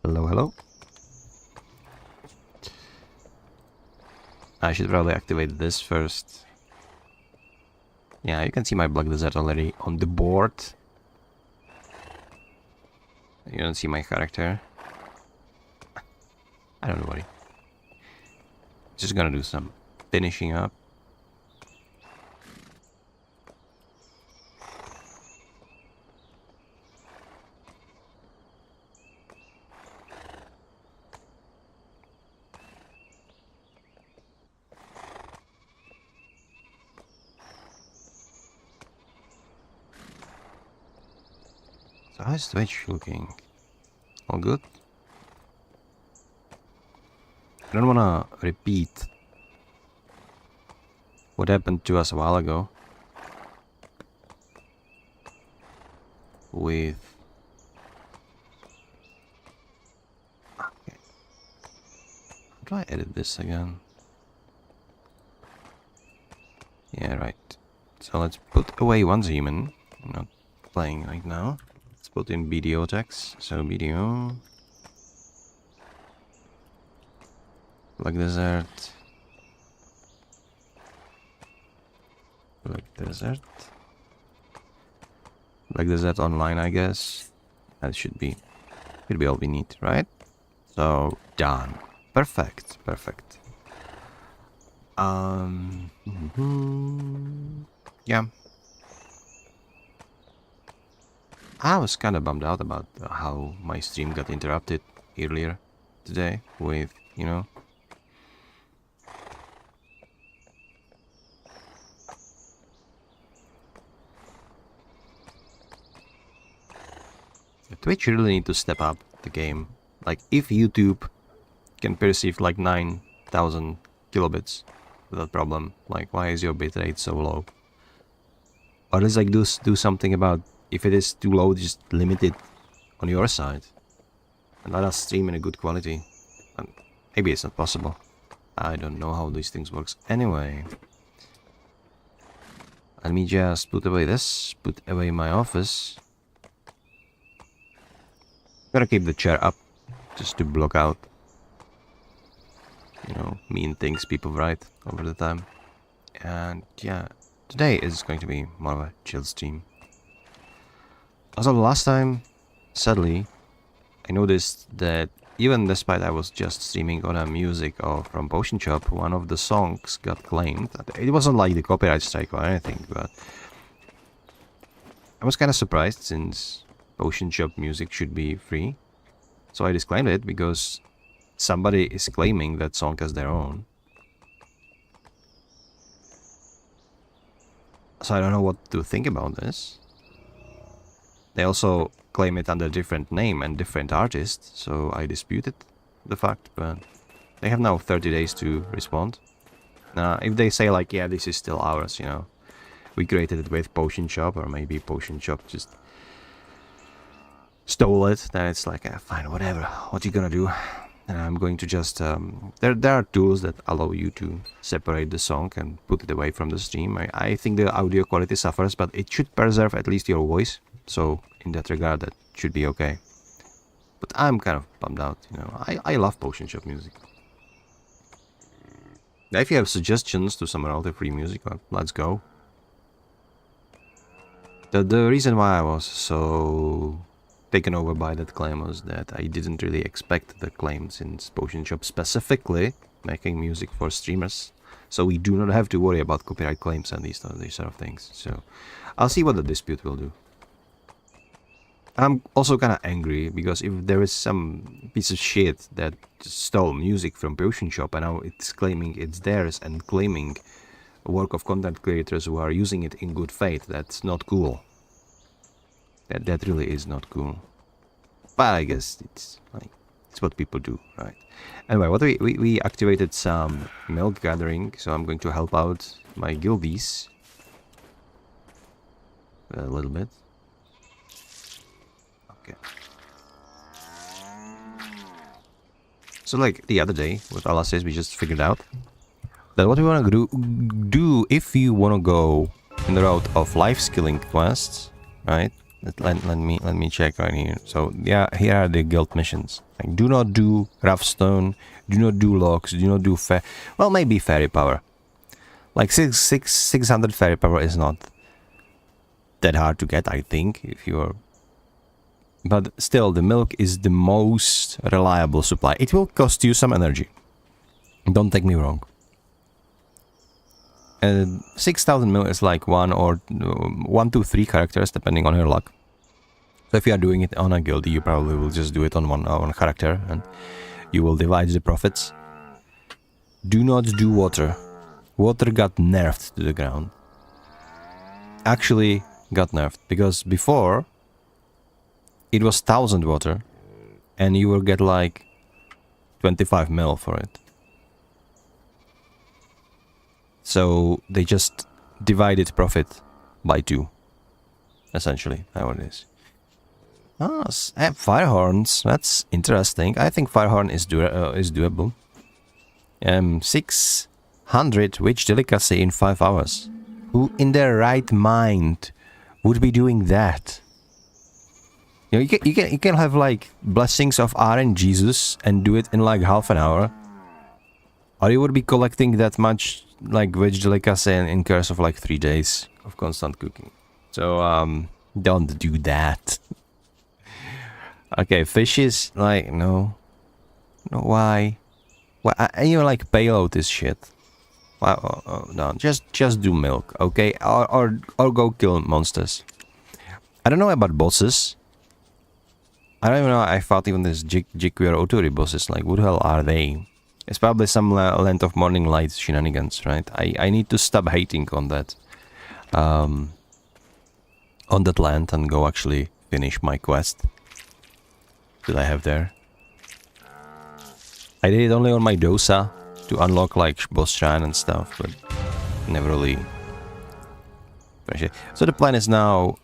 Hello, hello. I should probably activate this first. Yeah, you can see my Black Desert already on the board. You don't see my character. I don't worry. Just gonna do some finishing up. So how's Twitch looking? All good? I don't wanna repeat what happened to us a while ago with... Okay. How do I edit this again? Yeah, right. So let's put away one human. I'm not playing right now. Let's put in video text. So video... Black Desert. Black Desert. Black Desert online, I guess. That should be all we need, right? So done. Perfect. Perfect. Yeah. I was kind of bummed out about how my stream got interrupted earlier today with, you know, Twitch really need to step up the game. Like, if YouTube can perceive like 9,000 kilobits without problem, like, why is your bitrate so low? Or let's like do something about, if it is too low, just limit it on your side and let us stream in a good quality. And maybe it's not possible. I don't know how these things works. Anyway, let me just put away this, put away my office. Gotta keep the chair up just to block out, you know, mean things people write over the time. And yeah, today is going to be more of a chill stream. Also, last time, sadly, I noticed that even despite I was just streaming on a music from Potion Shop, one of the songs got claimed. It wasn't like the copyright strike or anything, but I was kind of surprised since Potion Shop music should be free. So I disclaimed it because somebody is claiming that song as their own. So I don't know what to think about this. They also claim it under a different name and different artist, so I disputed the fact, but they have now 30 days to respond. If they say like, yeah, this is still ours, you know, we created it with Potion Shop, or maybe Potion Shop just stole it, then it's like, fine, whatever, what you gonna do? And I'm going to just, there are tools that allow you to separate the song and put it away from the stream. I think the audio quality suffers, but it should preserve at least your voice, so in that regard, that should be okay. But I'm kind of bummed out, you know, I love Potion Shop music. If you have suggestions to some royalty-free music, well, let's go. The reason why I was so taken over by that claim was that I didn't really expect the claim, since Potion Shop specifically making music for streamers, so we do not have to worry about copyright claims and these sort of things. So I'll see what the dispute will do. I'm also kind of angry because if there is some piece of shit that stole music from Potion Shop and now it's claiming it's theirs and claiming a work of content creators who are using it in good faith, that's not cool. That really is not cool. But I guess it's like, it's what people do, right? Anyway, what we activated some milk gathering, so I'm going to help out my guildies a little bit. Okay. So like the other day with Alasis, we just figured out that what we want to do if you want to go in the route of life skilling quests, right? Let me check right here. So yeah, here are the guild missions. Like, do not do rough stone, do not do logs, do not do well, maybe fairy power. Like 600 fairy power is not that hard to get, I think, if you're. But still, the milk is the most reliable supply. It will cost you some energy. Don't take me wrong. 6,000 mil is like 1 to 3 characters, depending on your luck. So if you are doing it on a guild, you probably will just do it on one character, and you will divide the profits. Do not do water. Water got nerfed to the ground. Actually got nerfed, because before it was 1000 water, and you will get like 25 mil for it. So they just divided profit by 2, essentially, how it is. Ah, fire horns. That's interesting. I think fire horn is doable. 600 witch delicacy in 5 hours. Who in their right mind would be doing that? You know, you can have like blessings of RNGesus and do it in like half an hour. Or you would be collecting that much like witch delicacy in course of like 3 days of constant cooking. So don't do that. Okay, fish is like no, why? And you like payload this shit. Wow, no, just do milk, okay? Or go kill monsters. I don't know about bosses. I don't even know. I thought even this Jigwear Oturi bosses, like, what the hell are they? It's probably some Land of Morning Light shenanigans, right? I need to stop hating on that, on that land and go actually finish my quest that I have there. I did it only on my Dosa to unlock like boss shrine and stuff, but never really finish it. So the plan is now,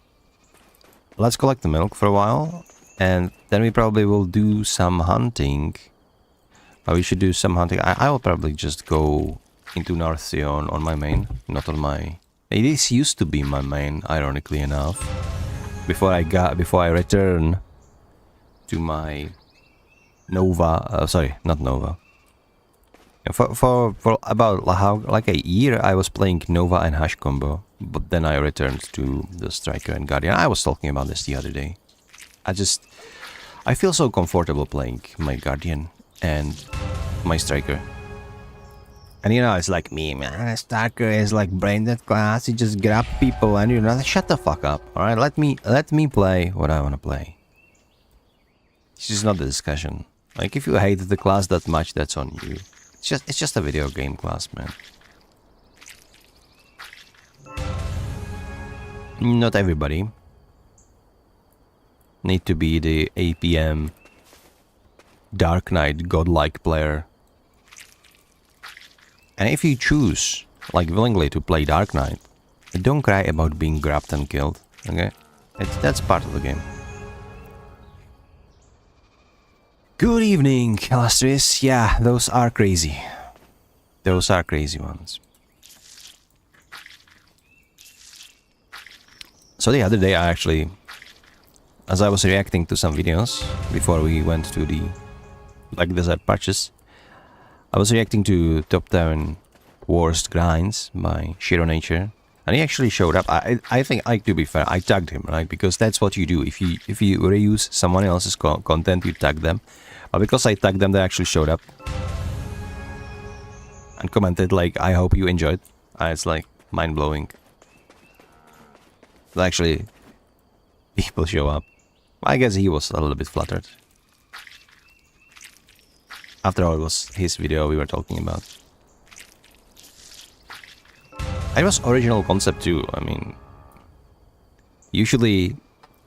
let's collect the milk for a while, and then we probably will do some hunting. We should do some hunting. I will probably just go into North Sea on my main, not on my. This used to be my main, ironically enough. Before I return to my Nova. Sorry, not Nova. For about like a year, I was playing Nova and Hash combo, but then I returned to the Striker and Guardian. I was talking about this the other day. I feel so comfortable playing my Guardian and my Striker. And you know, it's like me, man. Striker is like brain dead class. You just grab people and you know, shut the fuck up. All right, let me play what I want to play. This is not the discussion. Like, if you hate the class that much, that's on you. It's just a video game class, man. Not everybody need to be the APM Dark Knight godlike player. And if you choose, like, willingly to play Dark Knight, don't cry about being grabbed and killed, okay? That's part of the game. Good evening, illustrious. Yeah, those are crazy. Those are crazy ones. So the other day, I actually, as I was reacting to some videos before we went to the Black Desert patches, I was reacting to top 10 worst grinds by Shiro Nature, and he actually showed up. I think, like, to be fair, I tagged him, right? Because that's what you do. If you reuse someone else's content, you tag them. But because I tagged them, they actually showed up and commented like, "I hope you enjoyed." It's like mind blowing. But actually, people show up. I guess he was a little bit flattered. After all, it was his video we were talking about. It was original concept too. I mean, usually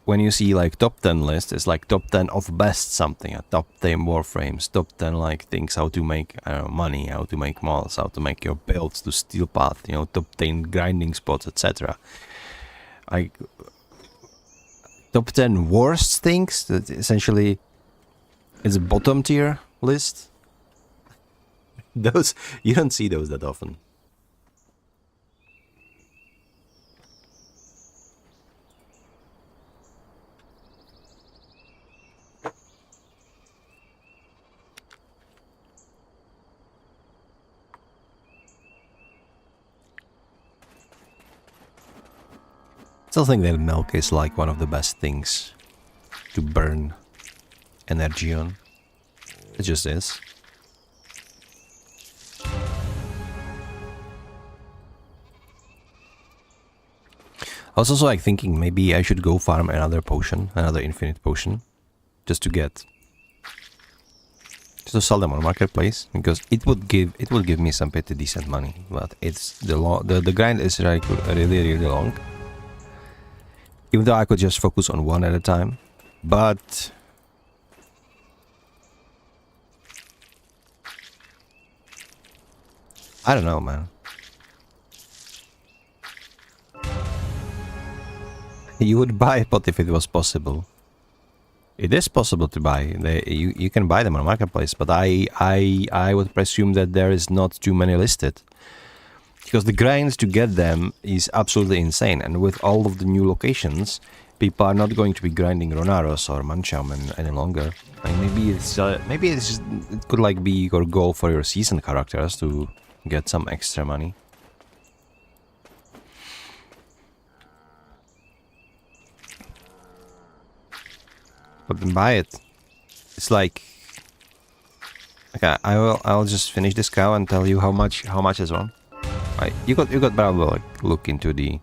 when you see like top 10 list, it's like top 10 of best something, top 10 warframes, top 10 like things how to make money, how to make malls, how to make your builds to steel path, you know, top 10 grinding spots, etc. Like top 10 worst things, that essentially is a bottom tier list. Those, you don't see those that often. still think that milk is like one of the best things to burn energy on. It just is. I was also like thinking maybe I should go farm another potion, another infinite potion, just to sell them on marketplace, because it would give me some pretty decent money. But it's the grind is like really long. Even though I could just focus on one at a time, but I don't know, man. You would buy a pot if it was possible. It is possible to buy. You can buy them on marketplace, but I would presume that there is not too many listed, because the grinds to get them is absolutely insane. And with all of the new locations, people are not going to be grinding Ronaros or Manchaumen any longer. Like maybe it could like be your goal for your season characters to get some extra money. But then buy it. It's like, okay, I'll just finish this cow and tell you how much is one. Right, you got probably like look into the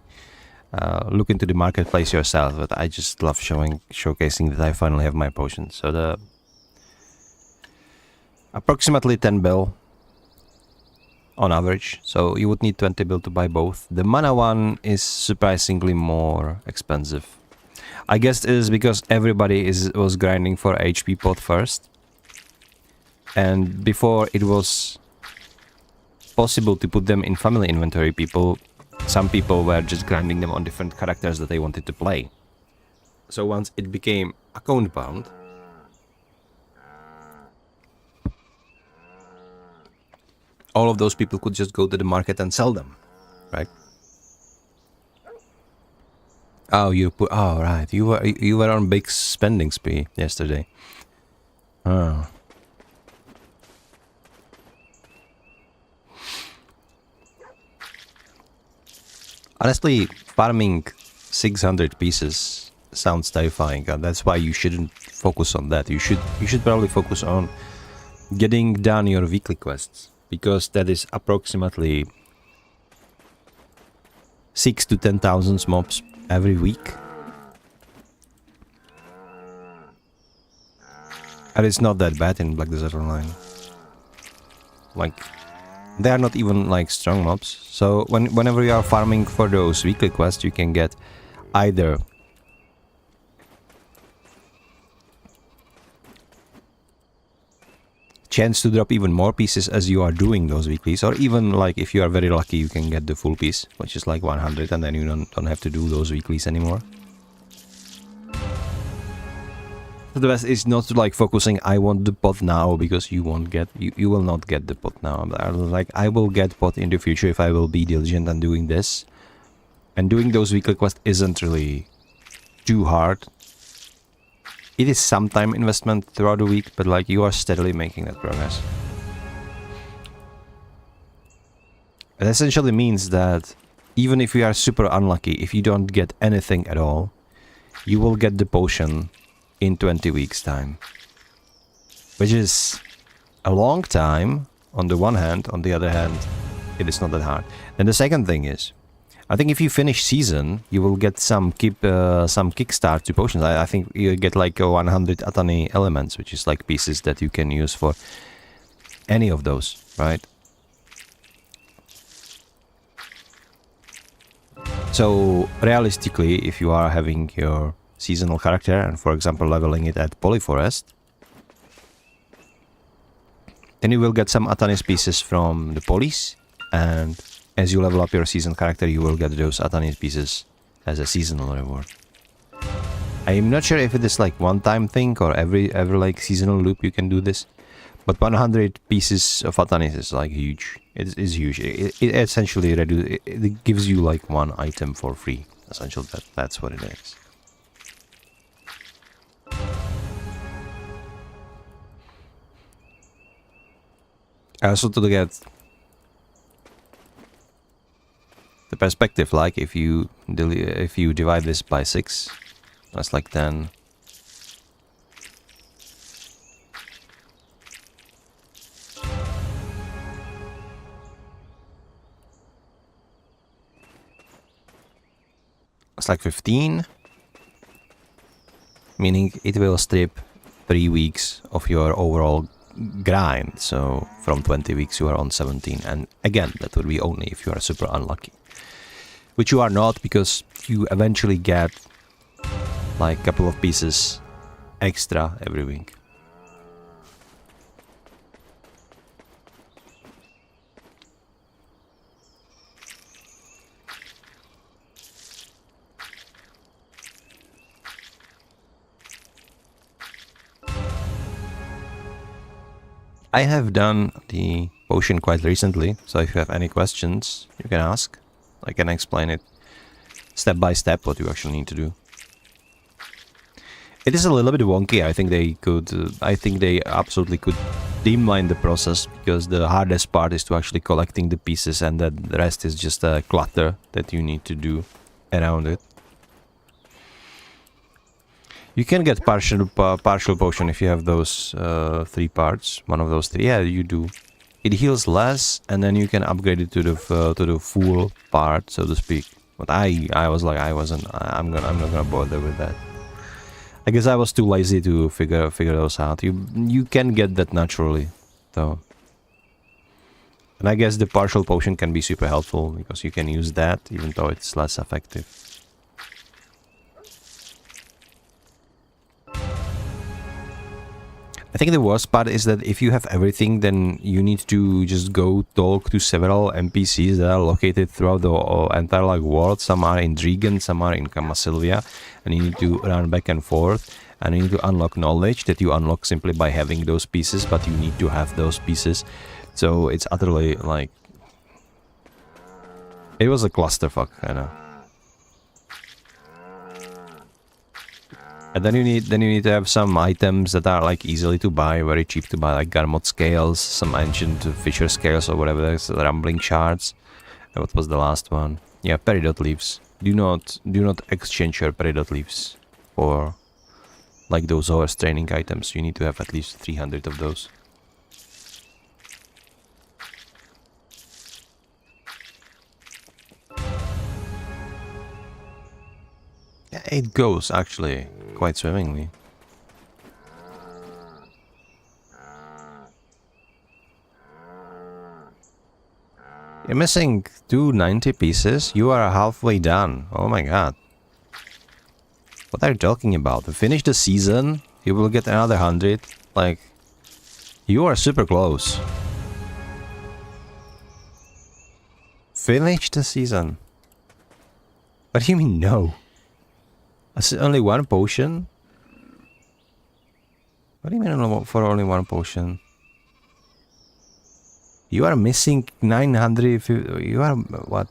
marketplace yourself. But I just love showcasing that I finally have my potions. So the approximately 10 bill on average. So you would need 20 bill to buy both. The mana one is surprisingly more expensive. I guess it is because everybody was grinding for HP pot first, and before it was possible to put them in family inventory, some people were just grinding them on different characters that they wanted to play. So once it became account bound, all of those people could just go to the market and sell them, right? Oh, right. You were on big spending spree yesterday. Oh. Honestly, farming 600 pieces sounds terrifying, and that's why you shouldn't focus on that. You should probably focus on getting done your weekly quests, because that is approximately 6 to 10,000 mobs every week. And it's not that bad in Black Desert Online. Like, they are not even like strong mobs. So whenever you are farming for those weekly quests, you can get either chance to drop even more pieces as you are doing those weeklies, or even like if you are very lucky, you can get the full piece, which is like 100, and then you don't have to do those weeklies anymore. So the best is not to like focusing, I want the pot now, because you will not get the pot now. Like, I will get pot in the future if I will be diligent and doing this. And doing those weekly quests isn't really too hard. It is some time investment throughout the week, but like you are steadily making that progress. It essentially means that even if you are super unlucky, if you don't get anything at all, you will get the potion in 20 weeks time. Which is a long time on the one hand, on the other hand, it is not that hard. And the second thing is, I think if you finish season, you will get some kickstart to potions. I think you get like 100 Atani elements, which is like pieces that you can use for any of those, right? So realistically, if you are having your seasonal character and, for example, leveling it at Polyforest, then you will get some Atanis pieces from the Polys, and as you level up your season character, you will get those Atanis pieces as a seasonal reward. I'm not sure if it is like one-time thing or every like seasonal loop you can do this, but 100 pieces of Atanis is like huge. It is huge. It essentially it gives you like one item for free. Essentially, that's what it is. I also to get the perspective, like if you divide this by 6, that's like 10. It's like 15, meaning it will strip 3 weeks of your overall grind. So from 20 weeks you are on 17, and again that would be only if you are super unlucky, which you are not, because you eventually get like a couple of pieces extra every week. I have done the potion quite recently, so if you have any questions, you can ask. I can explain it step by step what you actually need to do. It is a little bit wonky. I think they absolutely could streamline the process, because the hardest part is to actually collecting the pieces, and that the rest is just a clutter that you need to do around it. You can get partial potion if you have those 3 parts. One of those 3, yeah, you do. It heals less, and then you can upgrade it to the full part, so to speak. But I was like, I'm not gonna bother with that. I guess I was too lazy to figure those out. You can get that naturally, though. And I guess the partial potion can be super helpful, because you can use that even though it's less effective. I think the worst part is that if you have everything, then you need to just go talk to several NPCs that are located throughout the entire like world. Some are in Drigan, some are in Kamasilvia, and you need to run back and forth, and you need to unlock knowledge that you unlock simply by having those pieces, but you need to have those pieces. So it's utterly like... It was a clusterfuck, I know. And then you need to have some items that are like easily to buy, very cheap to buy, like Garmot scales, some ancient Fisher scales or whatever, there's rumbling shards. And what was the last one? Yeah, peridot leaves. Do not exchange your peridot leaves for like those horse training items. You need to have at least 300 of those. Yeah, it goes actually quite swimmingly. You're missing 290 pieces? You are halfway done. Oh my god. What are you talking about? To finish the season, you will get another 100. Like, you are super close. Finish the season? What do you mean no? Is it only 1 potion? What do you mean for only 1 potion? You are missing 950... You are... what?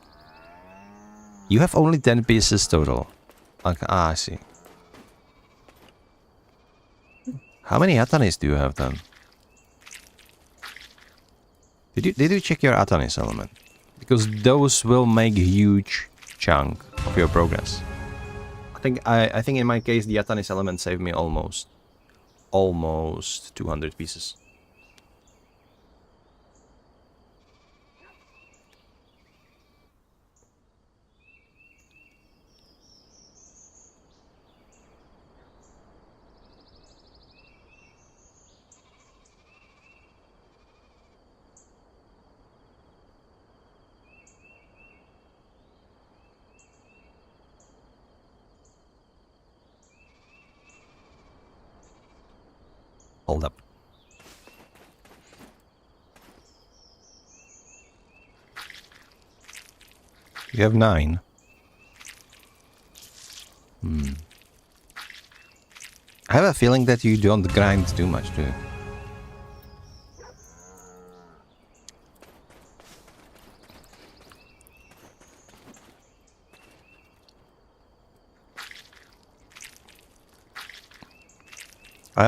You have only 10 pieces total. Okay, I see. How many Atanis do you have then? Did you check your Atanis element? Because those will make a huge chunk of your progress. I think in my case the Atanis element saved me almost 200 pieces. Hold up. You have 9. I have a feeling that you don't grind too much, do you?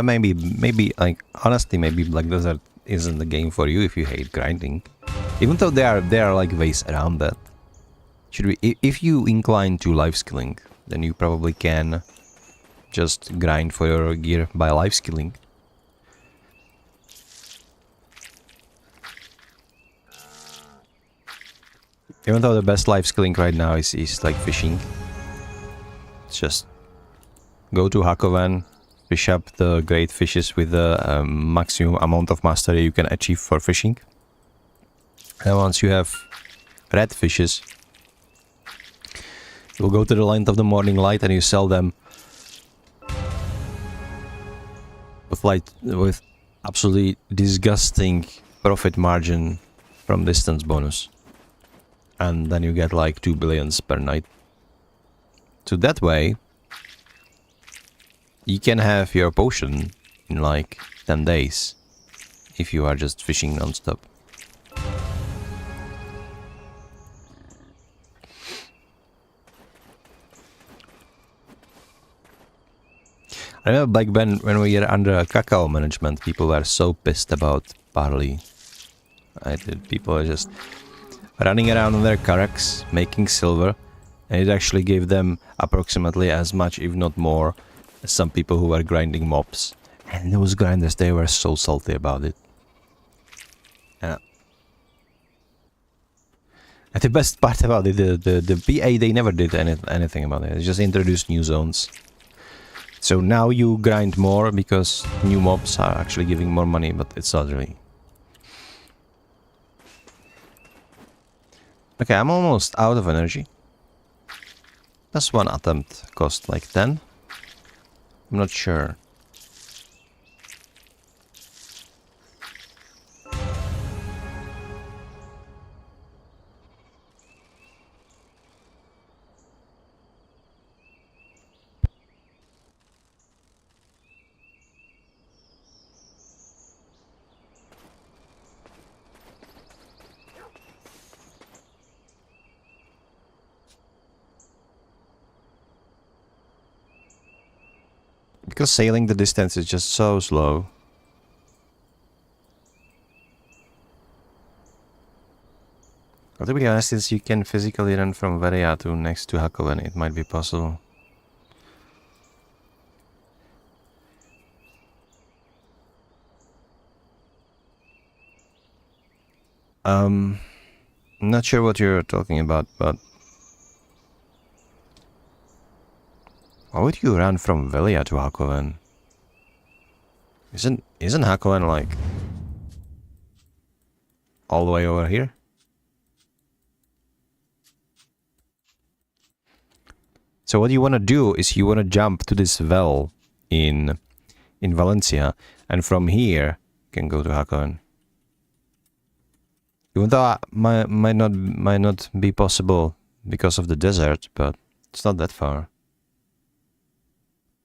Maybe, like, honestly, maybe Black Desert isn't the game for you if you hate grinding. Even though there are like ways around that. Should we? If you incline to life skilling, then you probably can just grind for your gear by life skilling. Even though the best life skilling right now is like fishing. It's just go to Hakoven, fish up the great fishes with the maximum amount of mastery you can achieve for fishing. And once you have red fishes, you'll go to the land of the morning light and you sell them with absolutely disgusting profit margin from distance bonus. And then you get like 2 billions per night. So that way, you can have your potion in like 10 days if you are just fishing non-stop. I remember back then when we were under cacao management, people were so pissed about barley. People were just running around on their carracks, making silver, and it actually gave them approximately as much, if not more, as some people who were grinding mobs. And those grinders, they were so salty about it. Yeah. And the best part about it, the PA, they never did anything about it. They just introduced new zones. So now you grind more because new mobs are actually giving more money, but it's not really. Okay, I'm almost out of energy. Does one attempt cost like 10? I'm not sure. Because sailing the distance is just so slow. But to be honest, since you can physically run from Veria to next to Hakoven, it might be possible. I'm not sure what you're talking about, but why would you run from Velia to Hakoven? Isn't Hakoven like all the way over here? So what you want to do is you want to jump to this well in Valencia, and from here you can go to Hakoven. Even though might not be possible because of the desert, but it's not that far.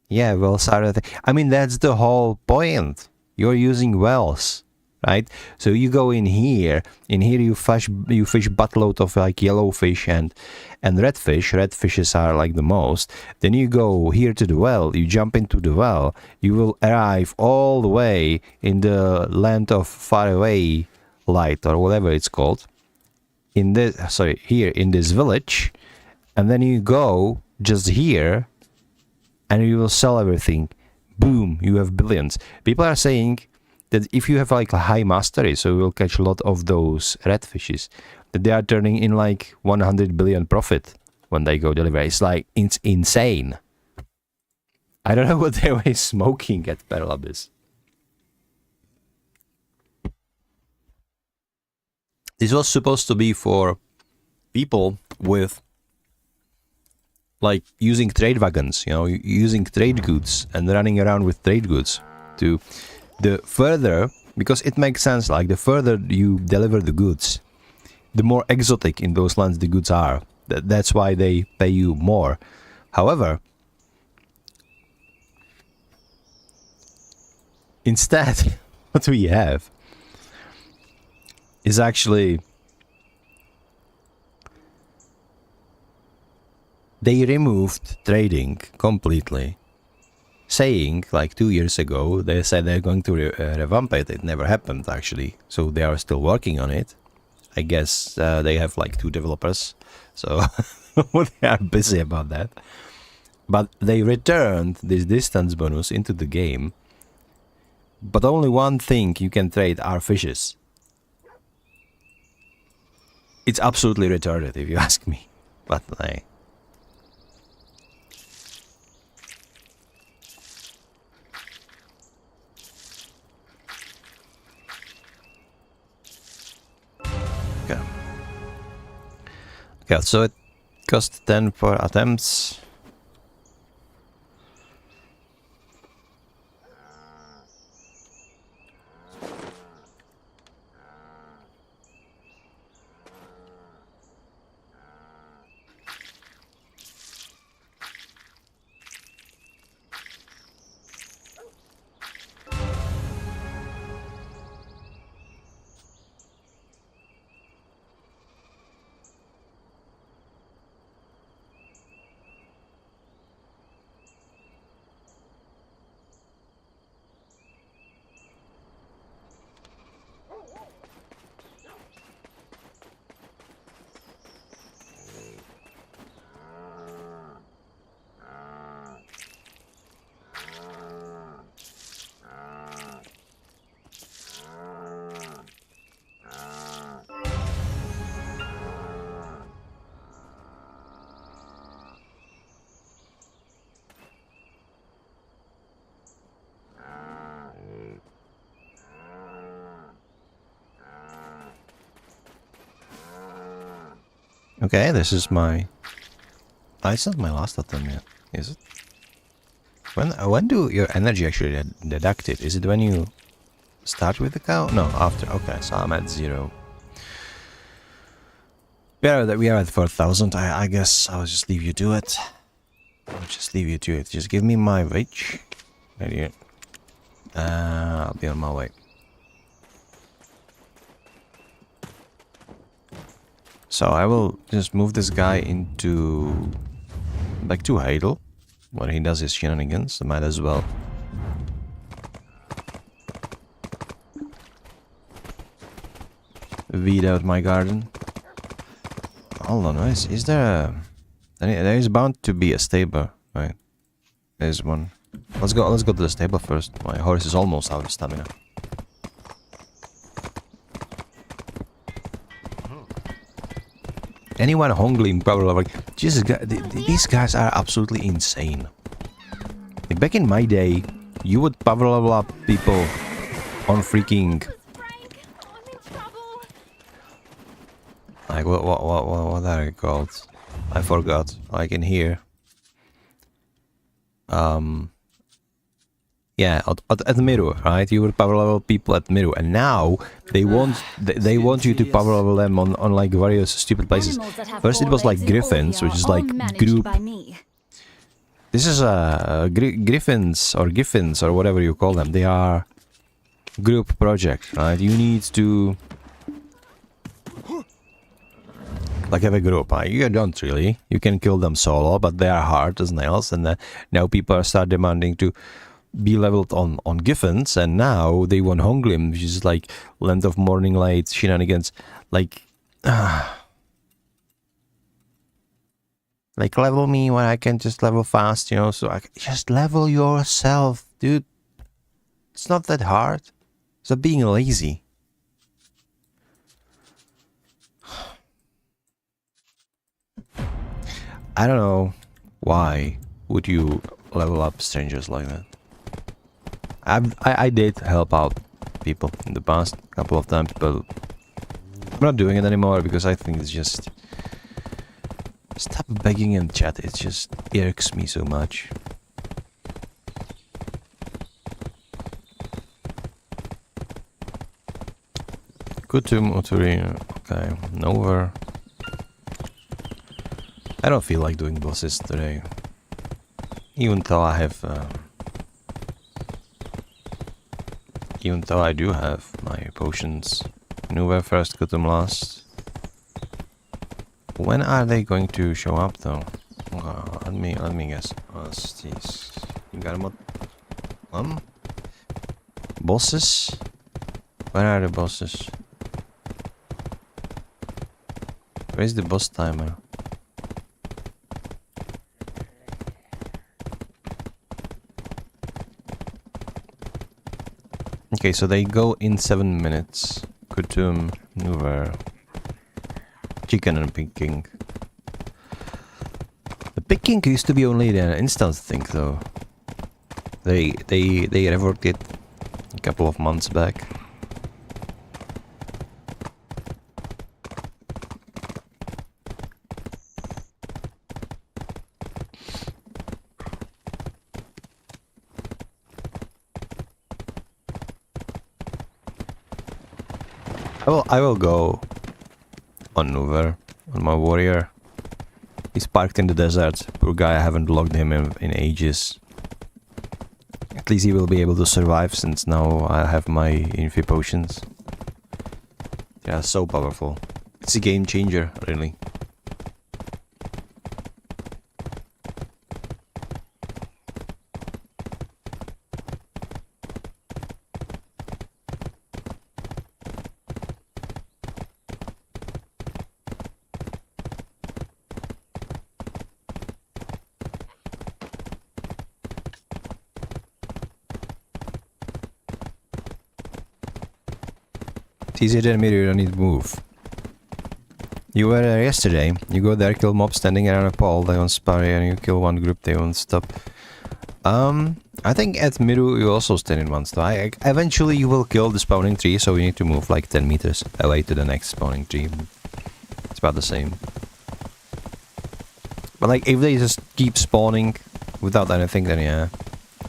Yeah, wells are. I mean, that's the whole point. You're using wells, right? So you go in here. In here, you fish buttload of like yellowfish and redfish. Redfishes are like the most. Then you go here to the well. You jump into the well. You will arrive all the way in the land of faraway light or whatever it's called. Here in this village, and then you go just here. And you will sell everything. Boom, you have billions. People are saying that if you have like a high mastery, so you will catch a lot of those redfishes, that they are turning in like 100 billion profit when they go deliver. It's like, it's insane. I don't know what they were smoking at Perlabis. This was supposed to be for people with like using trade wagons, you know, using trade goods and running around with trade goods. To the further, because it makes sense, like the further you deliver the goods, the more exotic in those lands the goods are. That's why they pay you more. However, instead, what we have is actually they removed trading completely, saying like 2 years ago they said they're going to revamp it. It never happened actually, so they are still working on it. I guess they have like 2 developers, so they are busy about that. But they returned this distance bonus into the game. But only one thing you can trade are fishes. It's absolutely retarded if you ask me. But hey. Okay. Okay, so it cost 10 for attempts. Okay, this is my... Oh, it's not my last attempt yet, is it? When do your energy actually deduct it? Is it when you start with the cow? No, after. Okay, so I'm at 0. We are at 4,000. I guess I'll just leave you to it. Just give me my witch. Right here. I'll be on my way. So I will just move this guy into... back to Heidel. When he does his shenanigans, I might as well. Weed out my garden. Hold on, is there a... There is bound to be a stable, right? There's one. Let's go to the stable first. My horse is almost out of stamina. Anyone hungry power level, Jesus, these guys are absolutely insane. Like back in my day, you would power level up people on freaking... Like, what are they called? I forgot. Like in here. Yeah, at the mirror, right? You would power level people at mirror, and now they want you to power level them on like various stupid places. First, it was like griffins, which is like group. This is griffins or giffins or whatever you call them. They are group project, right? You need to like have a group. You don't really. You can kill them solo, but they are hard as nails, and now people start demanding to be leveled on Giffins, and now they want Honglim, which is like Land of Morning Light shenanigans. Like like level me when I can just level fast, you know, so I just level yourself, dude. It's not that hard. It's not being lazy. I don't know why would you level up strangers like that. I did help out people in the past a couple of times, but I'm not doing it anymore because I think it's just... Stop begging in chat, it just irks me so much. Kutum Uturi, okay, Nova. I don't feel like doing bosses today. Even though I have... even though I do have my potions. Nova first, Kutum last. When are they going to show up though? Let me guess. Jeez. You got them up? Bosses? Where are the bosses? Where's the boss timer? Okay, so they go in 7 minutes. Kutum, Nuver, chicken and picking. The picking used to be only an instance thing, though. They reworked it a couple of months back. I will go on Nuver, on my warrior. He's parked in the desert. Poor guy, I haven't logged him in ages. At least he will be able to survive since now I have my infi potions. They are so powerful. It's a game changer, really. It's easier than me, you don't need to move. You were there yesterday. You go there, kill mobs standing around a pole, they won't spar you, and you kill one group, they won't stop. I think at Miru you also stand in one spot. Eventually you will kill the spawning tree, so you need to move like 10 meters away to the next spawning tree. It's about the same. But like, if they just keep spawning without anything, then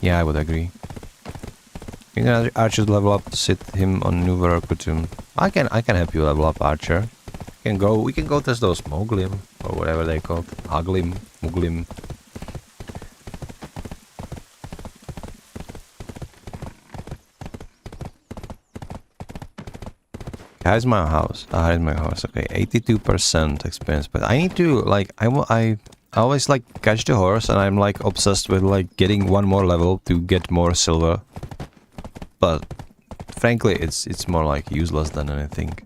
yeah, I would agree. You can Archer level up to sit him on Nuver or Kutum. I can help you level up Archer. We can go test those Moglim or whatever they called. Haglim, Muglim. Here's my house. Here's my house. Okay, 82% experience, but I need to like I always like catch the horse, and I'm like obsessed with like getting one more level to get more silver. But frankly, it's more like useless than anything.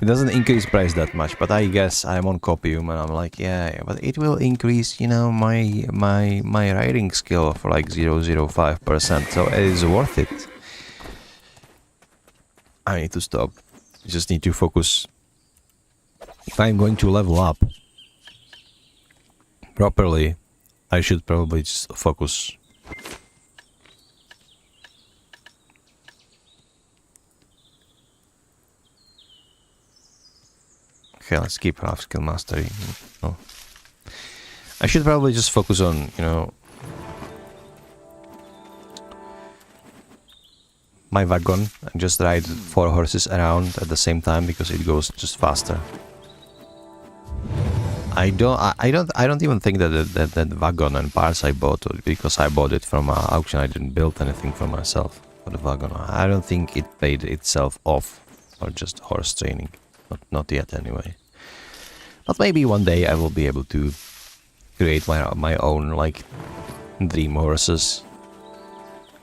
It doesn't increase price that much, but I guess I'm on copium and I'm like, yeah, but it will increase, you know, my riding skill for like 0.05%, so it is worth it. I need to stop. I just need to focus. If I'm going to level up properly, I should probably just focus. Okay, let's keep half skill mastery. Oh. I should probably just focus on, you know, my wagon and just ride 4 horses around at the same time because it goes just faster. I don't even think that wagon and parts I bought because I bought it from an auction. I didn't build anything for myself for the wagon. I don't think it paid itself off for just horse training. Not yet, anyway. But maybe one day I will be able to create my own like dream horses,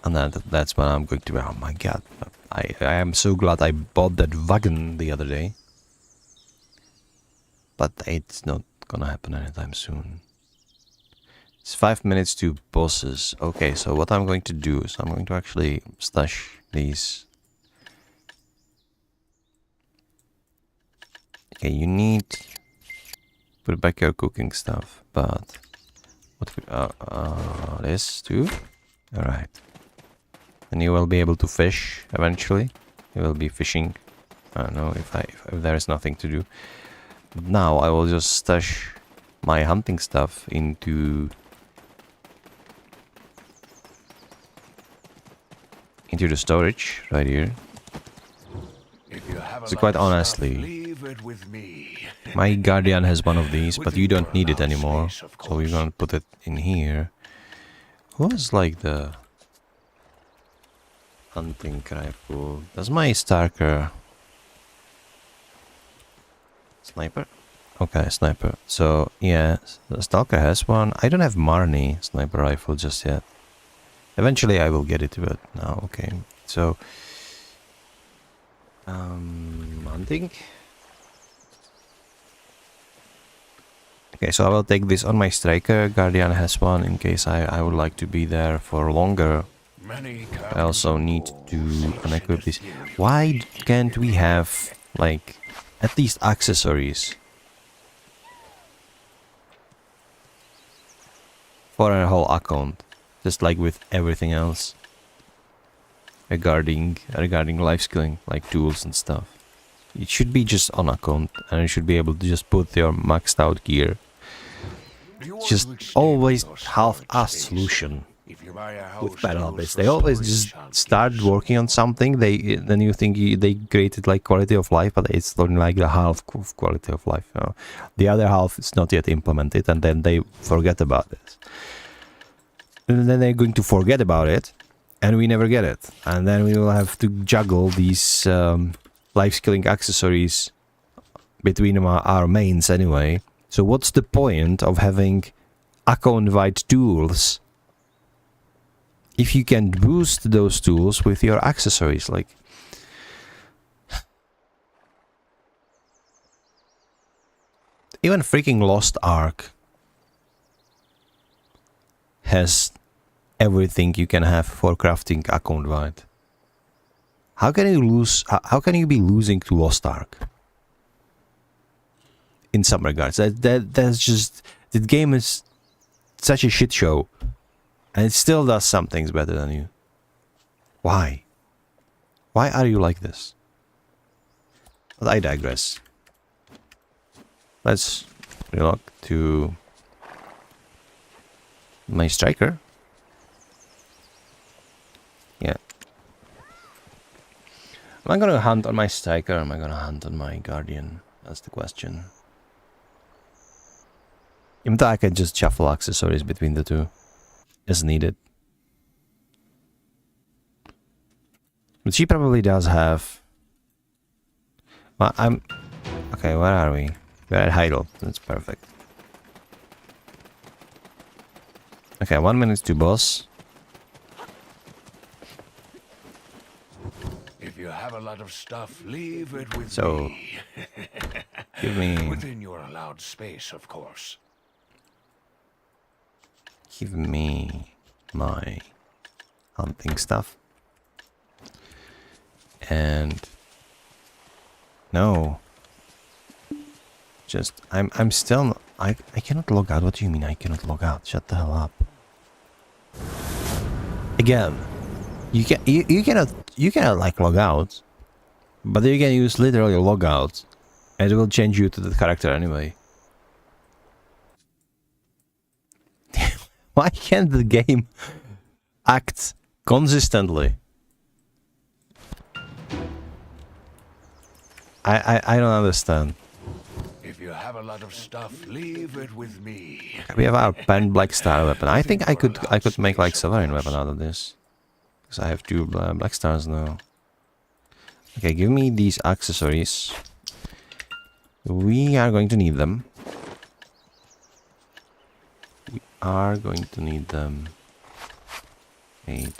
and that's when I'm going to be. Oh my god! I am so glad I bought that wagon the other day. But it's not gonna happen anytime soon. It's 5 minutes to bosses. Okay, so what I'm going to do is I'm going to actually stash these. Okay, you need put back your cooking stuff, but what this too? Alright. And you will be able to fish eventually. You will be fishing. I don't know if there is nothing to do. But now I will just stash my hunting stuff into the storage right here. So quite honestly, my guardian has one of these, but you don't need it anymore. So we're gonna put it in here. Who is like the hunting rifle? Does my Starker sniper? Okay, sniper. So yeah, the Stalker has one. I don't have Marnie sniper rifle just yet. Eventually I will get it, but now okay. So hunting. Okay, so I will take this on my striker. Guardian has one in case I would like to be there for longer. I also need to unequip this. Why can't we have, like, at least accessories for a whole account? Just like with everything else. Regarding life skilling, like tools and stuff. It should be just on account, and you should be able to just put your maxed out gear. Just always half-assed solution with panel bits. They always just start working on something. Then you think they created like quality of life, but it's only like the half of quality of life. You know? The other half is not yet implemented, and then they forget about it. And then they're going to forget about it, and we never get it. And then we will have to juggle these life skilling accessories between our mains anyway. So what's the point of having account-wide tools if you can boost those tools with your accessories? Like, even freaking Lost Ark has everything you can have for crafting account-wide. How can you lose? How can you be losing to Lost Ark? In some regards, that's just, the game is such a shit show, and it still does some things better than you. Why? Why are you like this? But I digress. Let's relog to my striker. Yeah. Am I gonna hunt on my striker, or am I gonna hunt on my guardian? That's the question. Even though I can just shuffle accessories between the two as needed. But she probably does have... Well, I'm... Okay, where are we? We're at Heidel. That's perfect. Okay, 1 minute to boss. If you have a lot of stuff, leave it with so, me. Give me... Within your allowed space, of course. Give me my hunting stuff. And... No. Just, I'm still... I cannot log out. What do you mean I cannot log out? Shut the hell up. Again, you cannot like log out, but you can use literally log out, and it will change you to the character anyway. Why can't the game act consistently? I don't understand. If you have a lot of stuff, leave it with me. We have our pen black star weapon. I think I could make like Sovereign weapon out of this, because I have 2 black stars now. Okay, give me these accessories. We are going to need them. We are going to need them. Wait.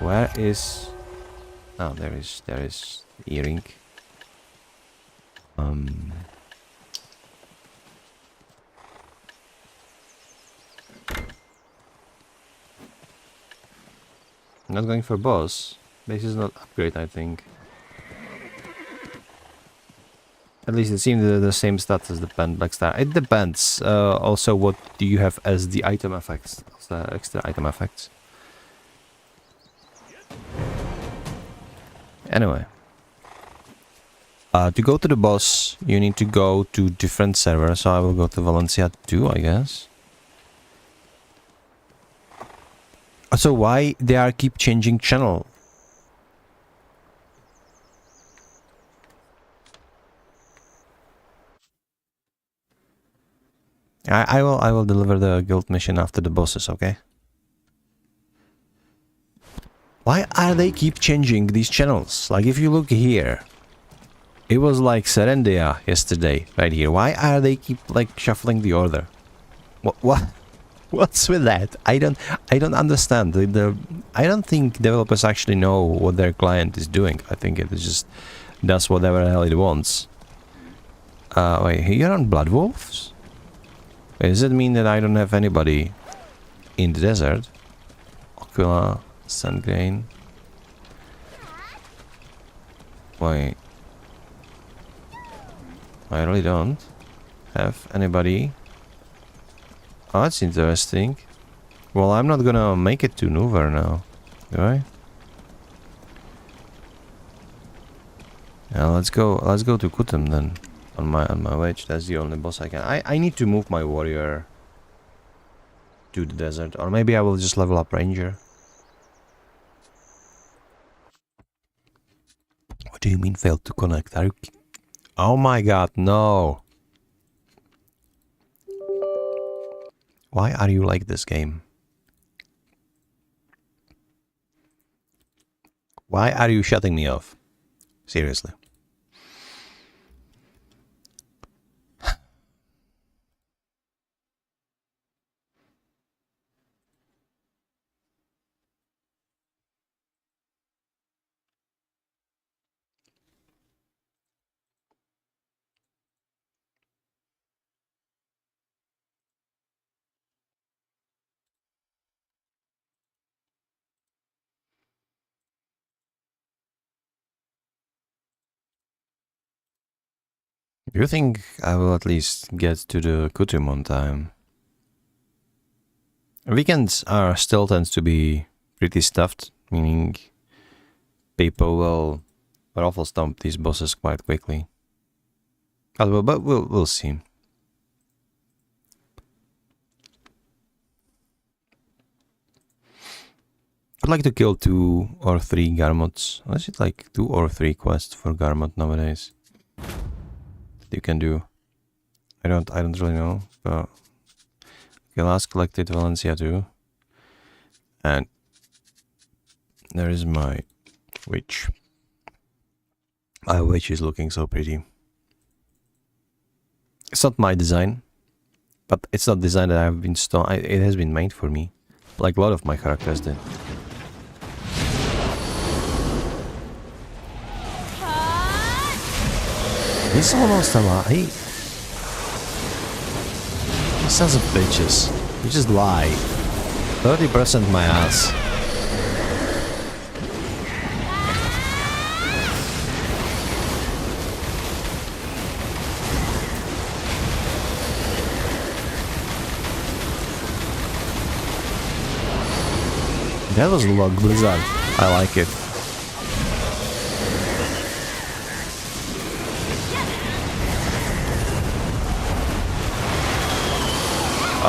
Where is... Oh, there is earring. I'm not going for boss. This is not upgrade, I think. At least it seems the same stats as the pen black star. It depends. Also, what do you have as the item effects? The extra item effects. Anyway. To go to the boss, you need to go to different servers, so I will go to Valencia 2, I guess. So why they are keep changing channel? I will deliver the guild mission after the bosses, okay? Why are they keep changing these channels? Like if you look here, it was like Serendia yesterday, right here. Why are they keep like shuffling the order? What's with that? I don't understand. I don't think developers actually know what their client is doing. I think it just does whatever the hell it wants. Wait, here on Blood Wolves? Does it mean that I don't have anybody in the desert? Aquila, Sandgrain. Wait. I really don't have anybody. Oh, that's interesting. Well, I'm not gonna make it to Nuver now, do I? Yeah, let's go to Kutum then. On my wage, that's the only boss I can. I need to move my warrior to the desert, or maybe I will just level up ranger. What do you mean failed to connect? Are you... Oh my god, no. Why are you like this game? Why are you shutting me off? Seriously. Do you think I will at least get to the Kutum on time? Weekends are still tends to be pretty stuffed, meaning people will raffle stomp these bosses quite quickly. But we'll see. I'd like to kill 2 or 3 Garmots. Or is it like 2 or 3 quests for Garmot nowadays? You can do. I don't really know, but last collected Valencia too. And there is my witch. My witch is looking so pretty. It's not my design, but it's not design that I've been it has been made for me, like a lot of my characters did. He's almost alive. You sons of bitches. You just lie. 30% my ass. That was a lot, Blizzard. I like it.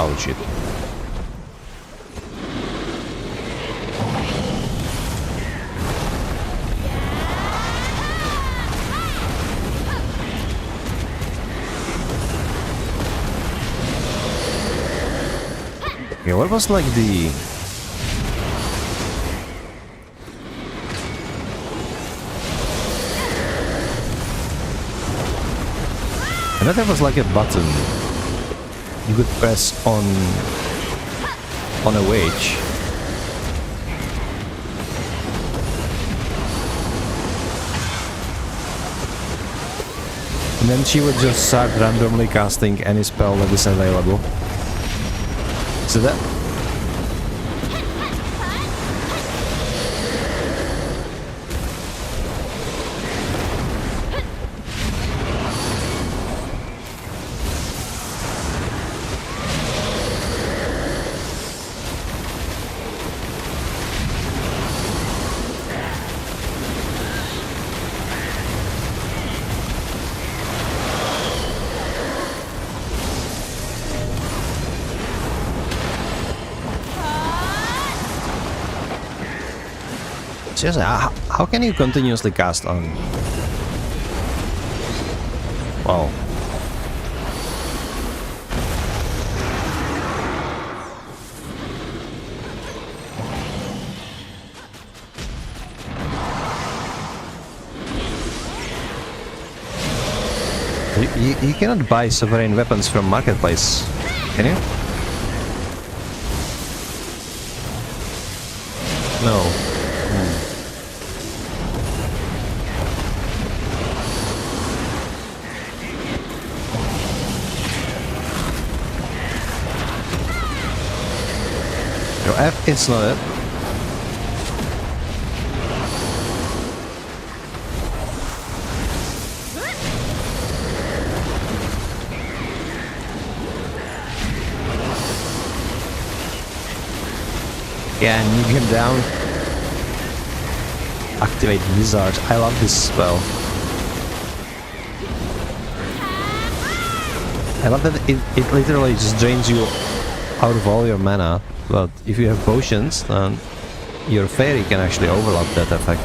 Oh shit. Okay, what was like the... I know there was like a button you could press on a wage. And then she would just start randomly casting any spell that is available. So that... Seriously, how can you continuously cast on... Wow. You cannot buy sovereign weapons from marketplace, can you? No. Your F is not it. Yeah, nuke him down. Activate Wizard. I love this spell. I love that it literally just drains you out of all your mana. But if you have potions, then your fairy can actually overlap that effect.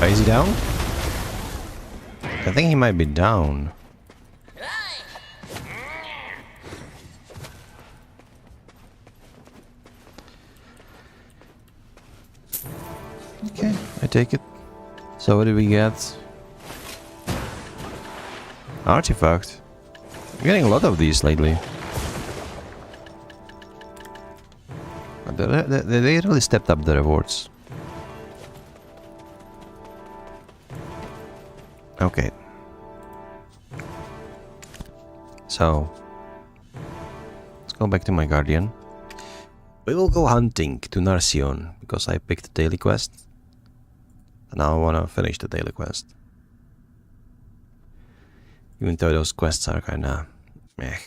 Is he down? I think he might be down. Okay, I take it. So what do we get? Artifact. I'm getting a lot of these lately. They really stepped up the rewards. Okay. So, let's go back to my guardian. We will go hunting to Narsion, because I picked the daily quest. And now I want to finish the daily quest. Even though those quests are kinda meh.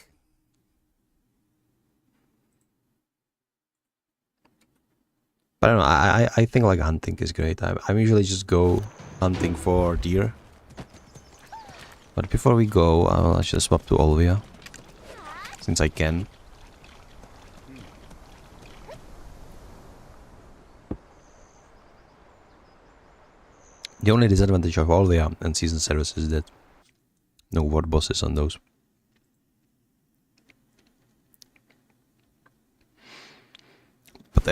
But I don't know, I think like hunting is great. I usually just go hunting for deer. But before we go, I'll just swap to Olvia, since I can. The only disadvantage of Olvia and Season Service is that no ward bosses on those. But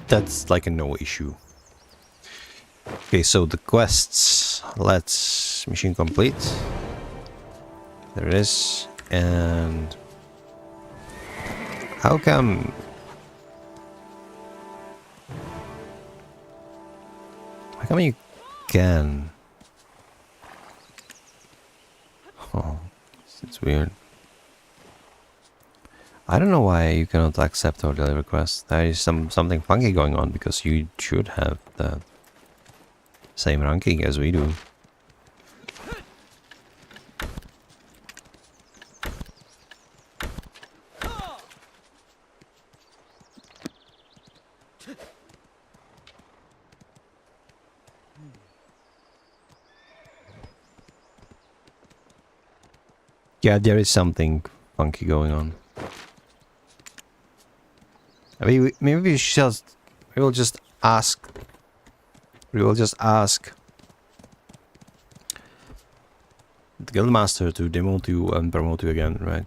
that's like a no issue. Okay, so the quests. Let's mission complete. There it is. And how come you can? Oh, it's weird. I don't know why you cannot accept or deliver quests. There is something funky going on, because you should have the same ranking as we do. Yeah, there is something funky going on. I mean, maybe we will just ask. We will just ask the guildmaster to demote you and promote you again, right?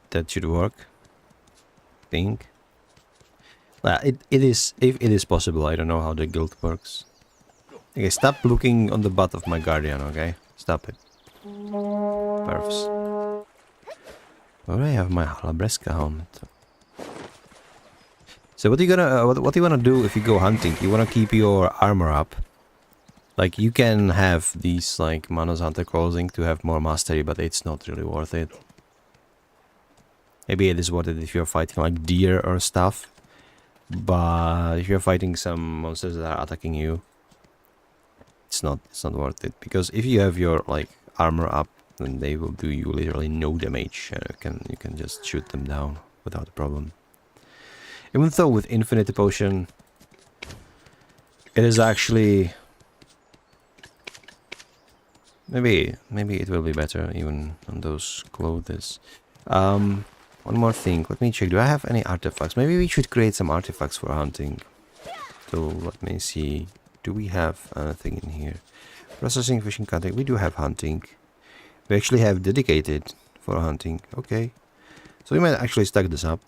That should work. I think. Well, it is, if it is possible. I don't know how the guild works. Okay, stop looking on the butt of my guardian. Okay, stop it. Perfs. Where do I have my Halabreska helmet? So what are you gonna what do you wanna do if you go hunting? You wanna keep your armor up. Like, you can have these like Manos Hunter clothing to have more mastery, but it's not really worth it. Maybe it is worth it if you're fighting like deer or stuff. But if you're fighting some monsters that are attacking you, it's not worth it. Because if you have your like armor up, then they will do you literally no damage. You can just shoot them down without a problem. Even though with Infinity Potion, it is actually maybe it will be better even on those clothes. One more thing. Let me check. Do I have any artifacts? Maybe we should create some artifacts for hunting. So let me see. Do we have anything in here? Processing, fishing, cutting. We do have hunting. We actually have dedicated for hunting. Okay. So we might actually stack this up.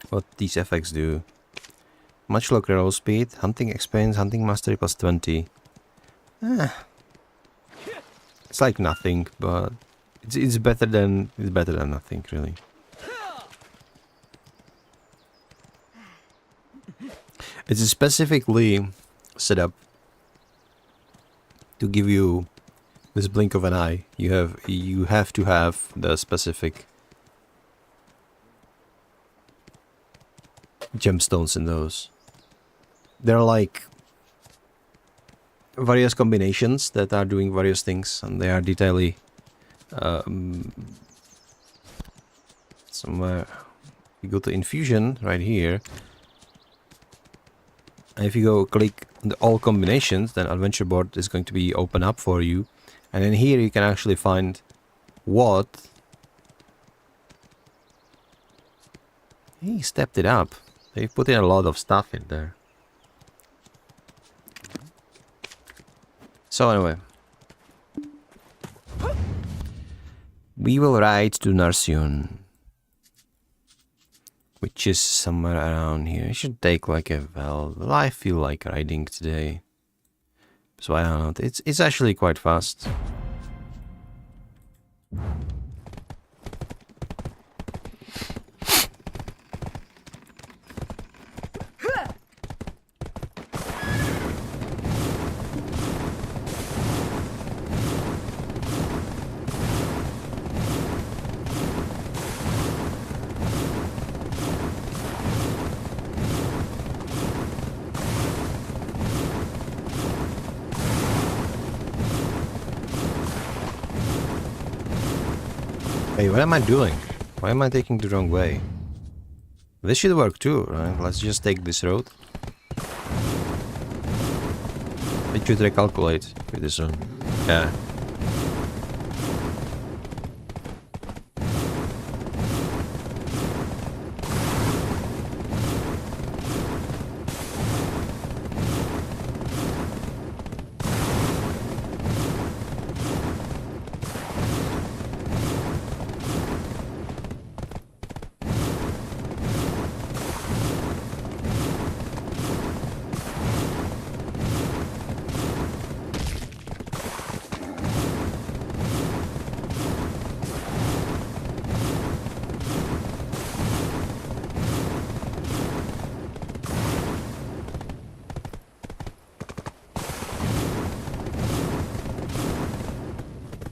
What these effects do. Much lower roll speed. Hunting experience. Hunting mastery plus 20. It's like nothing, but it's better than nothing, really. It's specifically set up to give you this blink of an eye. You have to have the specific gemstones in those. There are like various combinations that are doing various things, and they are detailedly somewhere. You go to infusion right here, and if you go click on the all combinations, then adventure board is going to be open up for you, and in here you can actually find what he stepped it up. They put in a lot of stuff in there. So anyway, we will ride to Narsion, which is somewhere around here. It should take like a well. I feel like riding today, so I don't know. It's actually quite fast. Hey, what am I doing? Why am I taking the wrong way? This should work too, right? Let's just take this road. It should recalculate with this one. Yeah.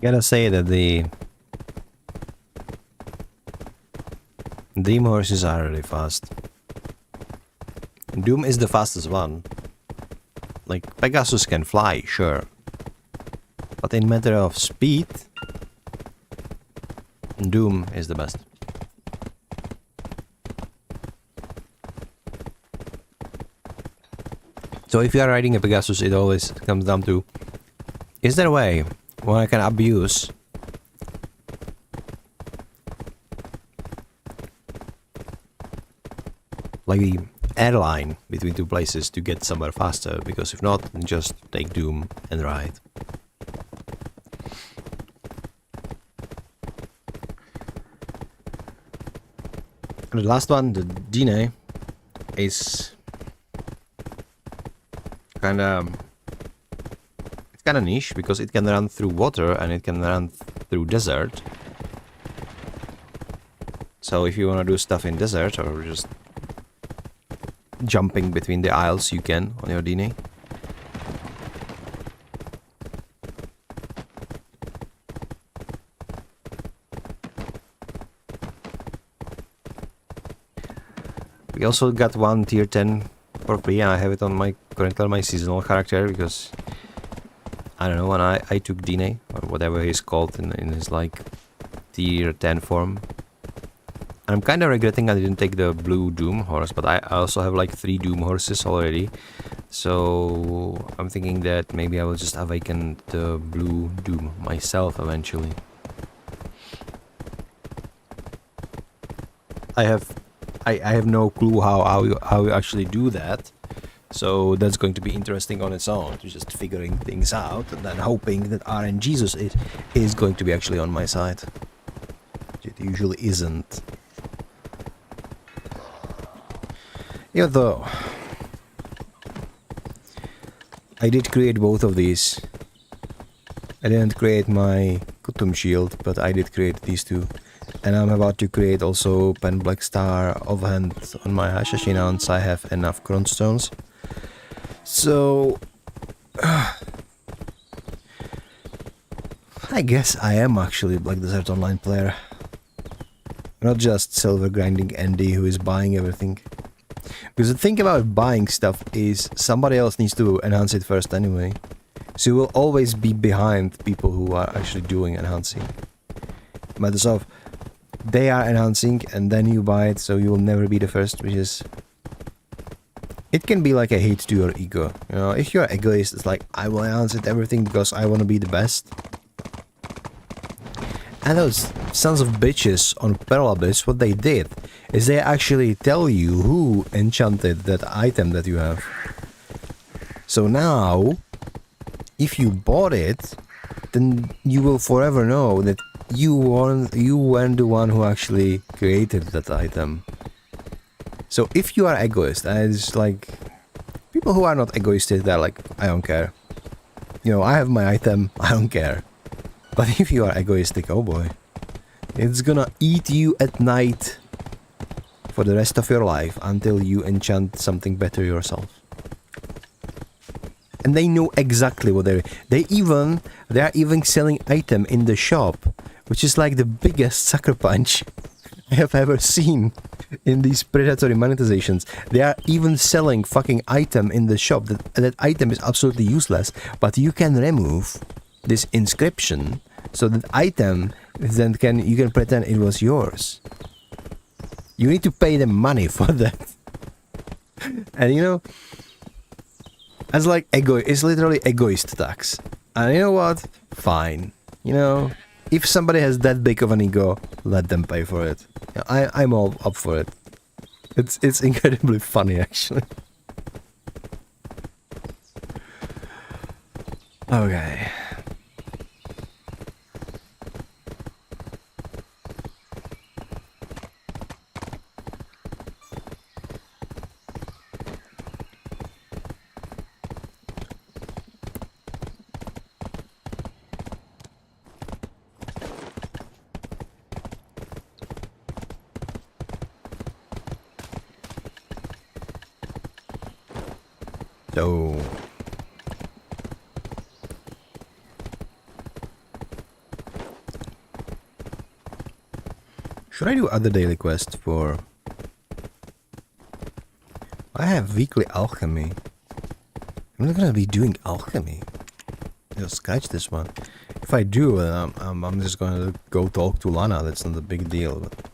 Gotta say that the Dream horses are really fast. Doom is the fastest one. Like, Pegasus can fly, sure. But in matter of speed, Doom is the best. So if you are riding a Pegasus, it always comes down to, is there a way where I can abuse like the airline between two places to get somewhere faster, because if not, just take Doom and ride. And the last one, the Dine, is kinda niche because it can run through water and it can run through desert. So if you want to do stuff in desert or just jumping between the aisles, you can on your Dine. We also got one tier 10 for free, and I have it on my currently on my seasonal character because I don't know, when I took Dine, or whatever he's called in his like tier 10 form. I'm kind of regretting I didn't take the blue Doom horse, but I also have like 3 Doom horses already. So I'm thinking that maybe I will just awaken the blue Doom myself eventually. I have no clue how you actually do that. So that's going to be interesting on its own, to just figuring things out and then hoping that RNGesus is going to be actually on my side. It usually isn't. Even though I did create both of these. I didn't create my Kutum shield, but I did create these two. And I'm about to create also Pen Black Star offhand on my Hashashina once I have enough Cronstones. So I guess I am actually Black Desert Online player. Not just silver grinding Andy who is buying everything. Because the thing about buying stuff is somebody else needs to enhance it first anyway. So you will always be behind people who are actually doing enhancing. Matters of they are enhancing and then you buy it, so you will never be the first, which is... It can be like a hit to your ego. You know, if you're egoist, it's like, I will enhance it everything because I want to be the best. And those sons of bitches on Pearl Abyss, what they did is they actually tell you who enchanted that item that you have. So now, if you bought it, then you will forever know that you weren't the one who actually created that item. So if you are egoist, and it's like, people who are not egoistic, they're like, I don't care. You know, I have my item, I don't care. But if you are egoistic, oh boy, it's gonna eat you at night for the rest of your life until you enchant something better yourself. And they know exactly what they are even selling item in the shop, which is like the biggest sucker punch I have ever seen in these predatory monetizations. They are even selling fucking item in the shop. That item is absolutely useless, but you can remove this inscription so that item then you can pretend it was yours. You need to pay them money for that. And you know, as like it's literally egoist tax. And you know what? Fine. You know, if somebody has that big of an ego, let them pay for it. I'm all up for it. It's incredibly funny, actually. Okay. So should I do other daily quests for... I have weekly alchemy. I'm not gonna be doing alchemy. Just scratch this one. If I do, I'm just gonna go talk to Lana. That's not a big deal. But...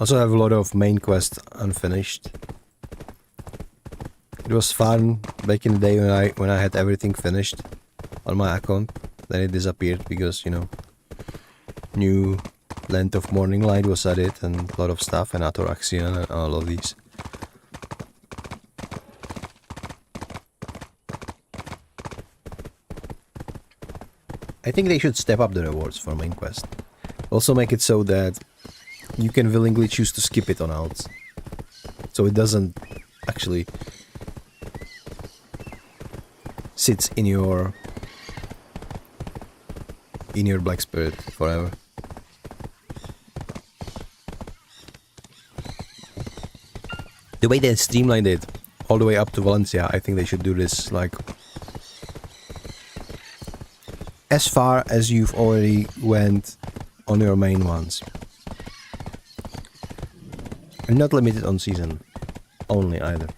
also have a lot of main quests unfinished. It was fun back in the day when I had everything finished on my account. Then it disappeared because, you know, new Land of Morning Light was added and a lot of stuff, and Ataraxian and all of these. I think they should step up the rewards for main quest. Also make it so that you can willingly choose to skip it on outs. So it doesn't actually sit in your Black Spirit forever. The way they streamlined it all the way up to Valencia, I think they should do this like as far as you've already went on your main ones. And not limited on season only either.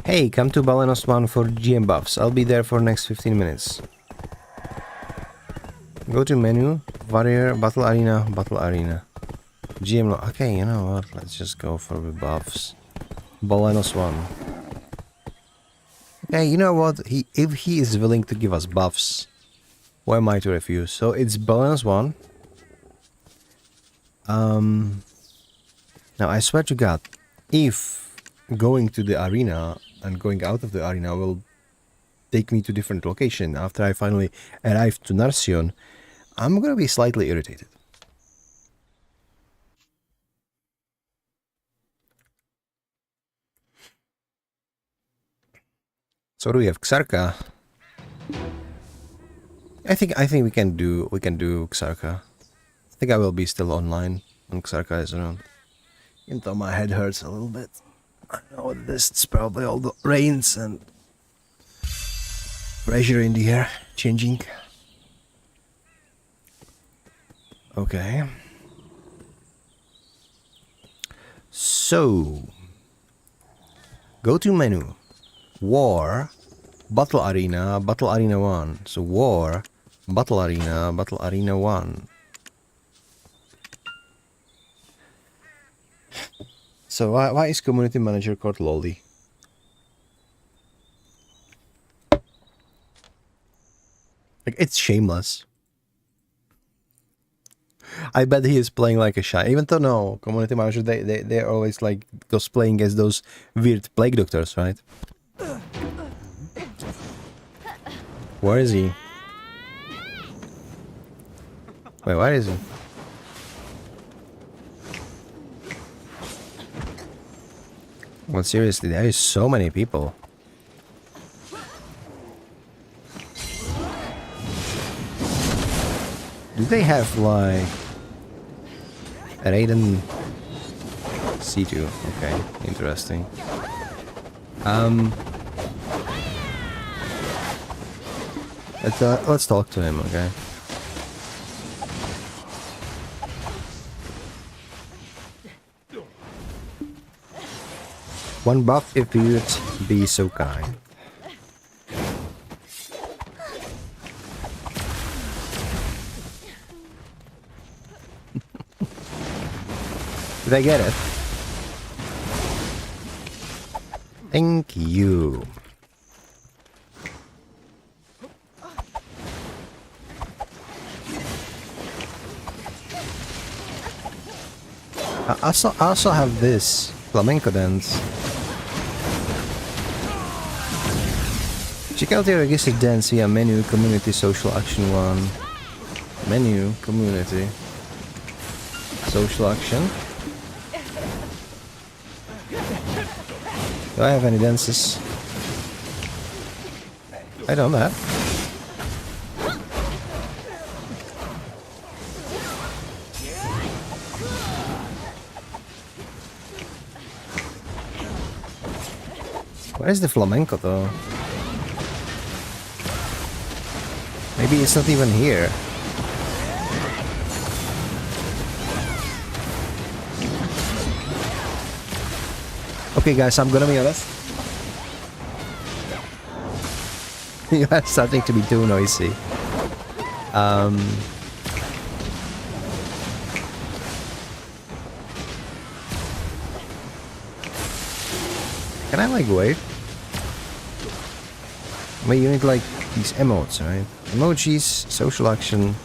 Hey, come to Balenos 1 for GM buffs. I'll be there for next 15 minutes. Go to menu, Warrior, Battle Arena, Battle Arena. GM, okay, you know what? Let's just go for the buffs. Bolanos 1. Okay, you know what? If he is willing to give us buffs, why am I to refuse? So it's Bolanos 1. Now I swear to God, if going to the arena and going out of the arena will take me to different location after I finally arrive to Narsion, I'm gonna be slightly irritated. So do we have Xarka? I think we can do Xarka. I think I will be still online when Xarka is around. Even though my head hurts a little bit. I know what it is. It's probably all the rains and pressure in the air changing. Okay. So go to menu. War, Battle Arena 1. So War, Battle Arena 1. So why is community manager called Lolly? Like, it's shameless. I bet he is playing like a shy. Even though no, community manager, they're always like cosplaying as those weird plague doctors, right? Where is he? Wait, where is he? Well, seriously, there is so many people. Do they have like a Raiden C2? Okay, interesting. Let's talk to him, okay? One buff if you'd be so kind. Did I get it? Thank you. I also have this flamenco dance. Check out the registered dance via menu, community, social action 1. Menu, community, social action. Do I have any dances? I don't have. Where is the flamenco though? Maybe it's not even here. Okay guys, I'm gonna be honest. You are starting to be too noisy. Can I like wave? I mean, you need like these emotes, right? Emojis, social action.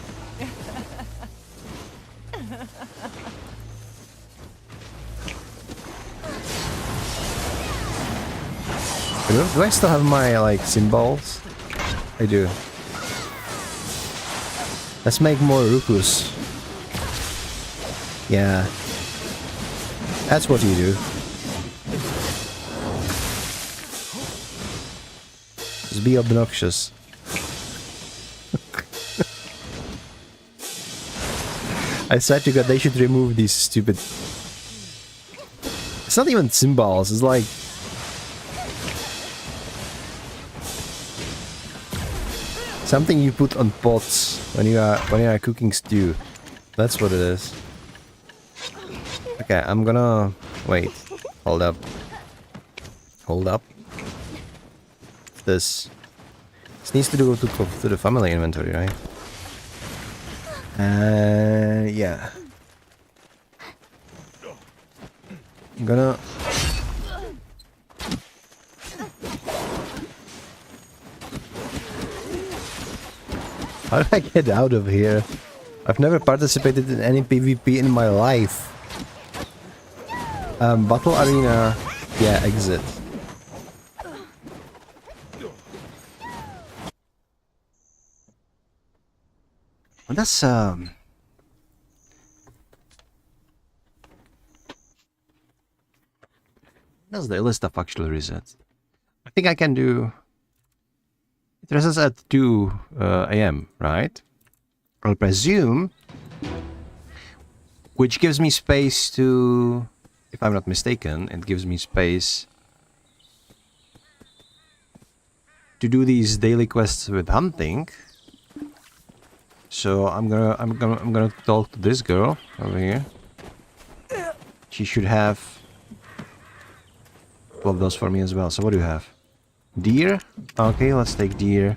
Do I still have my like symbols? I do. Let's make more Rukus. Yeah. That's what you do. Just be obnoxious. I swear to God, they should remove these stupid... It's not even symbols, it's like... something you put on pots when you are cooking stew. That's what it is. Okay, I'm gonna... wait. Hold up. Hold up. This needs to go to the family inventory, right? Yeah. I'm gonna... How do I get out of here? I've never participated in any PvP in my life. Battle arena. Yeah, exit. Well, that's the list of actual resets. I think I can do. It resets at 2 a.m. right? I'll presume, which gives me space to, if I'm not mistaken, it gives me space to do these daily quests with hunting. So I'm gonna talk to this girl over here. She should have all of those for me as well. So what do you have? Deer? Okay, let's take deer.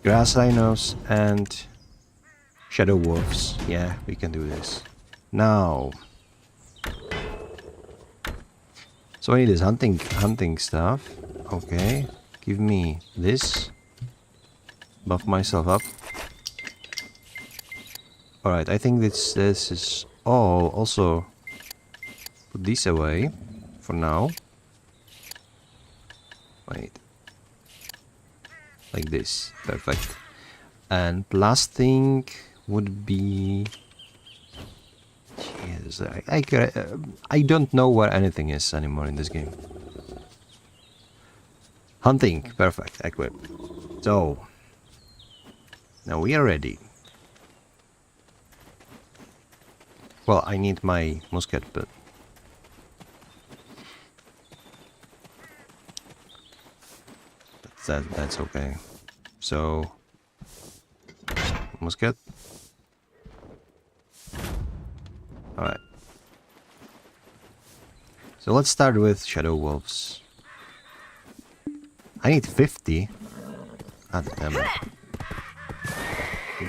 Grass rhinos and shadow wolves. Yeah, we can do this. Now. So I need this hunting stuff. Okay. Give me this. Buff myself up. Alright, I think this is all. Also put these away for now. Wait. Like this. Perfect. And last thing would be... Yes, I don't know where anything is anymore in this game. Hunting. Perfect. Equip. So, now we are ready. Well, I need my musket, but... That's okay. So... Musket. Alright. So let's start with shadow wolves. I need 50. God damn it.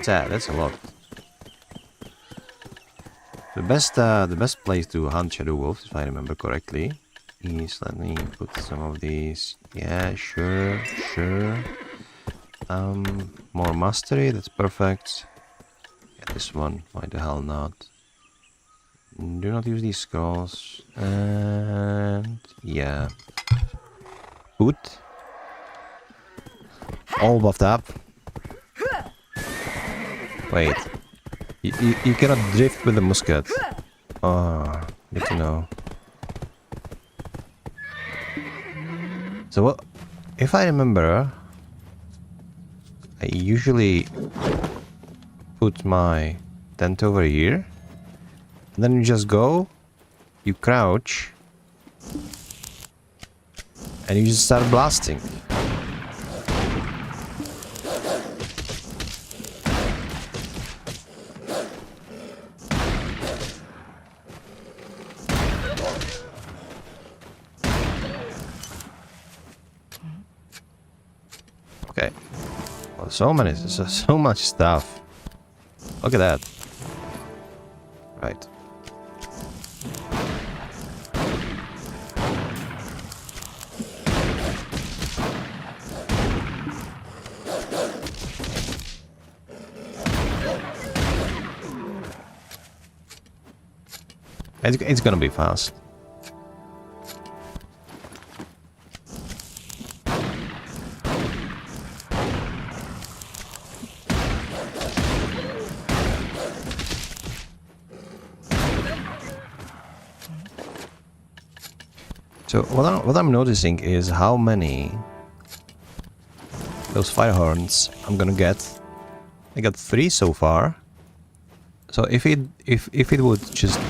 That's a lot. The best place to hunt shadow wolves, if I remember correctly, is, let me put some of these. Yeah, sure. More mastery, that's perfect. Yeah, this one, why the hell not? Do not use these scrolls. And yeah. Good. All buffed up. Wait. You cannot drift with the musket. Oh, good to know. So what? If I remember, I usually put my tent over here. And then you just go, you crouch, and you just start blasting. Okay. Well, so much stuff. Look at that. Right. It's gonna be fast. So what I'm noticing is how many those fire horns I'm gonna get. I got 3 so far. So if it would just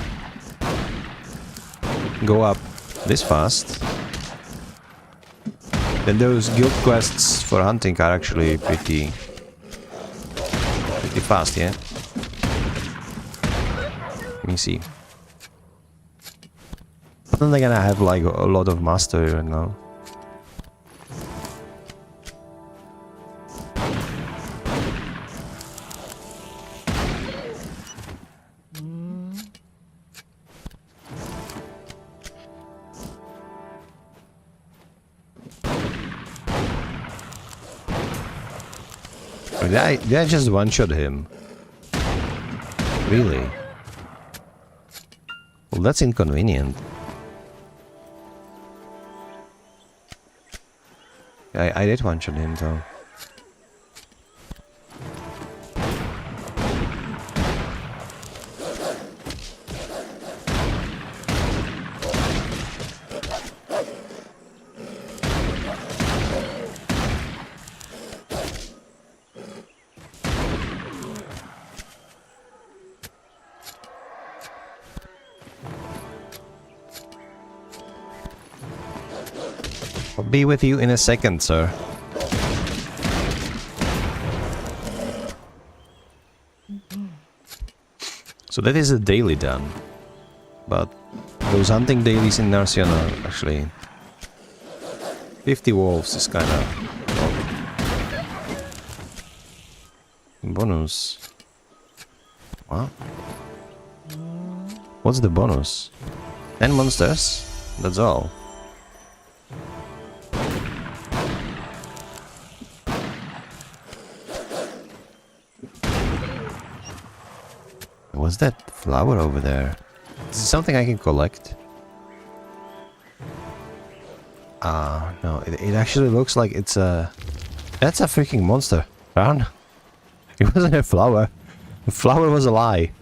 go up this fast, then those guild quests for hunting are actually pretty fast, yeah? Let me see. But then again, I have like a lot of mastery right now. Did I just one-shot him? Really? Well, that's inconvenient. I did one-shot him though. I'll be with you in a second, sir. So that is a daily done. But those hunting dailies in Narcion are actually... 50 wolves is kinda... bonus. What? What's the bonus? 10 monsters? That's all. What's that flower over there? Is it something I can collect? Ah, no, it actually looks like it's a... That's a freaking monster, Ron. It wasn't a flower. The flower was a lie.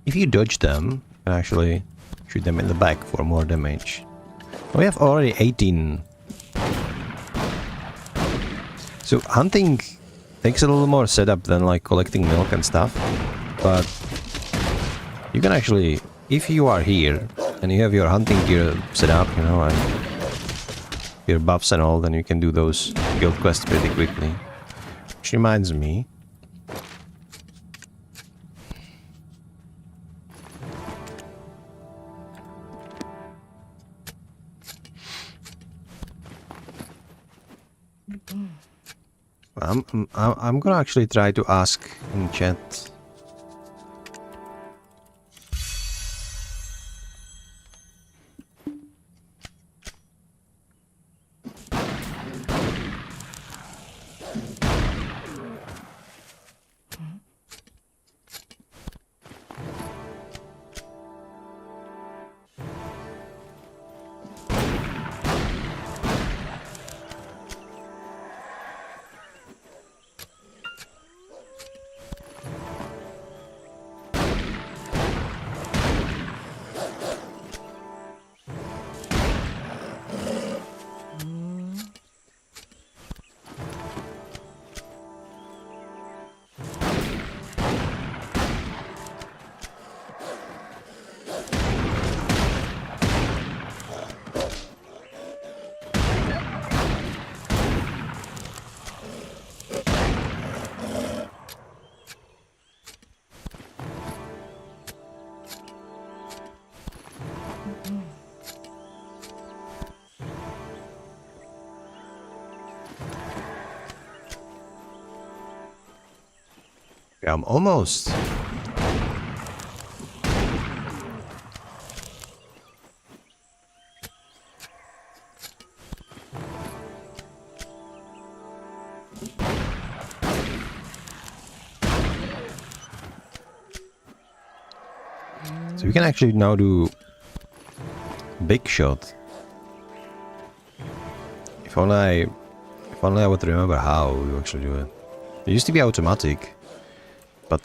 If you dodge them, you can actually shoot them in the back for more damage. We have already 18. So hunting takes a little more setup than like collecting milk and stuff. But you can actually, if you are here and you have your hunting gear set up, you know, and your buffs and all, then you can do those guild quests pretty quickly. Which reminds me, I'm gonna actually try to ask in chat. Yeah, I'm almost. So we can actually now do big shot. If only I would remember how you actually do it. It used to be automatic, but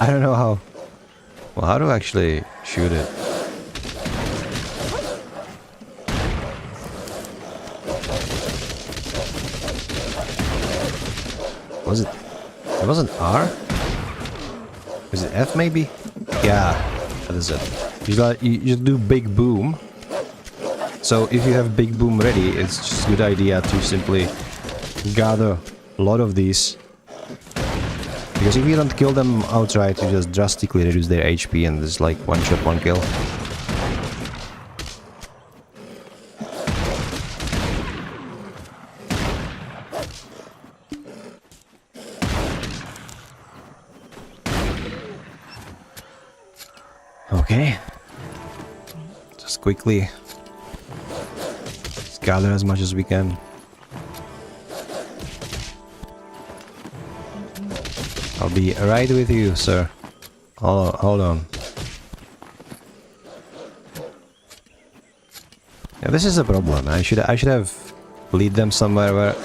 I don't know how. Well, how to actually shoot it? Was it? It wasn't R? Is it F maybe? Yeah, that is it. You do big boom. So if you have big boom ready, it's just a good idea to simply gather a lot of these Because if you don't kill them outright, you just drastically reduce their HP and it's like one shot, one kill. Okay. Just quickly gather as much as we can. I'll be right with you, sir. Hold on. Yeah, this is a problem. I should have lead them somewhere where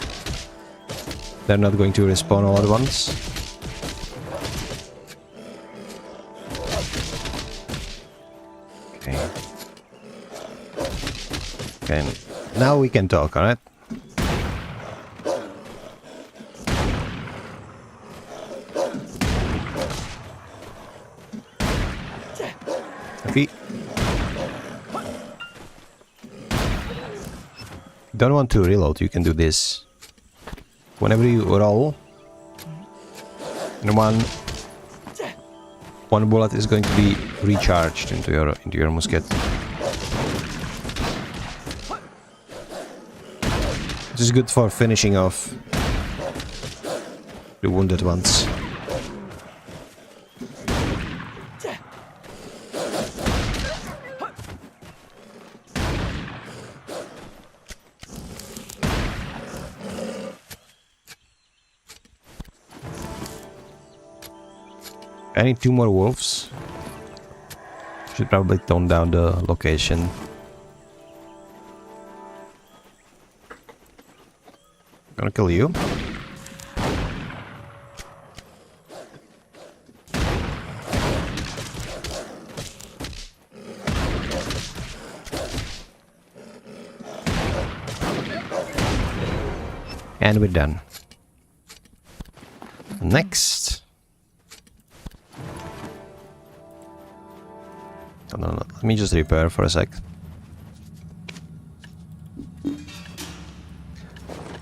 they're not going to respawn all at once. Okay. Okay. Now we can talk, alright? If you don't want to reload, you can do this. Whenever you roll, and one bullet is going to be recharged into your musket. This is good for finishing off the wounded ones. I need 2 more wolves. Should probably tone down the location. Gonna kill you. And we're done. Next. Oh, no, let me just repair for a sec.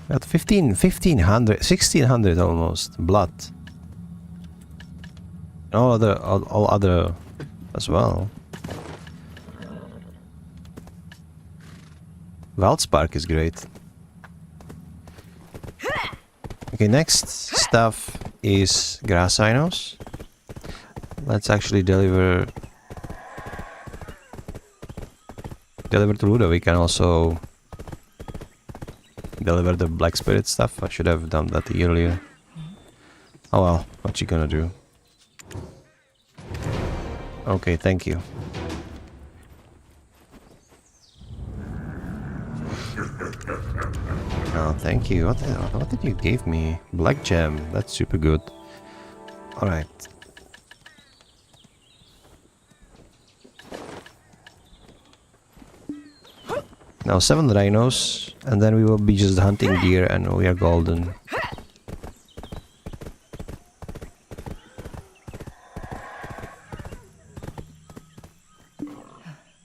At 1500, 1600 almost blood. All other as well. Valdspark is great. Okay, next stuff is grass rhinos. Let's actually deliver to Ludo. We can also deliver the black spirit stuff. I should have done that earlier. Oh well, what you gonna do? Okay, thank you. Oh, thank you. What did you give me? Black gem. That's super good. All right. Now 7 rhinos, and then we will be just hunting deer, and we are golden.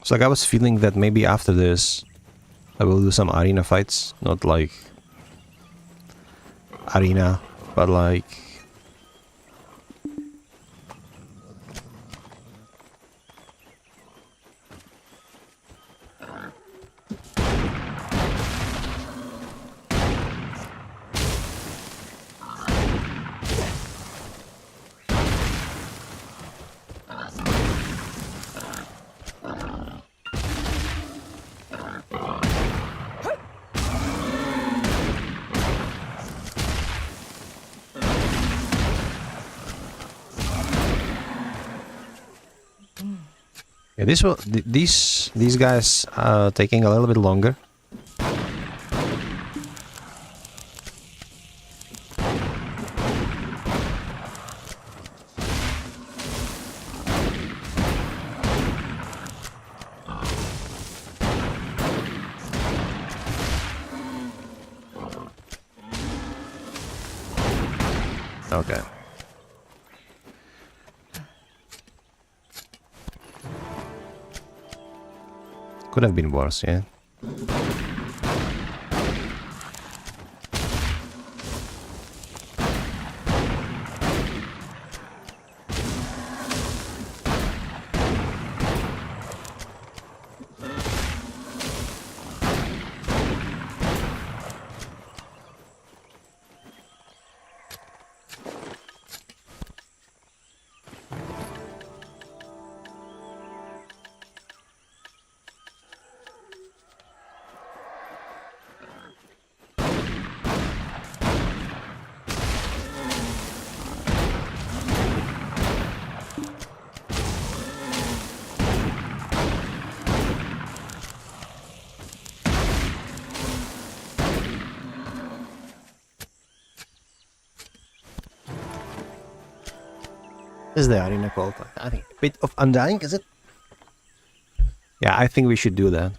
It's like I was feeling that maybe after this I will do some arena fights, not like arena, but like yeah, these guys are taking a little bit longer. Okay. Could have been worse, yeah. as they are in a cult. I think a bit of undying, is it? Yeah, I think we should do that.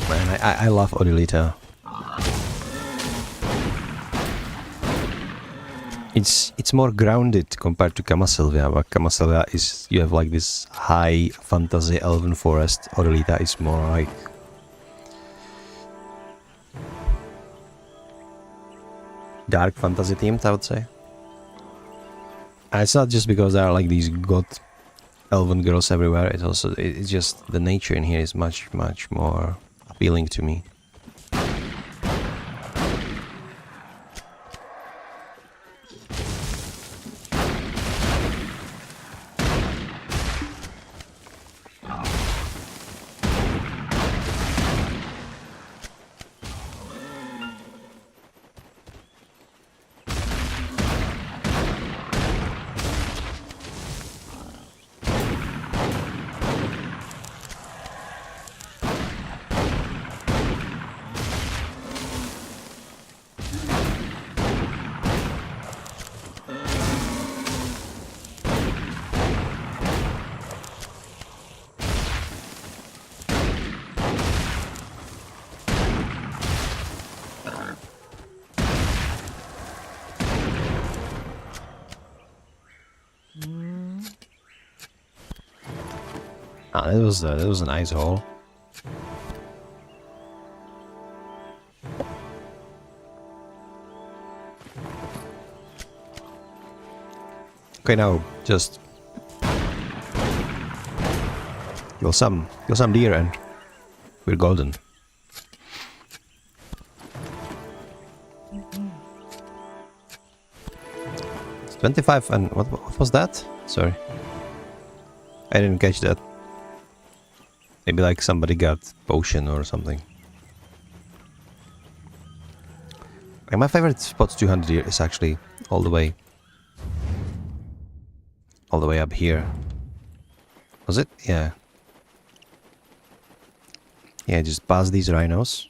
Man, I love Odilita. It's more grounded compared to Camasylvia, but Camasylvia is, you have like this high fantasy elven forest. Odilita is more like dark fantasy themed, I would say. And it's not just because there are like these god elven girls everywhere, it's also, it's just the nature in here is much more appealing to me. Ah, that was a nice hole. Okay, now just kill some deer and we're golden. It's 25 and what was that? Sorry, I didn't catch that. Maybe like somebody got potion or something. And my favorite spot 200 here is actually all the way up here. Was it? Yeah. Yeah, just past these rhinos.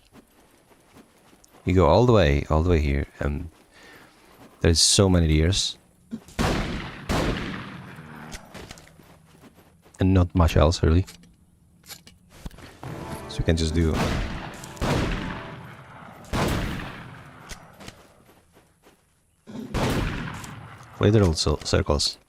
You go all the way here, and there's so many deers. And not much else really. So you can just do literal circles.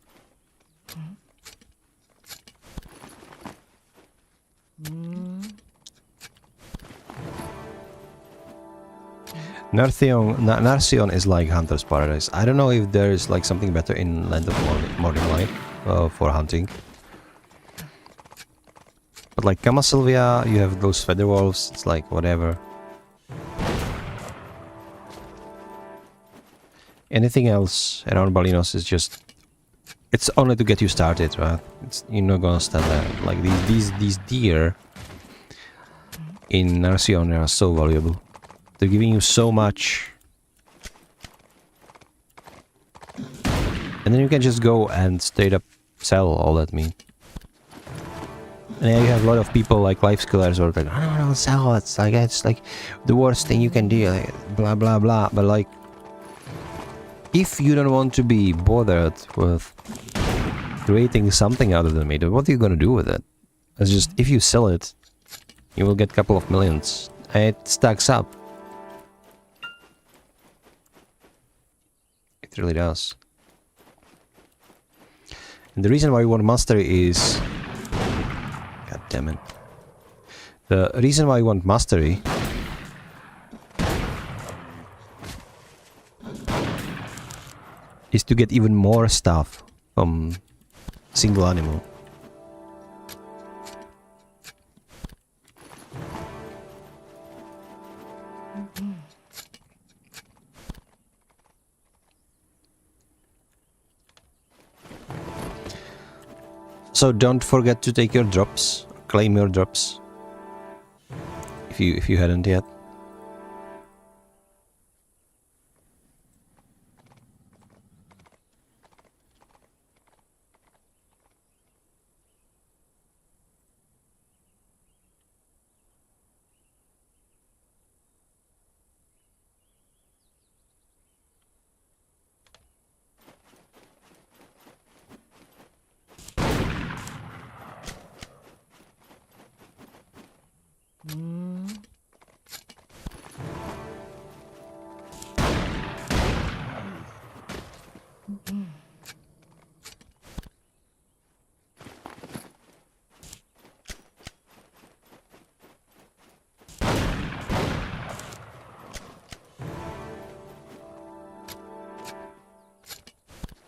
Narsion is like Hunter's Paradise. I don't know if there is like something better in Land of Morning Light for hunting. But like Camasylvia, you have those feather wolves, it's like whatever. Anything else around Balinos is just... It's only to get you started, right? You're not gonna stand there. Like these deer in Narsion are so valuable. They're giving you so much. And then you can just go and straight up sell all that meat. And yeah, you have a lot of people like life skillers who are like, I don't sell, it's like the worst thing you can do, like, blah blah blah. But like, if you don't want to be bothered with creating something out of the meat, what are you gonna do with it? It's just, if you sell it, you will get a couple of millions. And it stacks up. It really does. And the reason why we want mastery is... God damn it. The reason why we want mastery is to get even more stuff from a single animal. So don't forget to take your drops. claim your drops if you hadn't yet.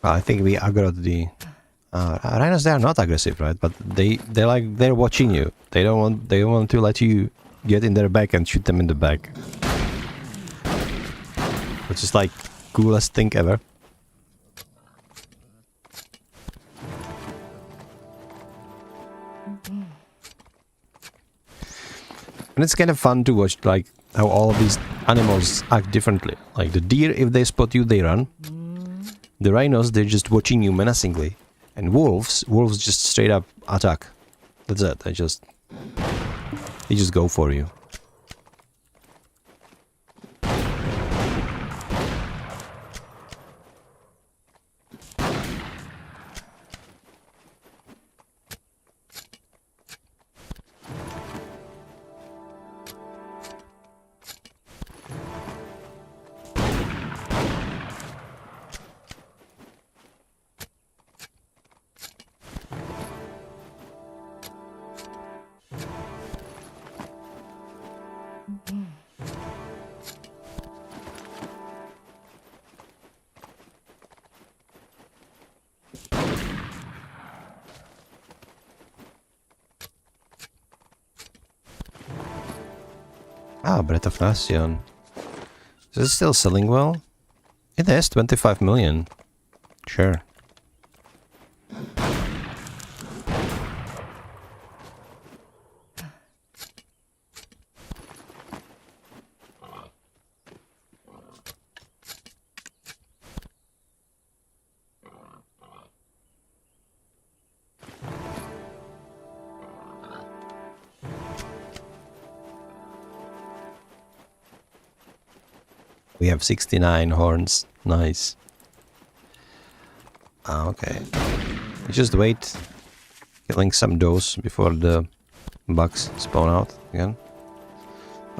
I think we aggroed the rhinos. They are not aggressive, right? But they're watching you. They don't want to let you get in their back and shoot them in the back, which is like coolest thing ever. And it's kind of fun to watch like how all of these animals act differently. Like the deer, if they spot you, they run. The rhinos, they're just watching you menacingly. And wolves just straight up attack. That's it. They just go for you. Ah, Breath of Nation. Is it still selling well? It is, 25 million. Sure. We have 69 horns. Nice. Okay. Just wait. Killing some does before the bugs spawn out again.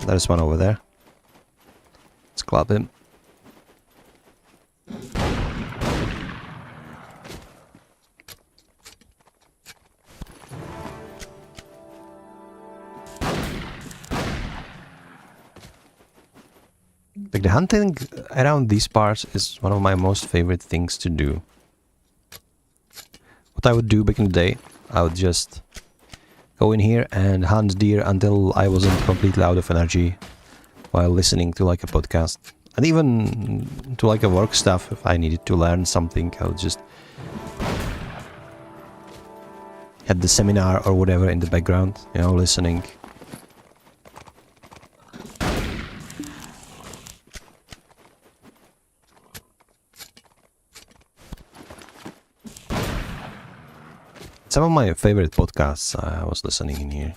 There's one over there. Let's club him. Like the hunting around these parts is one of my most favorite things to do. What I would do back in the day, I would just go in here and hunt deer until I wasn't completely out of energy while listening to like a podcast. And even to like a work stuff, if I needed to learn something, I would just had the seminar or whatever in the background, you know, listening. Some of my favorite podcasts I was listening in here.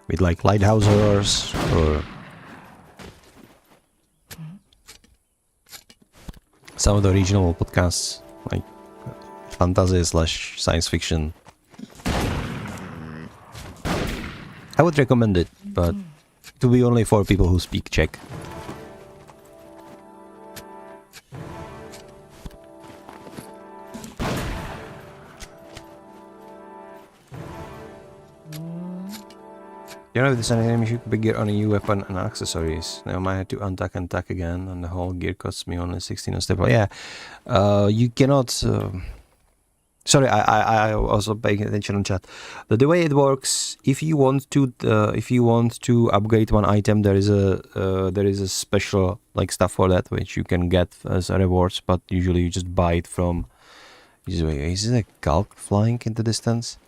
With like Lighthouse Horrors or some of the regional podcasts like fantasy / science fiction. I would recommend it, but it will be only for people who speak Czech. You know, if there's any enemies you could gear on a new weapon and accessories. Now I might have to untack and tack again, and the whole gear costs me only 16 on step. Yeah, you cannot. Sorry, I also paying attention on chat. The way it works, if you want to upgrade one item, there is a special like stuff for that which you can get as rewards, but usually you just buy it from Is it a gulk flying in the distance?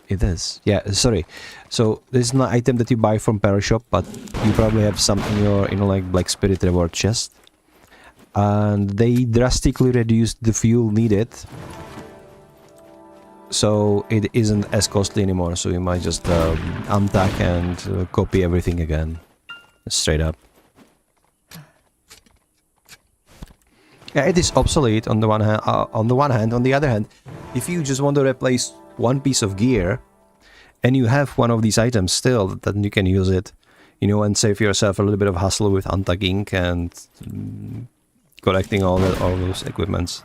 It is. Yeah, sorry. So this is an item that you buy from Parashop, but you probably have some in your, like Black Spirit reward chest. And they drastically reduced the fuel needed, so it isn't as costly anymore. So you might just untack and copy everything again, straight up. Yeah, it is obsolete on the one hand. On the other hand, if you just want to replace one piece of gear, and you have one of these items still, then you can use it, you know, and save yourself a little bit of hassle with untagging and collecting all those equipments.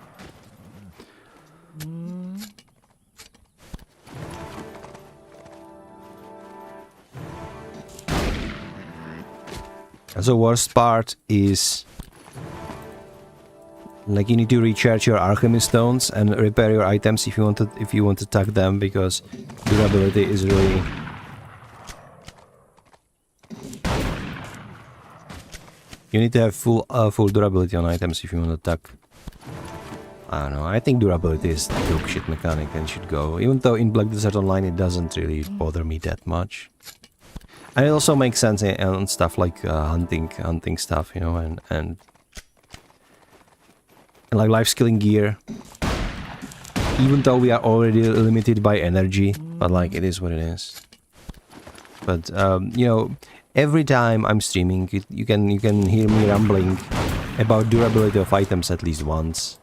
The worst part is, like, you need to recharge your alchemy stones and repair your items if you want to tag them, because durability is really... You need to have full durability on items if you want to tag. I don't know, I think durability is a dog shit mechanic and should go, even though in Black Desert Online it doesn't really bother me that much. And it also makes sense on stuff like hunting stuff, you know, and like life skilling gear. Even though we are already limited by energy, but like it is what it is. But you know, every time I'm streaming, you can hear me rambling about durability of items at least once.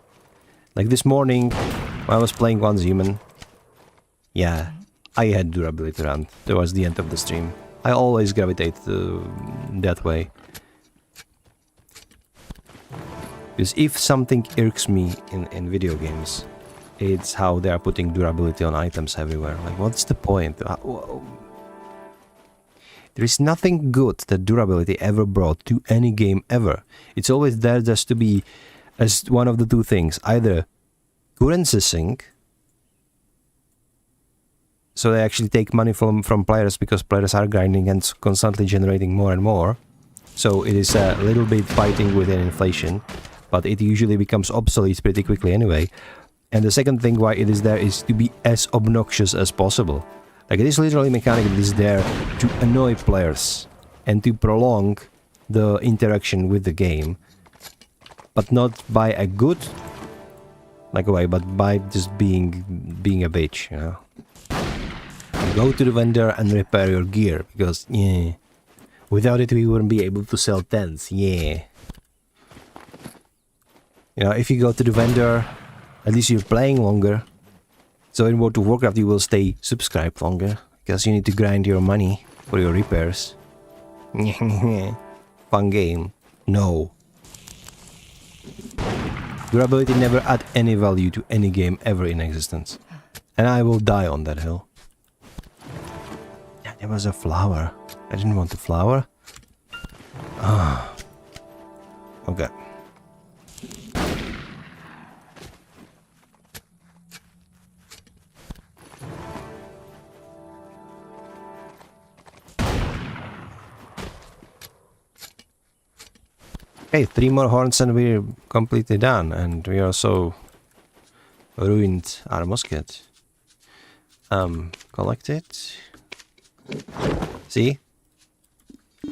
Like this morning, when I was playing Once Human, yeah, I had durability run towards the end of the stream. I always gravitate that way. Because if something irks me in video games, it's how they are putting durability on items everywhere. Like, what's the point? There is nothing good that durability ever brought to any game ever. It's always there just to be as one of the two things. Either currency sink, so they actually take money from players because players are grinding and constantly generating more and more. So it is a little bit fighting within inflation, but it usually becomes obsolete pretty quickly anyway. And the second thing why it is there is to be as obnoxious as possible. Like, it is literally a mechanic that is there to annoy players and to prolong the interaction with the game, but not by a good like way, but by just being a bitch, you know. Go to the vendor and repair your gear, because, yeah, without it we wouldn't be able to sell tents, yeah. You know, if you go to the vendor, at least you're playing longer. So in World of Warcraft you will stay subscribed longer, because you need to grind your money for your repairs. Fun game. No. Durability never add any value to any game ever in existence. And I will die on that hill. There was a flower. I didn't want the flower. Ah. Okay. Okay, 3 more horns and we're completely done. And we also ruined our musket. Collect it. See?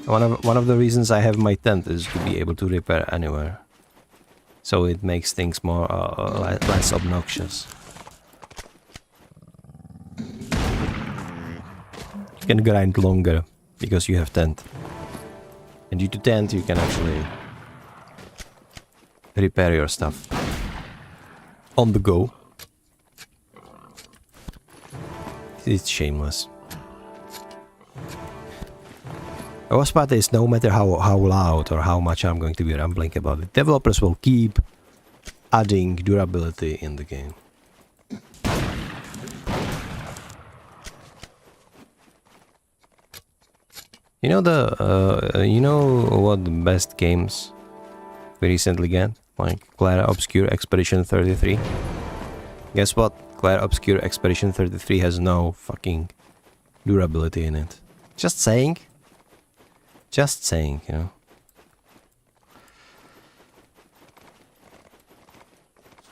One of the reasons I have my tent is to be able to repair anywhere. So it makes things more less obnoxious. You can grind longer because you have tent. And due to tent you can actually repair your stuff on the go. It's shameless. The worst part is, no matter how loud or how much I'm going to be rambling about it, developers will keep adding durability in the game. You know you know what the best games we recently get? Like Clara Obscure Expedition 33. Guess what? Clara Obscure Expedition 33 has no fucking durability in it. Just saying. Just saying, you know.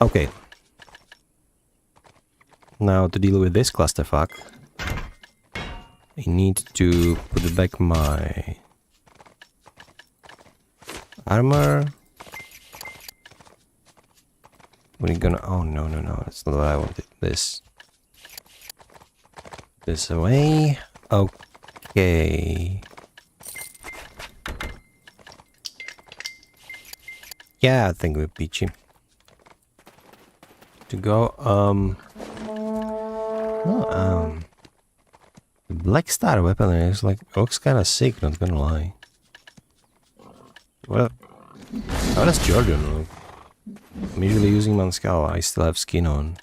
Okay. Now to deal with this clusterfuck, I need to put back my armor. We're gonna... Oh, no, no, no. That's not what I wanted. This away. Okay. Yeah, I think we're peachy. To go, the Black Star weapon is like, looks kinda sick, not gonna lie. Well, how does Jordan look? I'm usually using Manscal, I still have skin on.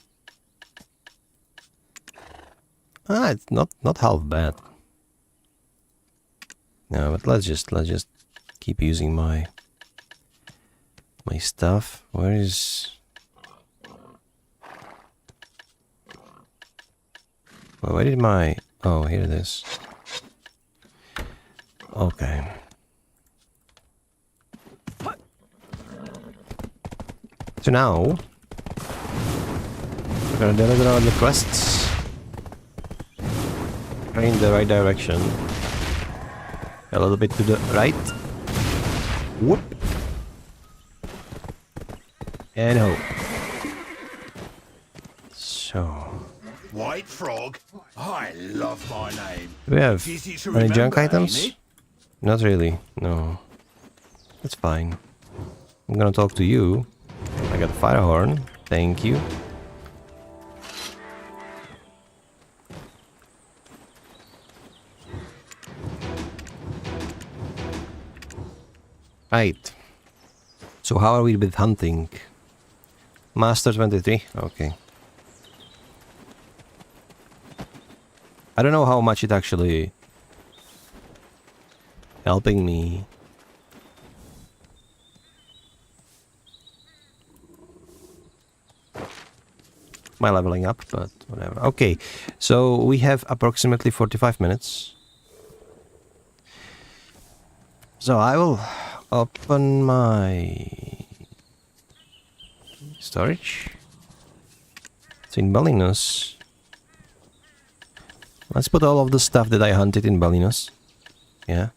Ah, it's not half bad. No, but let's just keep using my stuff. Where is... Well, where did my... Oh, here it is. Okay. So now, we're gonna deliver all the quests. Try in the right direction. A little bit to the right. Whoop. And hope. So... White Frog? I love my name. Do we have Easy to any junk remember, items? ain't it? Not really, no. That's fine. I'm gonna talk to you. I got a fire horn. Thank you. Right. So how are we with hunting? Master 23? Okay. I don't know how much it actually helping me. My leveling up, but whatever. Okay, so we have approximately 45 minutes. So I will open my storage. It's in Balinos. Let's put all of the stuff that I hunted in Balinos. Yeah.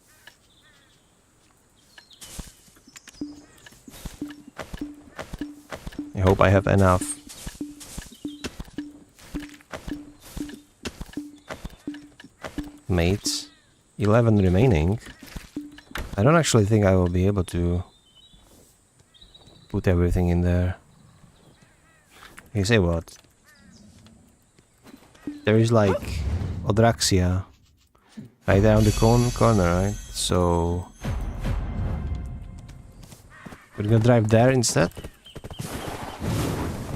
I hope I have enough. Mates. 11 remaining. I don't actually think I will be able to put everything in there. You say what? There is like Odraxia right there on the corner, right? So we're gonna drive there instead.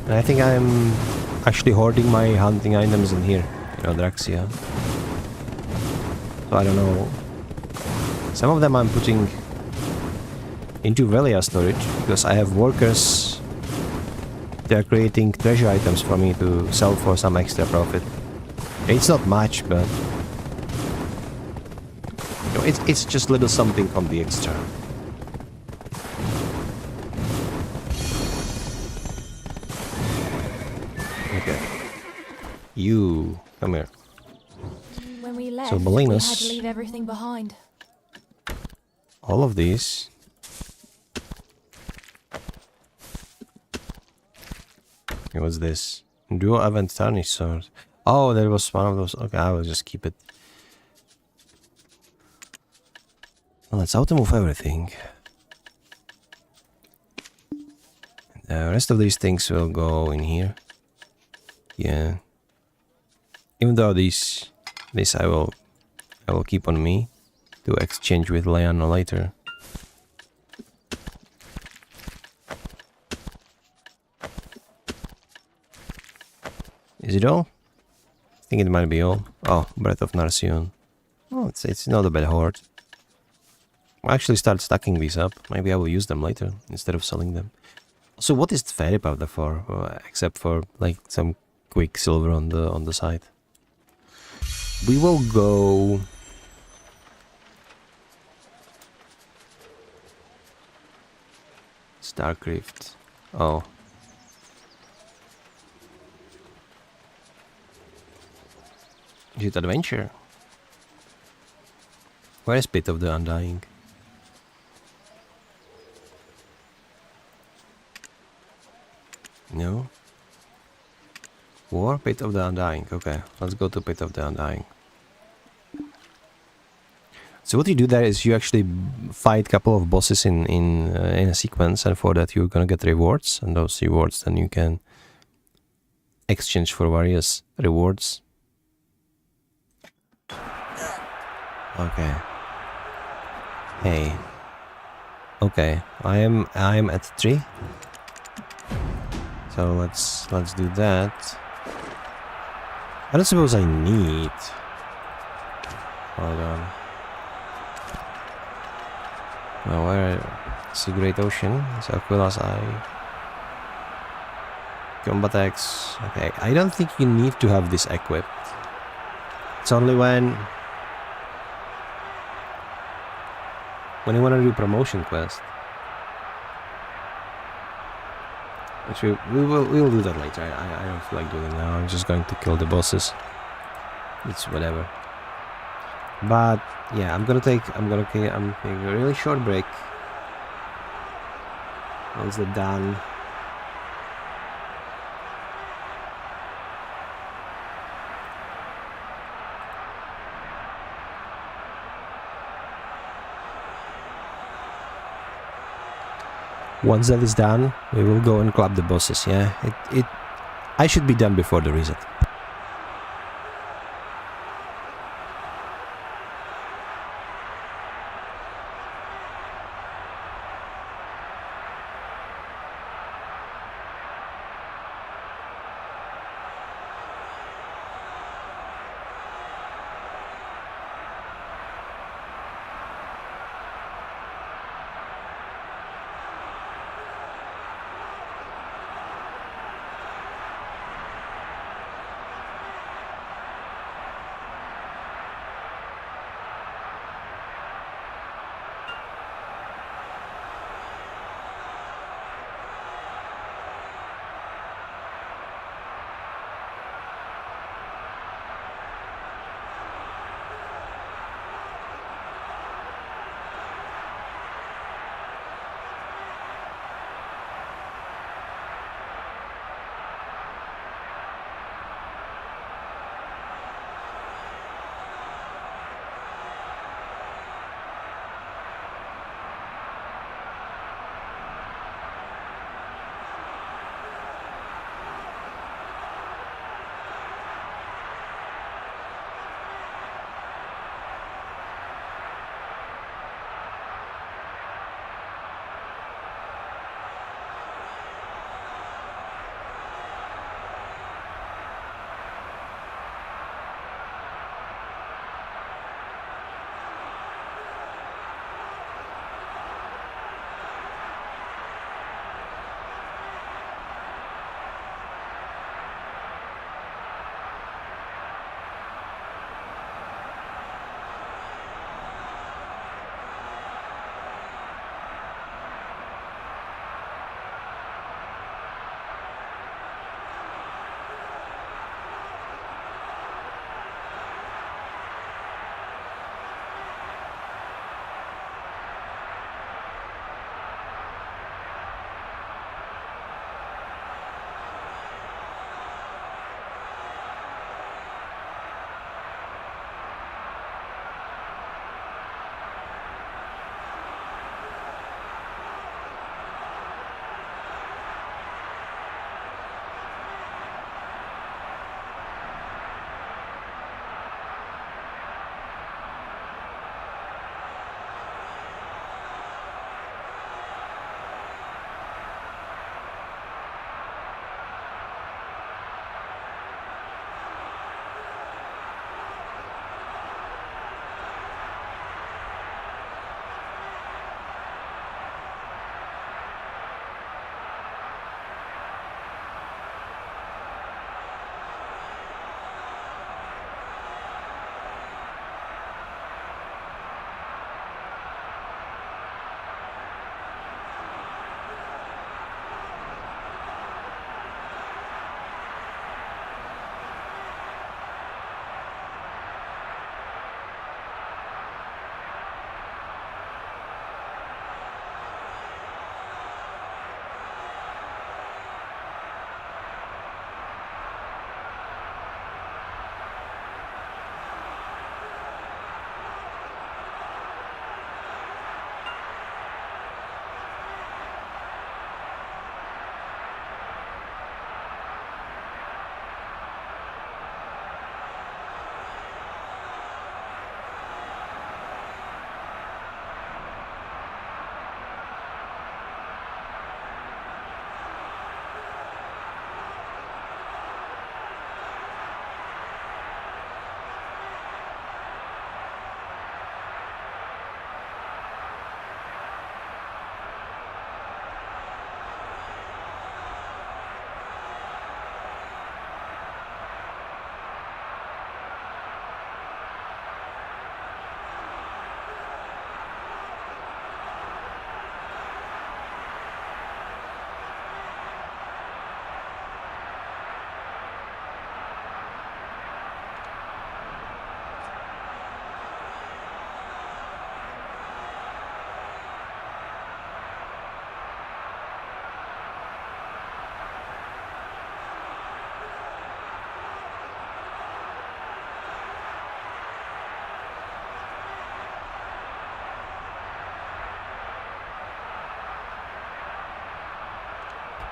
And I think I'm actually hoarding my hunting items in here, in Odraxia. So I don't know. Some of them I'm putting into Velia storage because I have workers. They are creating treasure items for me to sell for some extra profit. It's not much, but you know, it's just little something from the extra. Okay, you come here. When we left, So we Balinos, had to leave everything behind. all of these. Okay, what's this? Dual event tarnish sword. Oh, there was one of those. Okay, I will just keep it. Well, let's auto-move everything. The rest of these things will go in here. Yeah. Even though this I will keep on me to exchange with Leanna later. Is it all? I think it might be all. Oh, Breath of Narcion. Oh, it's not a bad hoard. I'll actually start stacking these up. Maybe I will use them later instead of selling them. So what is fairy powder for? Except for like some quick silver on the side. We will go. Stark Rift. Oh. Is it adventure? Where is Pit of the Undying? No. War? Pit of the Undying. Okay, let's go to Pit of the Undying. So what you do there is you actually fight a couple of bosses in a sequence, and for that you're gonna get rewards, and those rewards then you can exchange for various rewards. Okay. Hey. Okay, I am at 3. So let's do that. I don't suppose I need. Hold on. Now where? It's a Great Ocean. It's Aquila's Eye. Combat Axe. Okay, I don't think you need to have this equipped. It's only when you want to do promotion quest. Actually, we'll do that later. I don't feel like doing it now. I'm just going to kill the bosses. It's whatever. But yeah, I'm taking a really short break. Once they're done. Once that is done, we will go and club the bosses. Yeah, I should be done before the reset.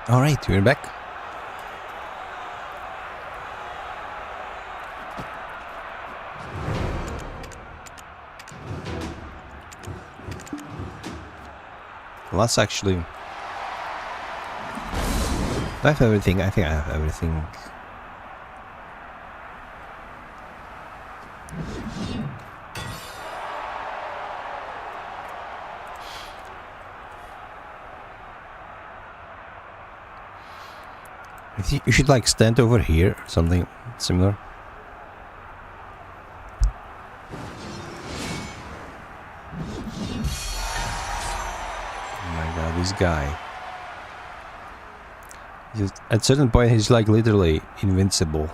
Alright, we're back. Well, that's actually... Do I have everything? I think I have everything. I think you should like stand over here or something similar. Oh my god, this guy. At a certain point he's like literally invincible.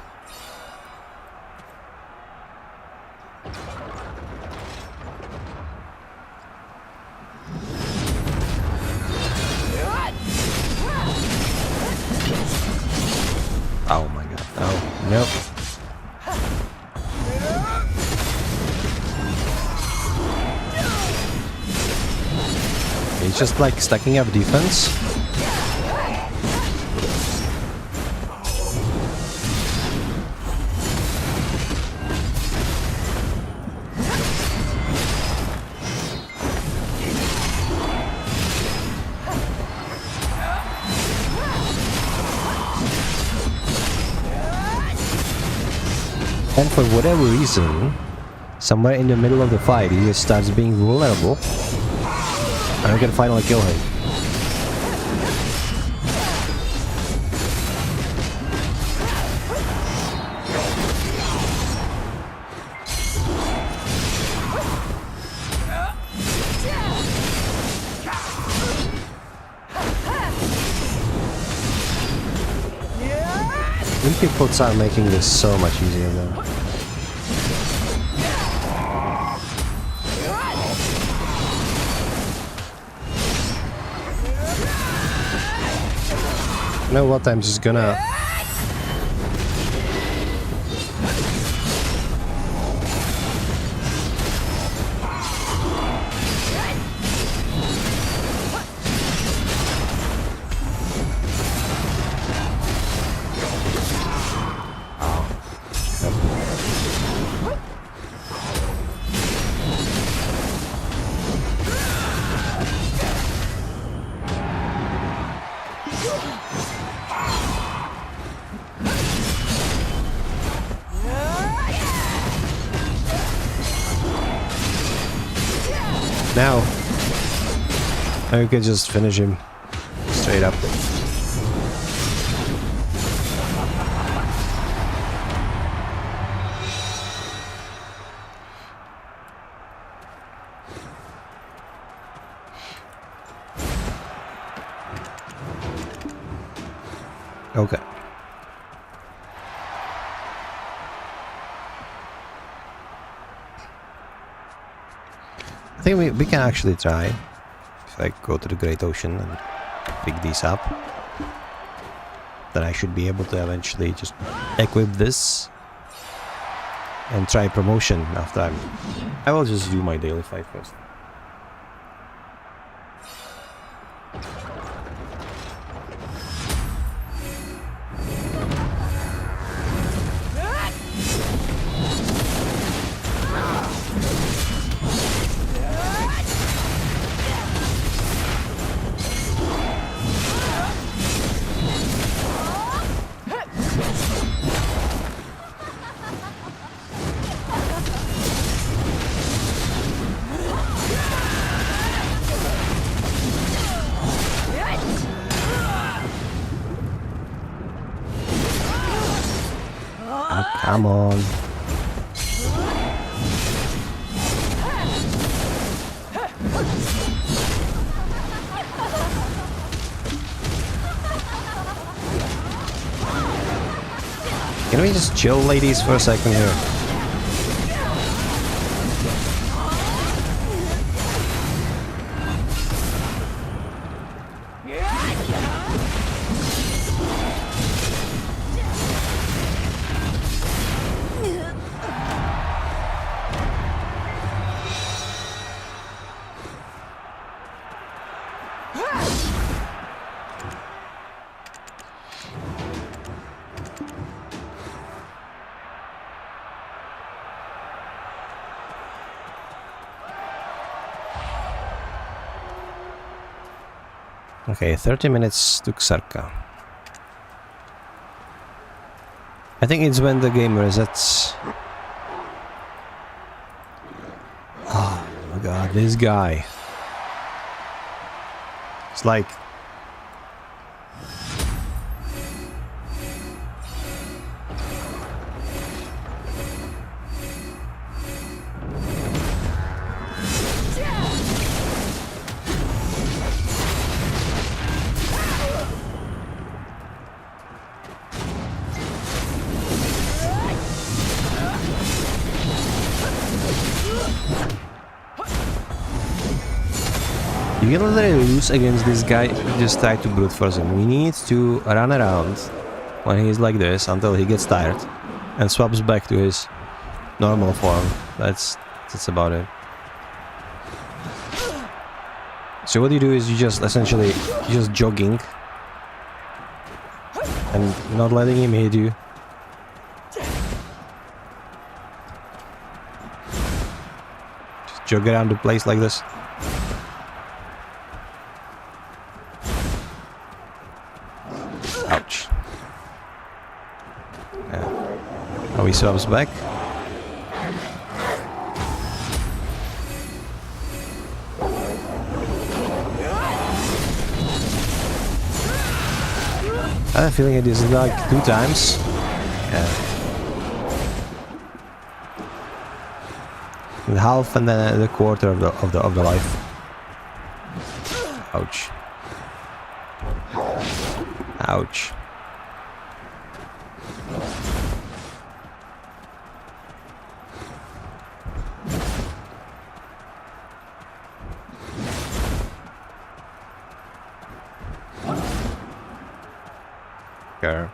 Oh my god, oh, nope. He's just like stacking up defense. And for whatever reason, somewhere in the middle of the fight, he just starts being vulnerable. And we can finally kill him. Inputs are making this so much easier now. You know what, I'm just gonna... Now, I could just finish him straight up. Okay. I think we can actually try. If I go to the Great Ocean and pick these up, then I should be able to eventually just equip this and try promotion after I will just do my daily fight first. Come on. Can we just chill, ladies, for a second here? Okay, 30 minutes to Xarka. I think it's when the game resets. Oh my god, this guy. It's like... You can literally lose against this guy, just try to brute force him. We need to run around when he's like this until he gets tired and swaps back to his normal form. That's about it. So what you do is you just essentially just jogging and not letting him hit you. Just jog around the place like this. Ouch. Yeah. Now he swaps back. I have a feeling it is like 2 times. Yeah. The half and then the quarter of the life. Ouch. Ouch. Okay.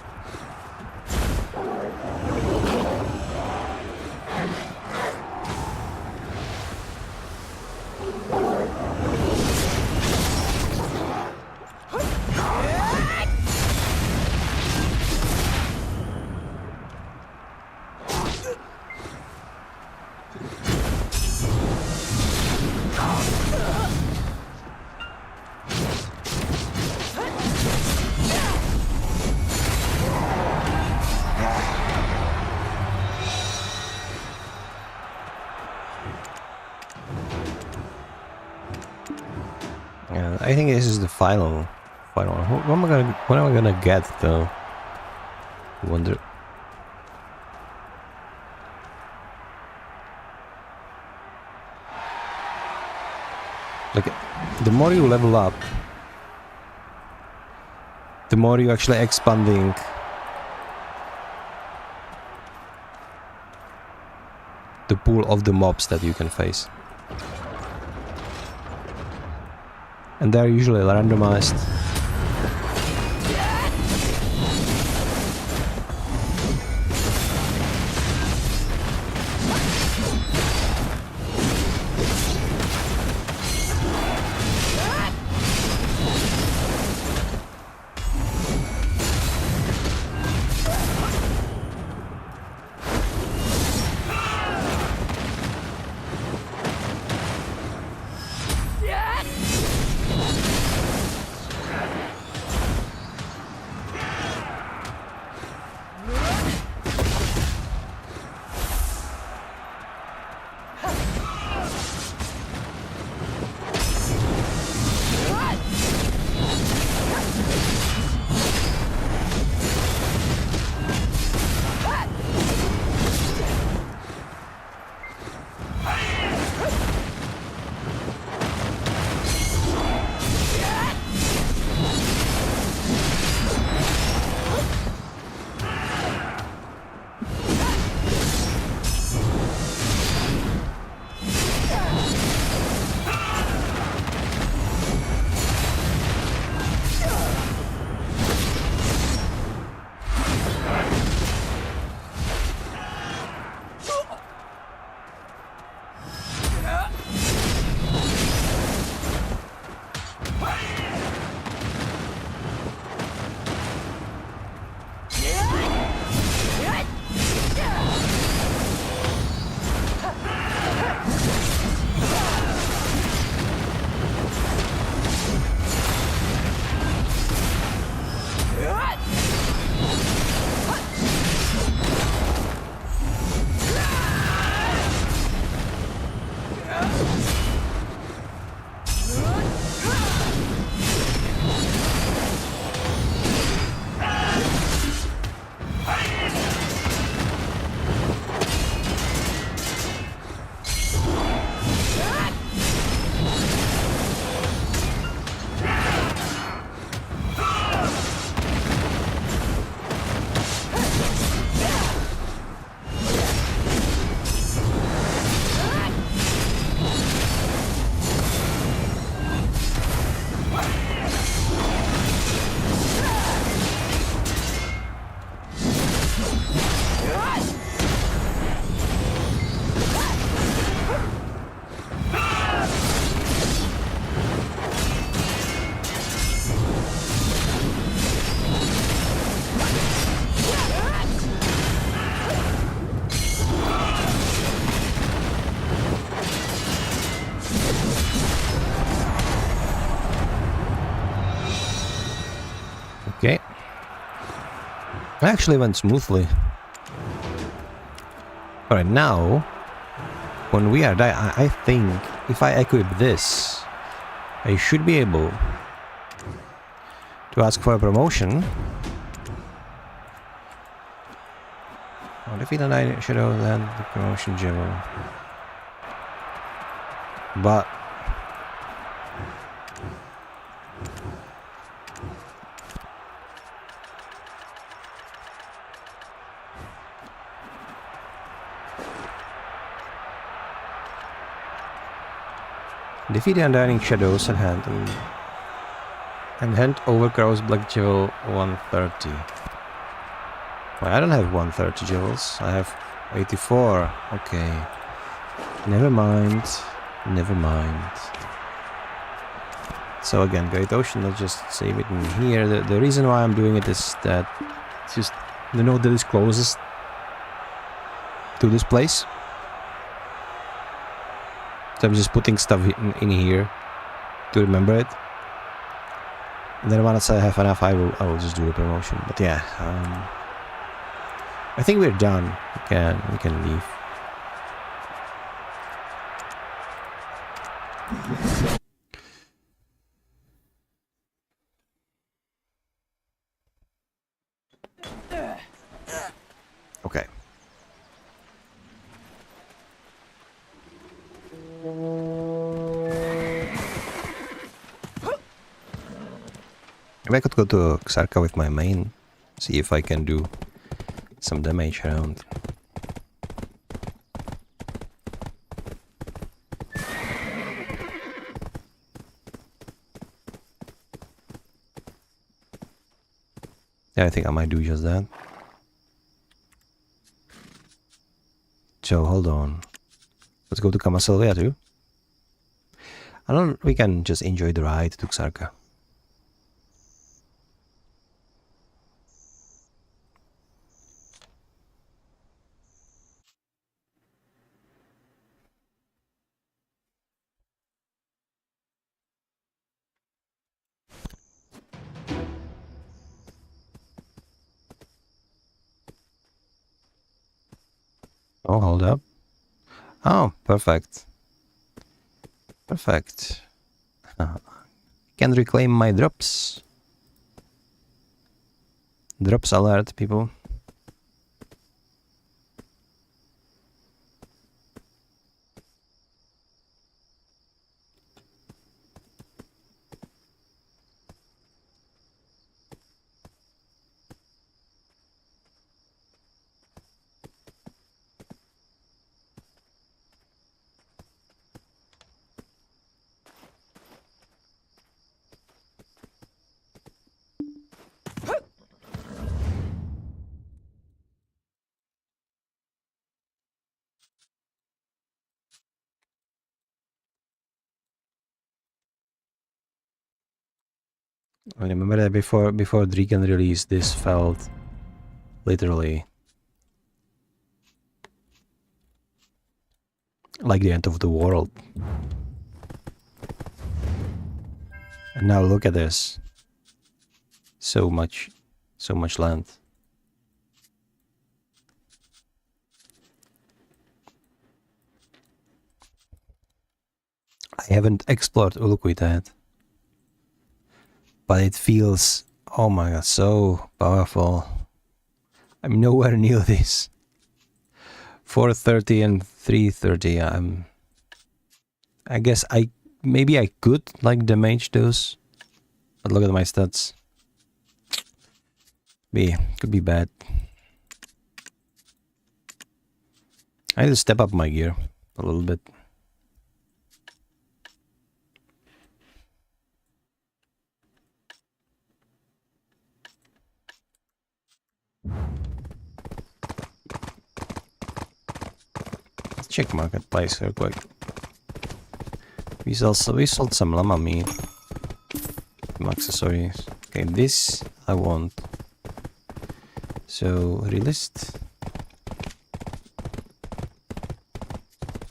Yeah, I think this is the final one. What am I gonna get though? I wonder. Like, the more you level up, the more you're actually expanding the pool of the mobs that you can face. And they're usually randomized. Actually went smoothly. Alright, now, when we are I think if I equip this, I should be able to ask for a promotion. Defeat an item shadow, then the promotion jewel. But defeat the undying shadows at hand and hand over Crow's Black Jewel 130. Well, I don't have 130 jewels. I have 84. Okay. Never mind. Never mind. So again, Great Ocean, let's just save it in here. The reason why I'm doing it is that it's just the node that is closest to this place. So I'm just putting stuff in here to remember it. And then once I have enough, I will just do a promotion. But yeah, I think we're done. We can leave. Okay. Maybe I could go to Xarka with my main, see if I can do some damage around. Yeah, I think I might do just that. So hold on. Let's go to Kamasilvia too. We can just enjoy the ride to Xarka. Oh, hold up. Oh, perfect. Perfect. Can reclaim my drops. Drops alert, people. I remember that before Dragon release, this felt literally like the end of the world. And now look at this. So much land. I haven't explored Ulquit yet. But it feels, oh my god, so powerful. I'm nowhere near this. 430 and 330. I guess maybe I could like damage those, but look at my stats. Could be bad. I need to step up my gear a little bit. Let's check marketplace real quick. We sold some llama meat, some accessories. Okay, this I want. So relist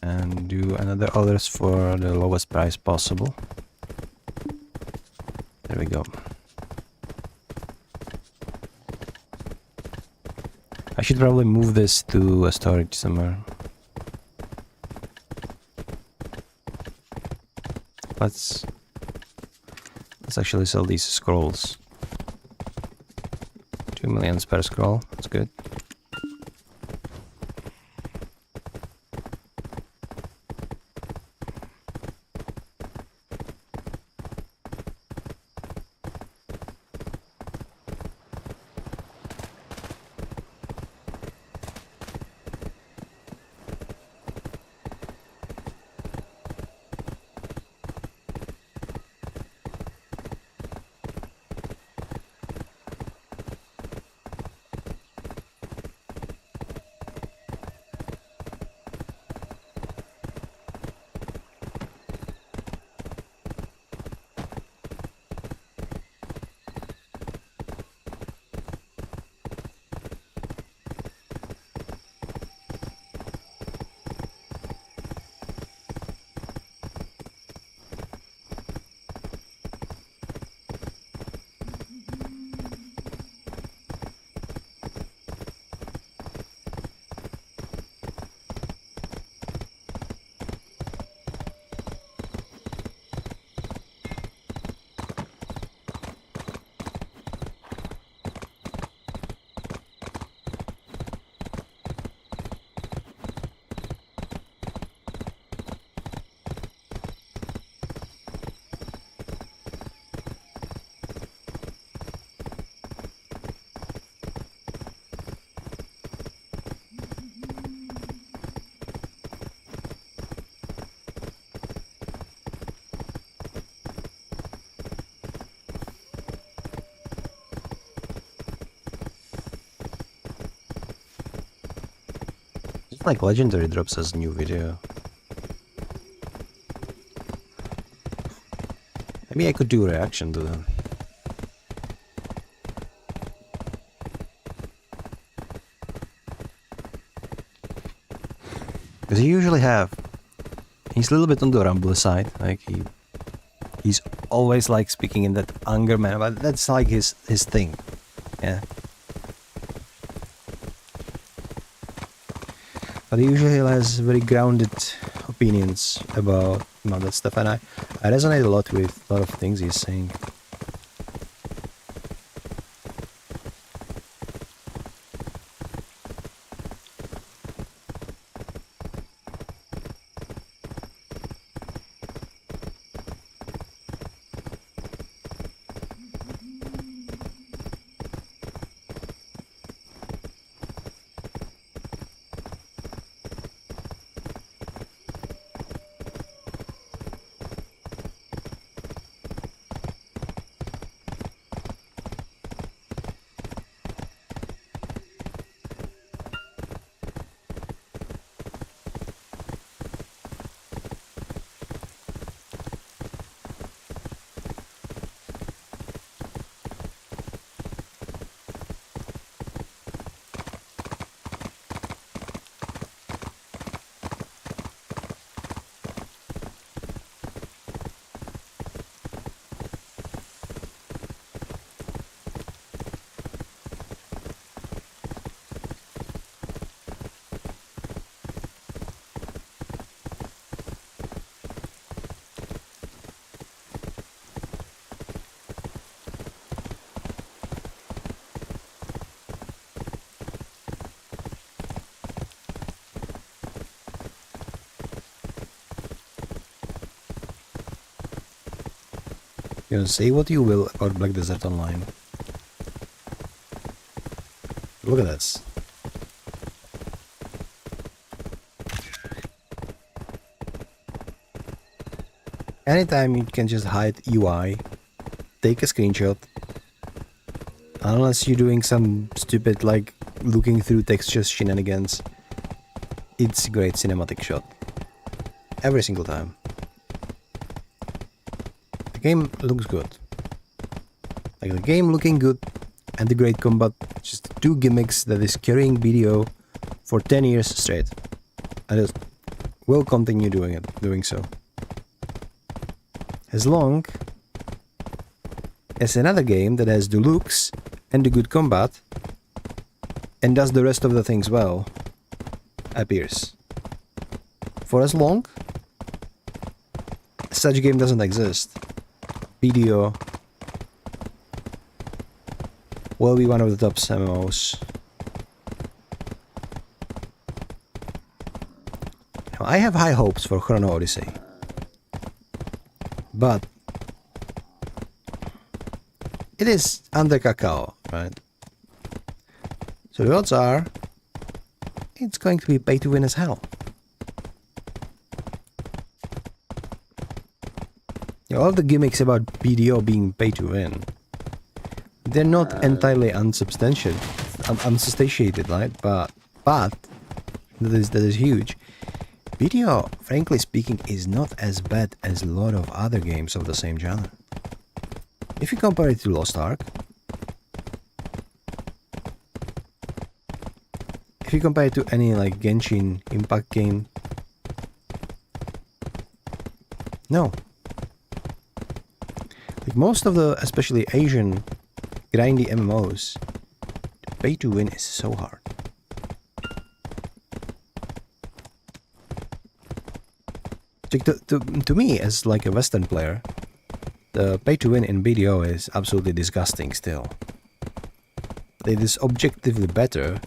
and do another orders for the lowest price possible. There we go. should probably move this to a storage somewhere. Let's actually sell these scrolls. 2 million per scroll, that's good. Like Legendary drops as new video. Maybe I could do a reaction to them. Because he usually he's a little bit on the rumble side, like he's always like speaking in that anger manner, but that's like his thing, yeah. But he usually has very grounded opinions about that stuff, and I resonate a lot with a lot of things he's saying. You know, say what you will about Black Desert Online. Look at this. Anytime you can just hide UI, take a screenshot, unless you're doing some stupid like looking through textures shenanigans, it's a great cinematic shot. Every single time. The game looks good. Like the game looking good and the great combat, just two gimmicks that is carrying video for 10 years straight. I just will continue doing so. As long as another game that has the looks and the good combat and does the rest of the things well, appears. For as long, such game doesn't exist. Video will be one of the top MMOs. Now, I have high hopes for Chrono Odyssey, but it is under cacao, right? So the odds are it's going to be pay to win as hell. You know, all the gimmicks about BDO being pay to win, they're not entirely unsubstantiated, right? But that is huge. BDO, frankly speaking, is not as bad as a lot of other games of the same genre. If you compare it to Lost Ark, if you compare it to any like Genshin Impact game, no. Like most of the, especially Asian grindy MMOs, pay to win is so hard. Like to me, as like a Western player, the pay to win in BDO is absolutely disgusting still. It is objectively better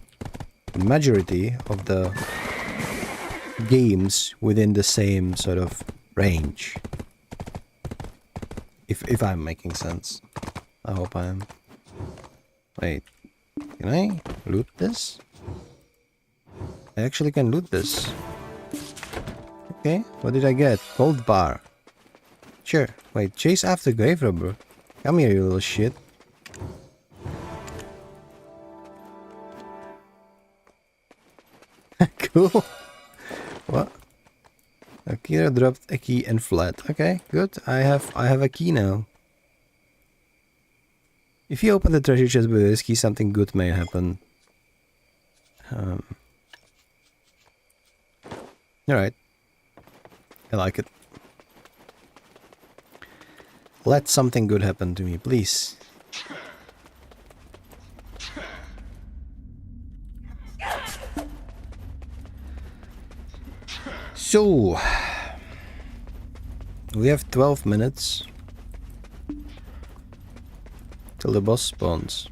in majority of the games within the same sort of range. If I'm making sense. I hope I am. Wait, can I loot this? I actually can loot this. Okay, what did I get? Gold bar. Sure. Wait, chase after grave robber. Come here, you little shit. Cool. What? Akira dropped a key and fled. Okay, good. I have a key now. If you open the treasure chest with this key, something good may happen. Alright. I like it. Let something good happen to me, please. So, we have 12 minutes till the boss spawns.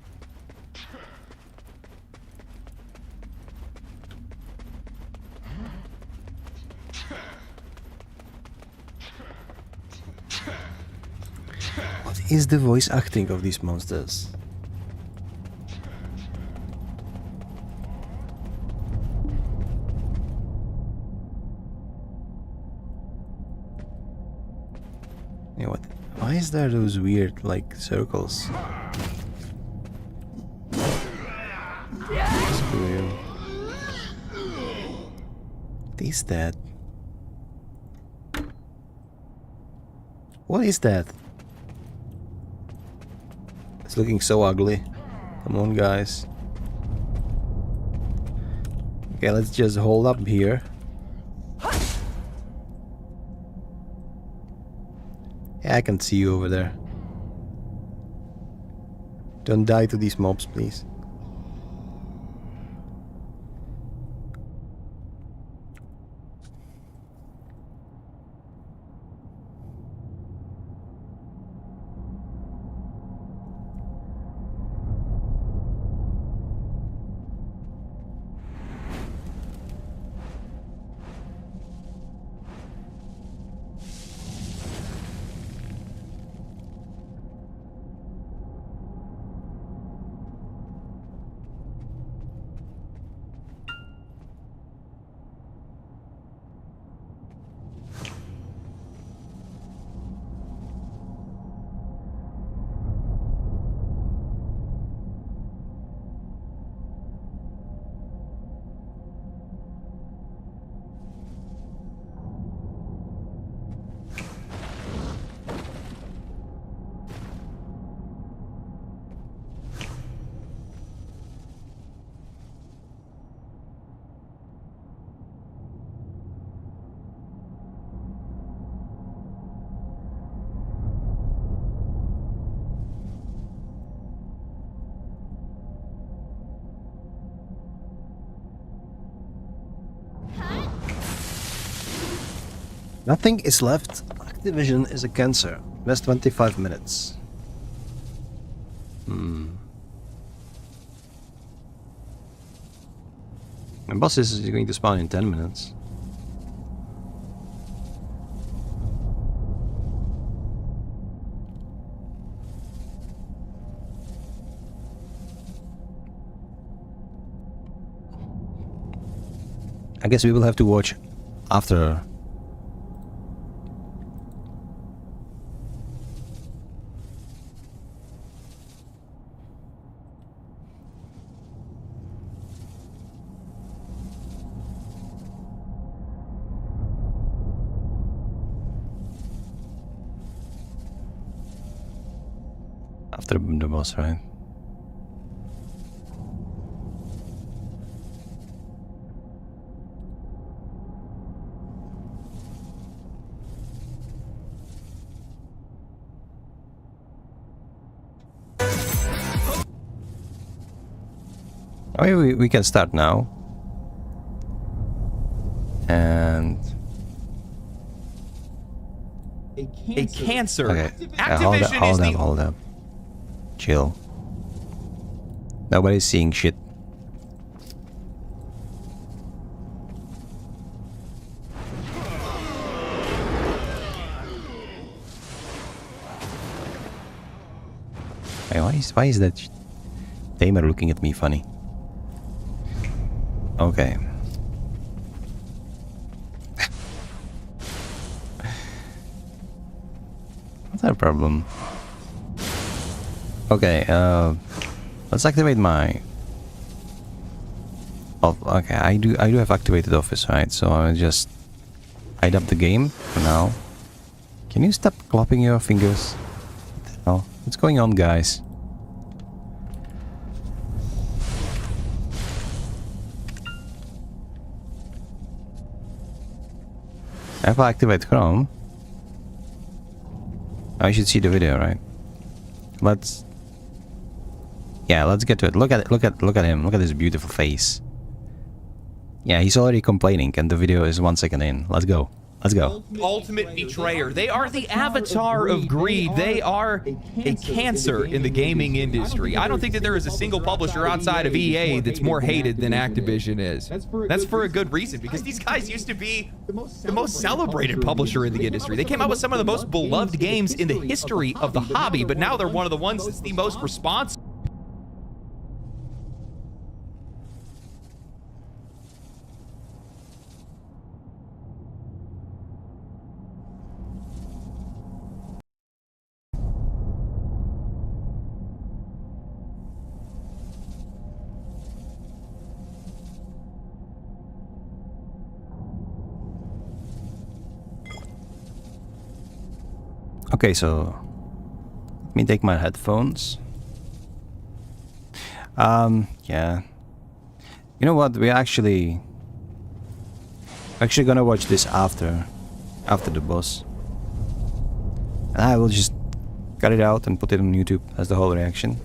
What is the voice acting of these monsters? Yeah, what? Why is there those weird, like, circles? Screw you. What is that? What is that? It's looking so ugly. Come on, guys. Okay, let's just hold up here. Yeah, I can see you over there. Don't die to these mobs, please. Nothing is left. Activision is a cancer. Last 25 minutes. My boss is going to spawn in 10 minutes. I guess we will have to watch after. After the boss, right? I mean, we can start now. And A cancer. okay, Activision hold up. Chill. Nobody's seeing shit. Hey, why is that tamer looking at me funny? Okay. What's our problem? Okay, let's activate my. Oh, okay, I do have activated office, right? So I'll just hide up the game for now. Can you stop clapping your fingers? What the hell? What's going on, guys? If I activate Chrome, I should see the video, right? Let's get to it. Look at him. Look at his beautiful face. Yeah, he's already complaining, and the video is 1 second in. Let's go. Let's go. Ultimate betrayer. They are the avatar of greed. They are a cancer in the gaming industry. I don't think that there is a single publisher outside of EA that's more hated than Activision is. That's for a good reason, because these guys used to be the most celebrated publisher in the industry. They came out with some of the most beloved games in the history of the hobby, but now they're one of the ones that's the most responsible. Okay, so let me take my headphones. Yeah. You know what? We're actually gonna watch this after the boss. And I will just cut it out and put it on YouTube as the whole reaction.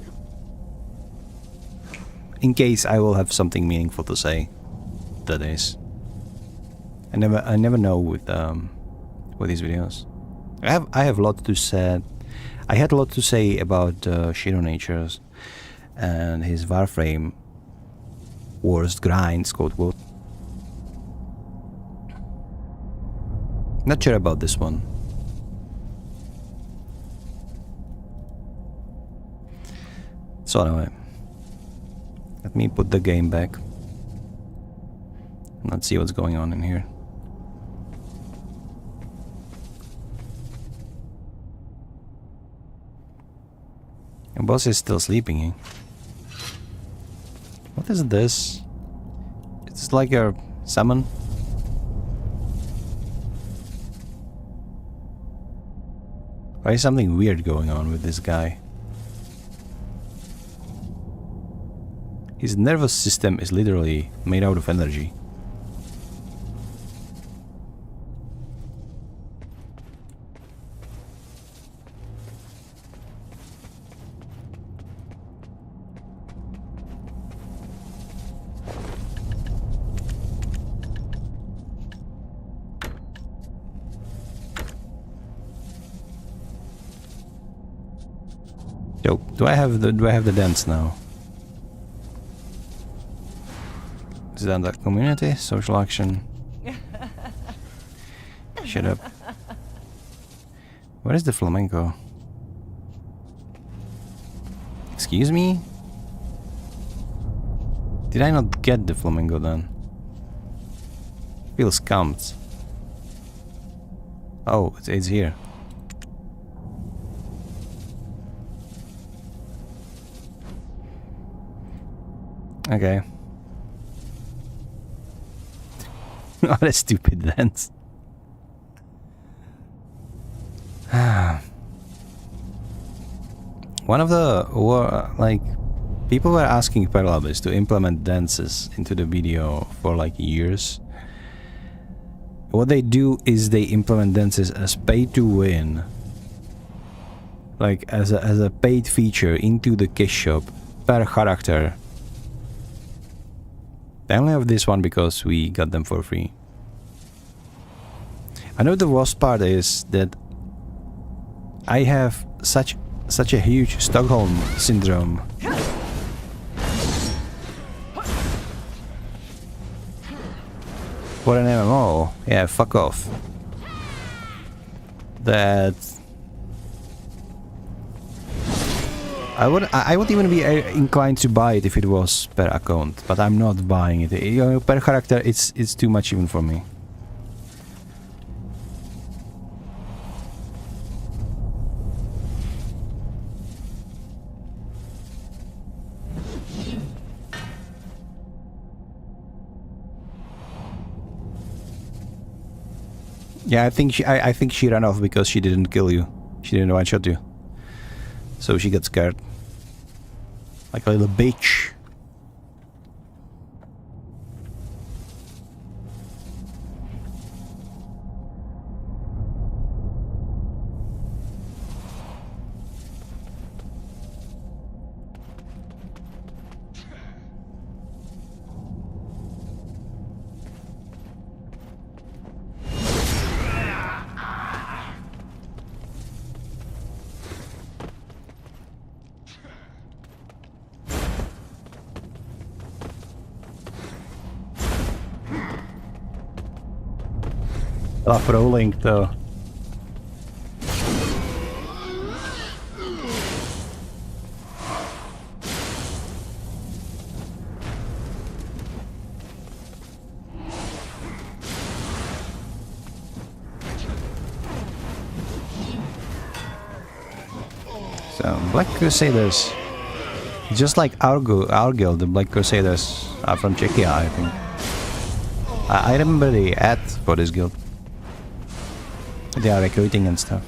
In case I will have something meaningful to say. That is. I never know with these videos. I have a lot to say. I had a lot to say about Shiro Natures and his Warframe worst grinds, quote quote. Not sure about this one. So anyway, let me put the game back. Let's see what's going on in here. The boss is still sleeping, eh? What is this? It's like a summon? Why is something weird going on with this guy? His nervous system is literally made out of energy. So, do I have the dance now? Is it under community? Social action? Shut up. Where is the flamenco? Excuse me? Did I not get the flamenco then? Feels scummed. Oh, it's here. Okay. What a stupid dance. One of the people were asking Perlabis to implement dances into the video for like years. What they do is they implement dances as pay to win, like as a paid feature into the cash shop per character. I only have this one because we got them for free. I know the worst part is that I have such a huge Stockholm syndrome. For an MMO, yeah, fuck off. That I would even be inclined to buy it if it was per account, but I'm not buying it. You know, per character, it's too much even for me. Yeah, I think she ran off because she didn't kill you. She didn't one-shot you. So she got scared. Like a little bitch. Love rolling though. So, Black Crusaders. Just like our guild, the Black Crusaders are from Czechia, I think. I remember the ad for this guild. They are recruiting and stuff.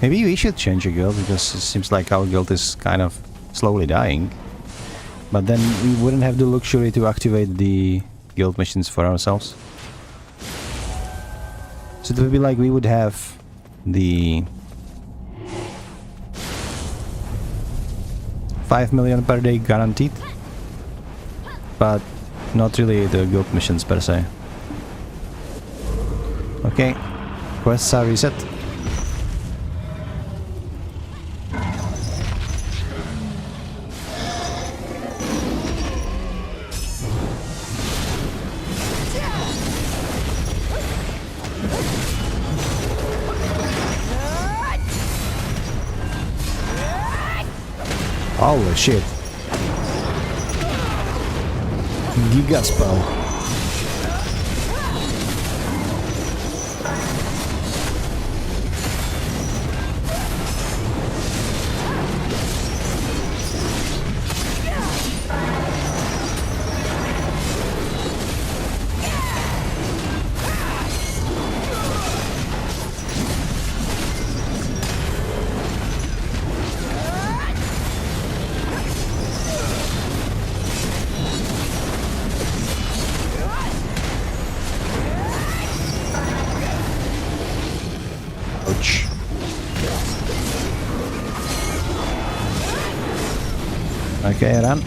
Maybe we should change a guild, because it seems like our guild is kind of slowly dying. But then we wouldn't have the luxury to activate the guild missions for ourselves. So it would be like we would have the 5 million per day guaranteed, but not really the guild missions per se. Okay, quests are reset. Holy shit. Giga spell. Ouch. Okay, run.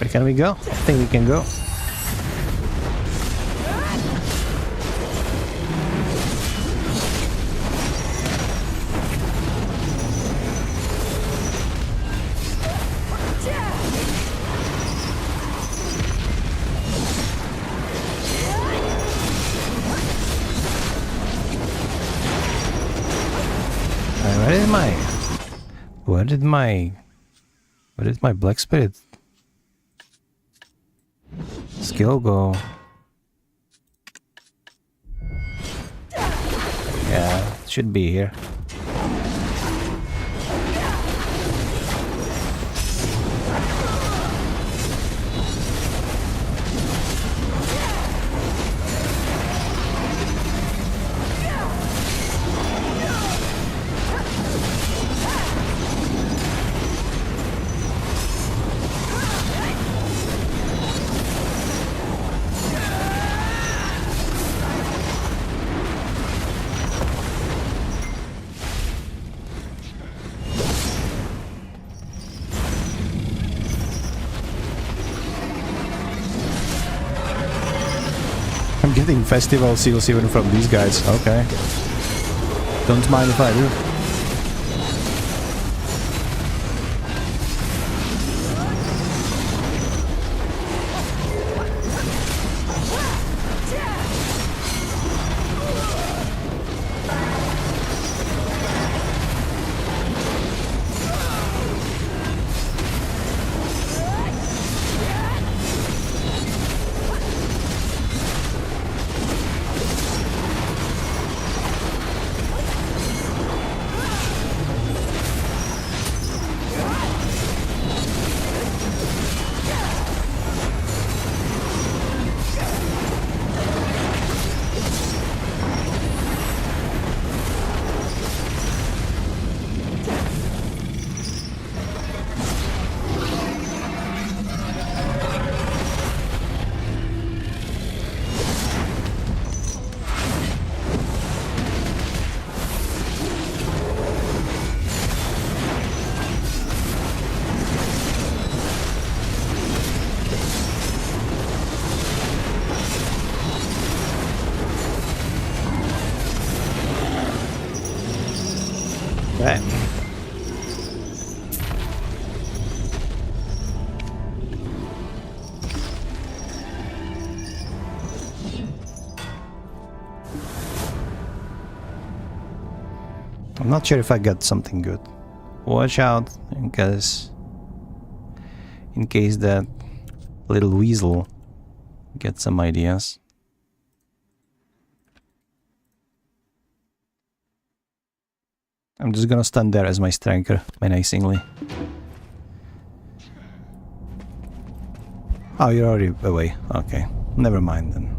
Where can we go? I think we can go. Where did my black spirit skill go? Yeah, it should be here. I'm getting festival seals even from these guys. Okay. Don't mind if I do. Okay. I'm not sure if I got something good. Watch out in case that little weasel gets some ideas. I'm just gonna stand there as my striker menacingly. Oh, you're already away. Okay, never mind then.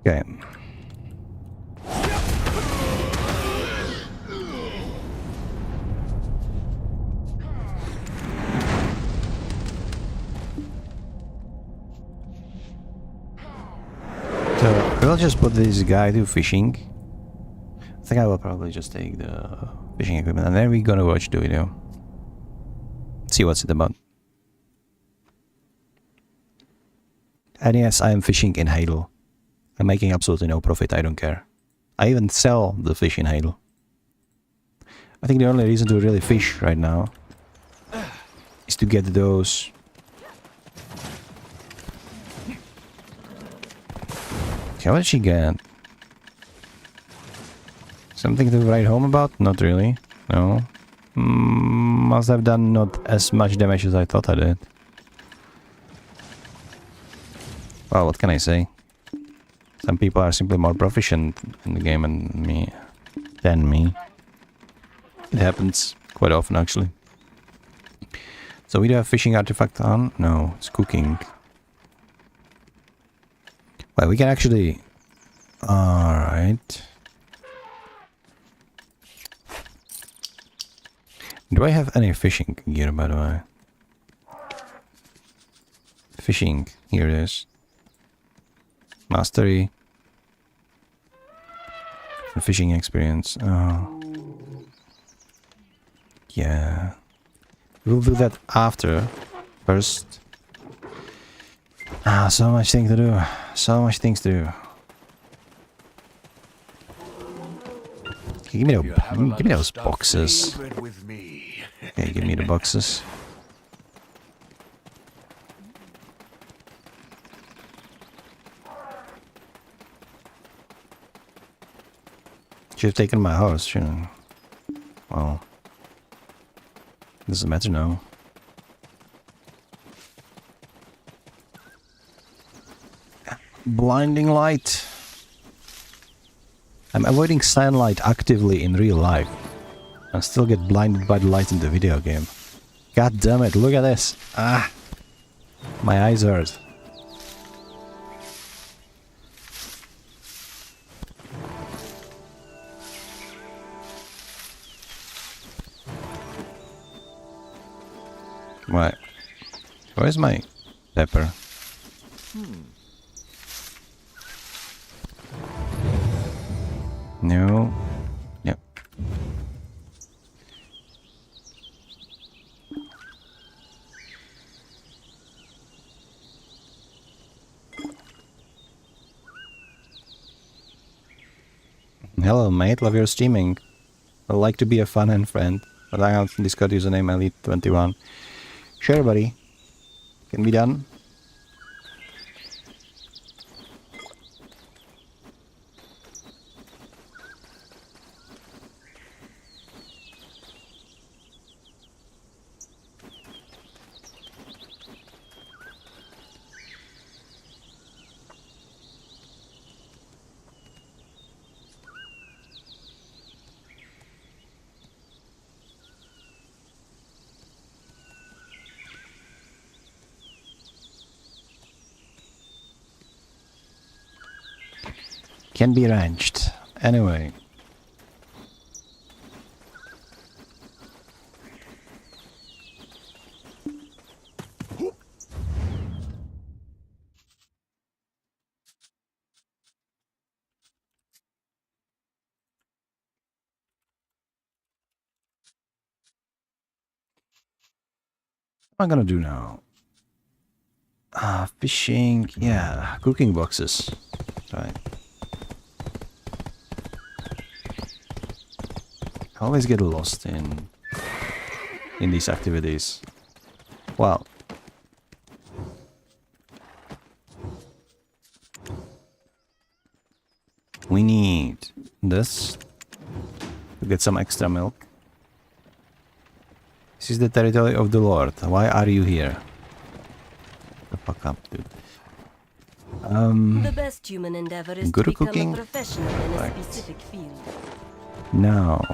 Okay. So we'll just put this guy to fishing. I think I will probably just take the fishing equipment and then we're gonna watch the video. See what's it about. And yes, I am fishing in Hadel. I'm making absolutely no profit, I don't care. I even sell the fish in Hadel. I think the only reason to really fish right now is to get those... Okay, what did she get? Something to write home about? Not really. No. must have done not as much damage as I thought I did. Well, what can I say? Some people are simply more proficient in the game than me. It happens quite often, actually. So we do have fishing artifact on? No, it's cooking. Well, we can actually... Alright. Do I have any fishing gear, by the way? Fishing. Here it is. Mastery. Fishing experience. Oh. Yeah. We'll do that after. First. So much thing to do. So much things to do. Give me, give me those boxes. Leave it with me. Okay, give me the boxes. Should have taken my horse, shouldn't I? Well, doesn't matter now. Blinding light. I'm avoiding sunlight actively in real life. I still get blinded by the light in the video game. God damn it, look at this. Ah! My eyes hurt. Right. Where's my pepper? No. Yep. Hello mate, love your streaming. I'd like to be a fun and friend. But I have Discord username Elite21. Sure buddy. Can be done. Can be arranged. Anyway. What am I gonna do now? Fishing. Yeah, cooking boxes. Right. I always get lost in these activities. Well, we need this to get some extra milk. This is the territory of the Lord. Why are you here? The fuck up, dude. The best human endeavor is good to at become cooking? a professional in Right. a specific field. Now,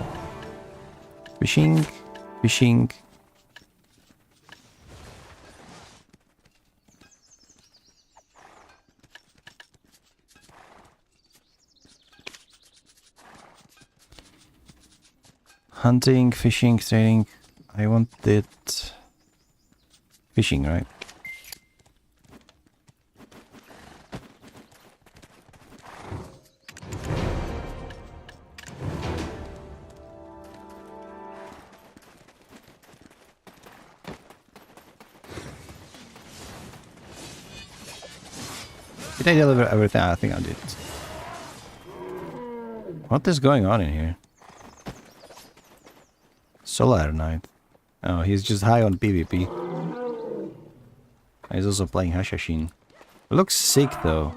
fishing, fishing. Hunting, fishing, trading. I wanted fishing, right? Did I deliver everything? I think I did. What is going on in here? Solar Knight. Oh, he's just high on PvP. He's also playing Hashashin. Looks sick though.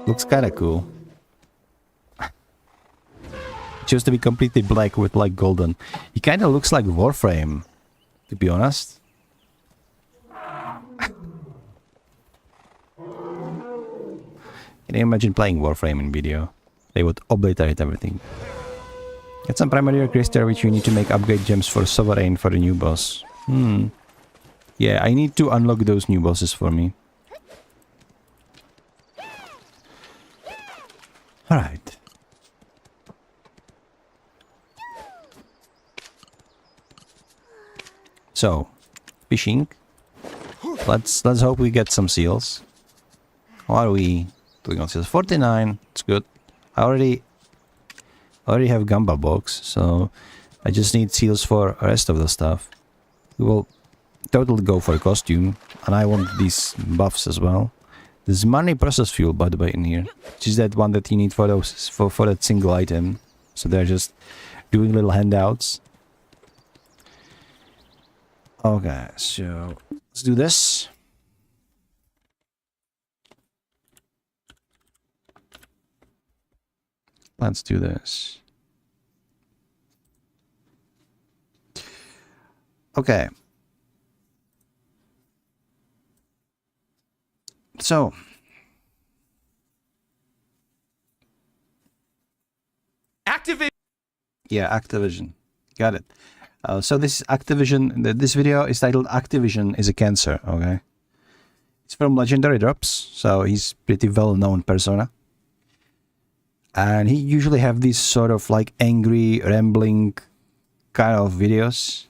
Looks kinda cool. chose to be completely black with like golden. He kind of looks like Warframe, to be honest. Can you imagine playing Warframe in video? They would obliterate everything. Get some primary crystal which you need to make upgrade gems for Sovereign for the new boss. Yeah, I need to unlock those new bosses for me. Alright. So, fishing. Let's hope we get some seals. What are we doing on seals? 49. It's good. I already have gamba box, so I just need seals for the rest of the stuff. We will totally go for a costume, and I want these buffs as well. There's money process fuel, by the way, in here, which is that one that you need for those for that single item. So they're just doing little handouts. Okay, so let's do this. Let's do this. Okay. So. Activision. Yeah, Activision. Got it. So this is Activision. This video is titled "Activision is a Cancer." Okay. It's from Legendary Drops, so he's pretty well-known persona. And he usually have these sort of like angry, rambling kind of videos.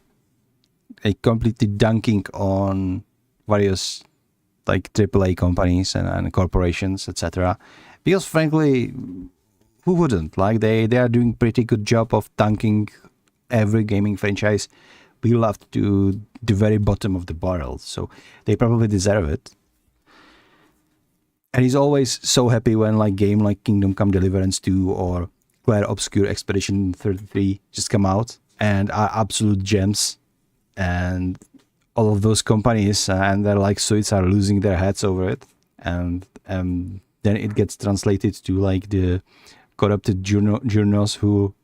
Like completely dunking on various like AAA companies and corporations, etc. Because frankly, who wouldn't? Like they are doing pretty good job of dunking every gaming franchise we love to the very bottom of the barrel. So they probably deserve it. And he's always so happy when like game like Kingdom Come Deliverance 2 or Clair Obscure Expedition 33 just come out and are absolute gems. And all of those companies and their like suits are losing their heads over it. And then it gets translated to like the corrupted journals who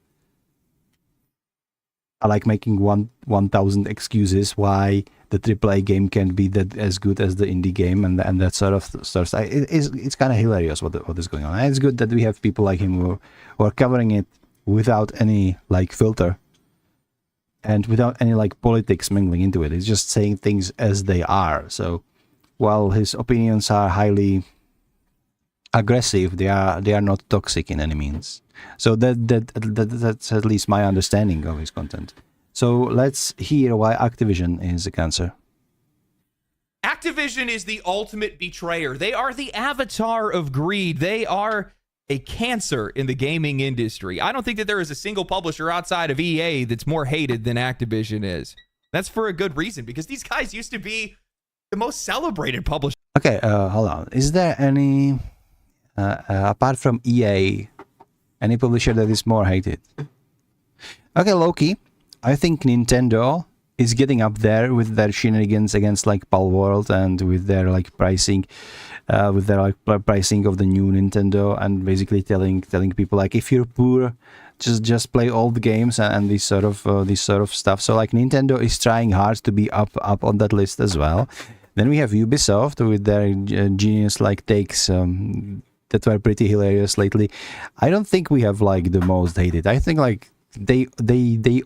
are like making 1,000 excuses why the AAA game can't be that as good as the indie game and that sort of stuff. It's kind of hilarious what is going on. And it's good that we have people like him who are covering it without any like filter and without any like politics mingling into it. It's just saying things as they are. So while his opinions are highly aggressive, they are not toxic in any means. So that's at least my understanding of his content. So let's hear why Activision is a cancer. Activision is the ultimate betrayer. They are the avatar of greed. They are a cancer in the gaming industry. I don't think that there is a single publisher outside of EA that's more hated than Activision is. That's for a good reason, because these guys used to be the most celebrated publisher. Okay, hold on. Is there any, apart from EA, any publisher that is more hated? Okay, Loki. I think Nintendo is getting up there with their shenanigans against like Palworld and with their like pricing, pricing of the new Nintendo, and basically telling people like, if you're poor, just play old games and this sort of stuff. So like Nintendo is trying hard to be up on that list as well. Then we have Ubisoft with their genius like takes that were pretty hilarious lately. I don't think we have like the most hated. I think like they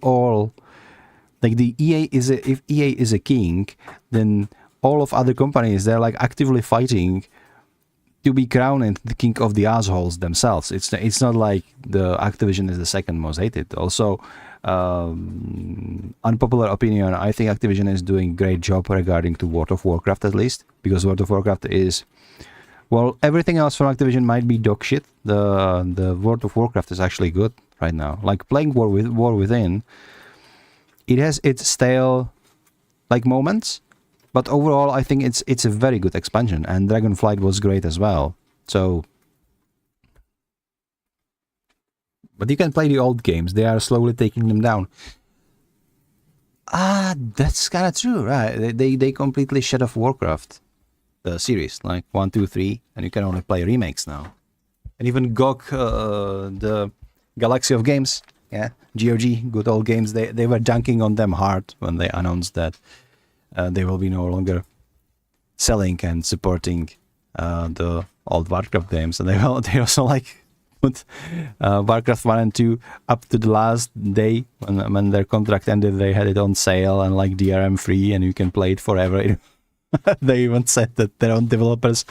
all, like the EA is if EA is a king, then all of other companies, they're like actively fighting to be crowned the king of the assholes themselves. It's not like the Activision is the second most hated. Also, unpopular opinion, I think Activision is doing great job regarding to World of Warcraft, at least, because World of Warcraft is, well, everything else from Activision might be dog shit. The World of Warcraft is actually good right now. Like playing War Within, it has its stale like moments, but overall I think it's a very good expansion, and Dragonflight was great as well. So, but you can play the old games; they are slowly taking them down. That's kind of true, right? They completely shut off Warcraft, the series, like 1, 2, 3, and you can only play remakes now. And even GOG, the Galaxy of Games, Yeah, GOG, good old games. They were dunking on them hard when they announced that they will be no longer selling and supporting the old Warcraft games, and they also like put Warcraft 1 and 2 up to the last day when their contract ended. They had it on sale and like DRM free, and you can play it forever. They even said that their own developers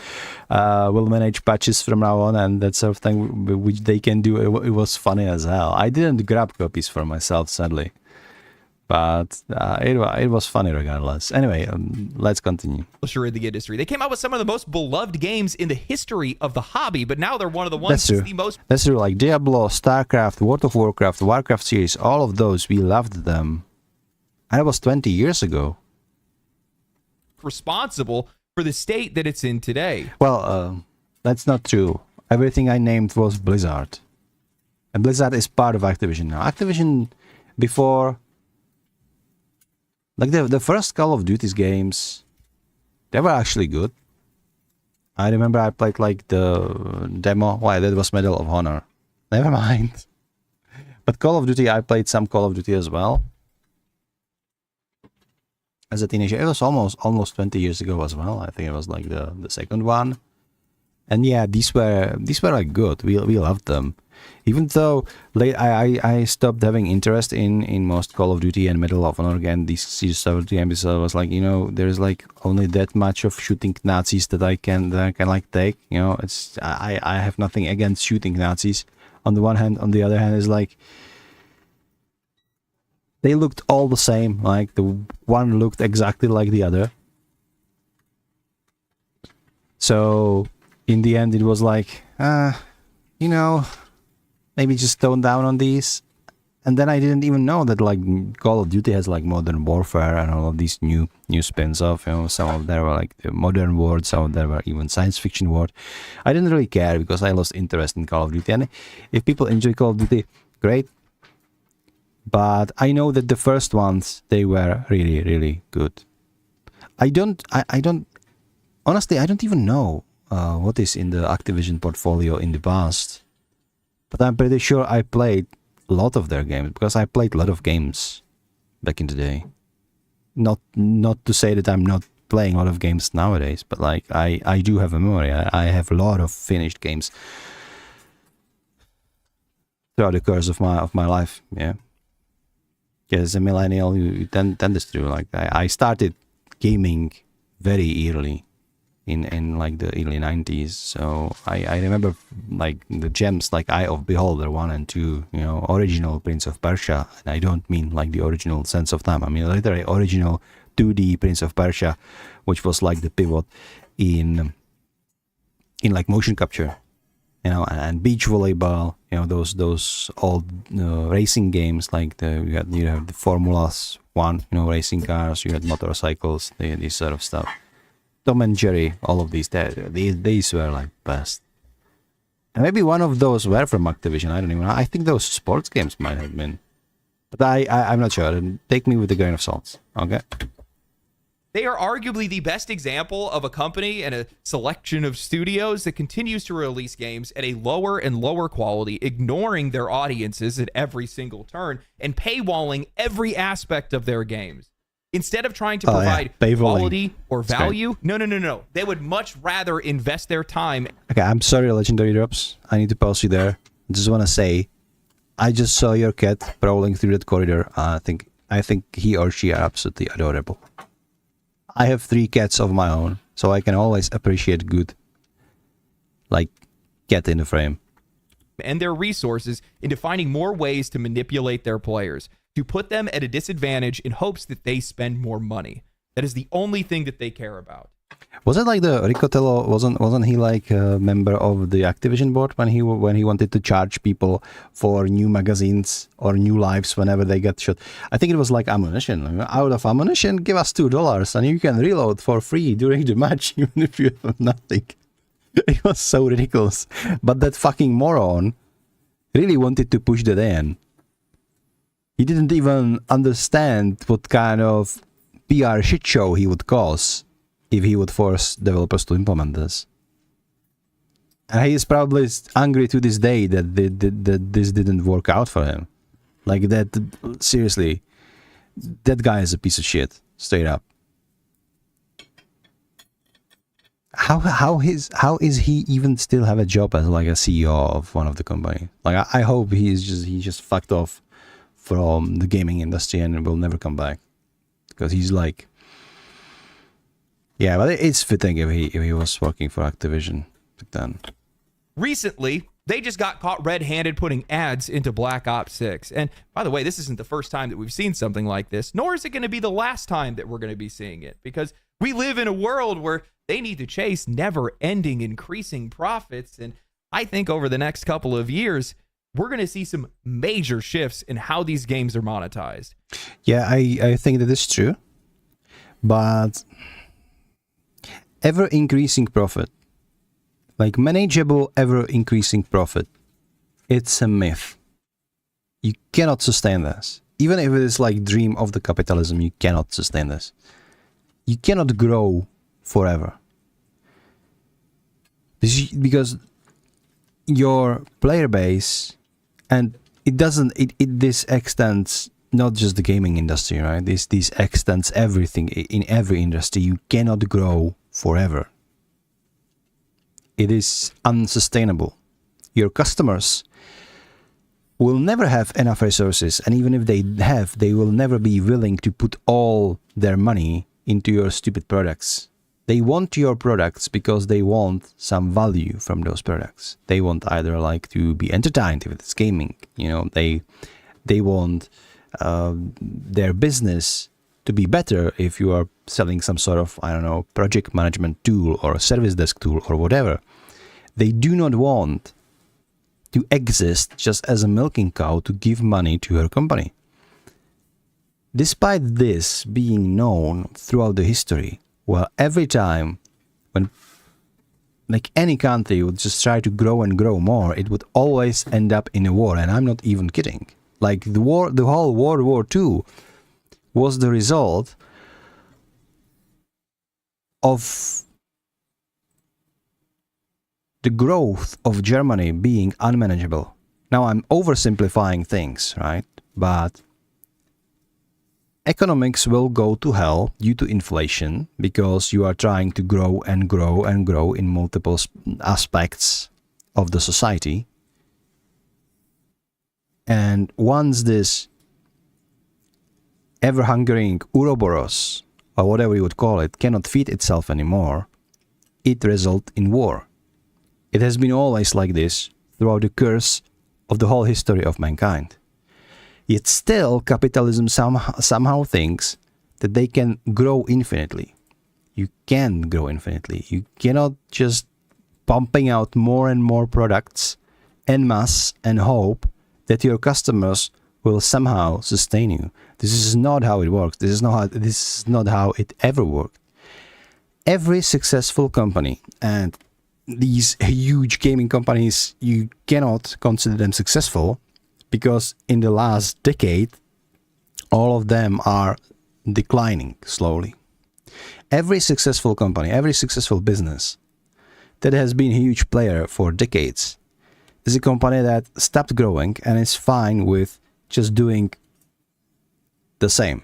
will manage patches from now on and that sort of thing, which they can do. It was funny as hell. I didn't grab copies for myself, sadly, but it was funny regardless. Anyway, let's continue. Publisher in the industry. They came out with some of the most beloved games in the history of the hobby, but now they're one of the ones that's the most. That's true. Like Diablo, StarCraft, World of Warcraft, Warcraft series, all of those, we loved them. And it was 20 years ago. Responsible for the state that it's in today. Well, that's not true. Everything I named was Blizzard. And Blizzard is part of Activision now. Activision, before, like the first Call of Duty games, they were actually good. I remember I played like the demo. Why, that was Medal of Honor. Never mind. But Call of Duty, I played some Call of Duty as well. As a teenager, it was almost 20 years ago as well. I think it was like the second one. And yeah, these were like good. We loved them. Even though I stopped having interest in most Call of Duty and Medal of Honor again, these series of games, I was like, there's like only that much of shooting Nazis that I can like take. It's I have nothing against shooting Nazis on the one hand. On the other hand, is like they looked all the same. Like the one looked exactly like the other. So in the end, it was like, maybe just tone down on these. And then I didn't even know that like Call of Duty has like Modern Warfare and all of these new spins off. Some of them were like the modern world, some of them were even science fiction world. I didn't really care because I lost interest in Call of Duty. And if people enjoy Call of Duty, great. But I know that the first ones, they were really, really good. Honestly, I don't even know what is in the Activision portfolio in the past. But I'm pretty sure I played a lot of their games, because I played a lot of games back in the day. Not to say that I'm not playing a lot of games nowadays, but like I do have a memory. I have a lot of finished games throughout the course of my life, yeah. As a millennial, you tend to like I started gaming very early in like the early 90s, so I remember like the gems like Eye of Beholder 1 and 2, original Prince of Persia, and I don't mean like the original Sense of Time, I mean literally original 2D Prince of Persia, which was like the pivot in like motion capture, and beach volleyball, those old racing games, like you have the Formulas 1, racing cars, you had motorcycles, this sort of stuff. Tom and Jerry, all of these were like best. And maybe one of those were from Activision, I don't even know. I think those sports games might have been. But I'm not sure. Take me with a grain of salt, okay? They are arguably the best example of a company and a selection of studios that continues to release games at a lower and lower quality, ignoring their audiences at every single turn and paywalling every aspect of their games. Instead of trying to provide quality or value, no. They would much rather invest their time. Okay, I'm sorry, Legendary Drops. I need to pause you there. I just want to say, I just saw your cat prowling through that corridor. I think he or she are absolutely adorable. I have 3 cats of my own, so I can always appreciate good, like, cat in the frame. And their resources into finding more ways to manipulate their players, to put them at a disadvantage in hopes that they spend more money. That is the only thing that they care about. Was it like the Ricotello? Wasn't he like a member of the Activision board when he wanted to charge people for new magazines or new lives whenever they get shot? I think it was like ammunition. Out of ammunition, give us $2 and you can reload for free during the match, even if you have nothing. It was so ridiculous. But that fucking moron really wanted to push that in. He didn't even understand what kind of PR shit show he would cause if he would force developers to implement this. And he is probably angry to this day that this didn't work out for him. Like that, seriously, that guy is a piece of shit, straight up. How is he even still have a job as like a CEO of one of the company? Like I hope he just fucked off from the gaming industry and will never come back, because he's like, yeah, but it's fitting if he was working for Activision back then. Recently, they just got caught red-handed putting ads into Black Ops 6. And by the way, this isn't the first time that we've seen something like this, nor is it going to be the last time that we're going to be seeing it, because we live in a world where they need to chase never-ending increasing profits. And I think over the next couple of years, we're going to see some major shifts in how these games are monetized. Yeah, I think that is true. But ever-increasing profit, like manageable ever-increasing profit, it's a myth. You cannot sustain this. Even if it is like dream of the capitalism, you cannot sustain this. You cannot grow forever. Because your player base, and this extends not just the gaming industry, right? This extends everything in every industry. You cannot grow forever. It is unsustainable. Your customers will never have enough resources, and even if they have, they will never be willing to put all their money into your stupid products. They want your products because they want some value from those products. They want either like to be entertained if it's gaming, you know, they want their business to be better if you are selling some sort of, I don't know, project management tool or a service desk tool or whatever. They do not want to exist just as a milking cow to give money to your company. Despite this being known throughout the history, well, every time when like any country would just try to grow and grow more, it would always end up in a war, and I'm not even kidding. Like the whole World War II was the result of the growth of Germany being unmanageable. Now I'm oversimplifying things, right? But economics will go to hell due to inflation, because you are trying to grow and grow and grow in multiple aspects of the society. And once this ever-hungering Ouroboros, or whatever you would call it, cannot feed itself anymore, it results in war. It has been always like this throughout the course of the whole history of mankind. Yet still, capitalism somehow thinks that they can grow infinitely. You can grow infinitely. You cannot just pumping out more and more products en masse and hope that your customers will somehow sustain you. This is not how it works. This is not how it ever worked. Every successful company, and these huge gaming companies, you cannot consider them successful, because in the last decade, all of them are declining slowly. Every successful company, every successful business that has been a huge player for decades is a company that stopped growing and is fine with just doing the same,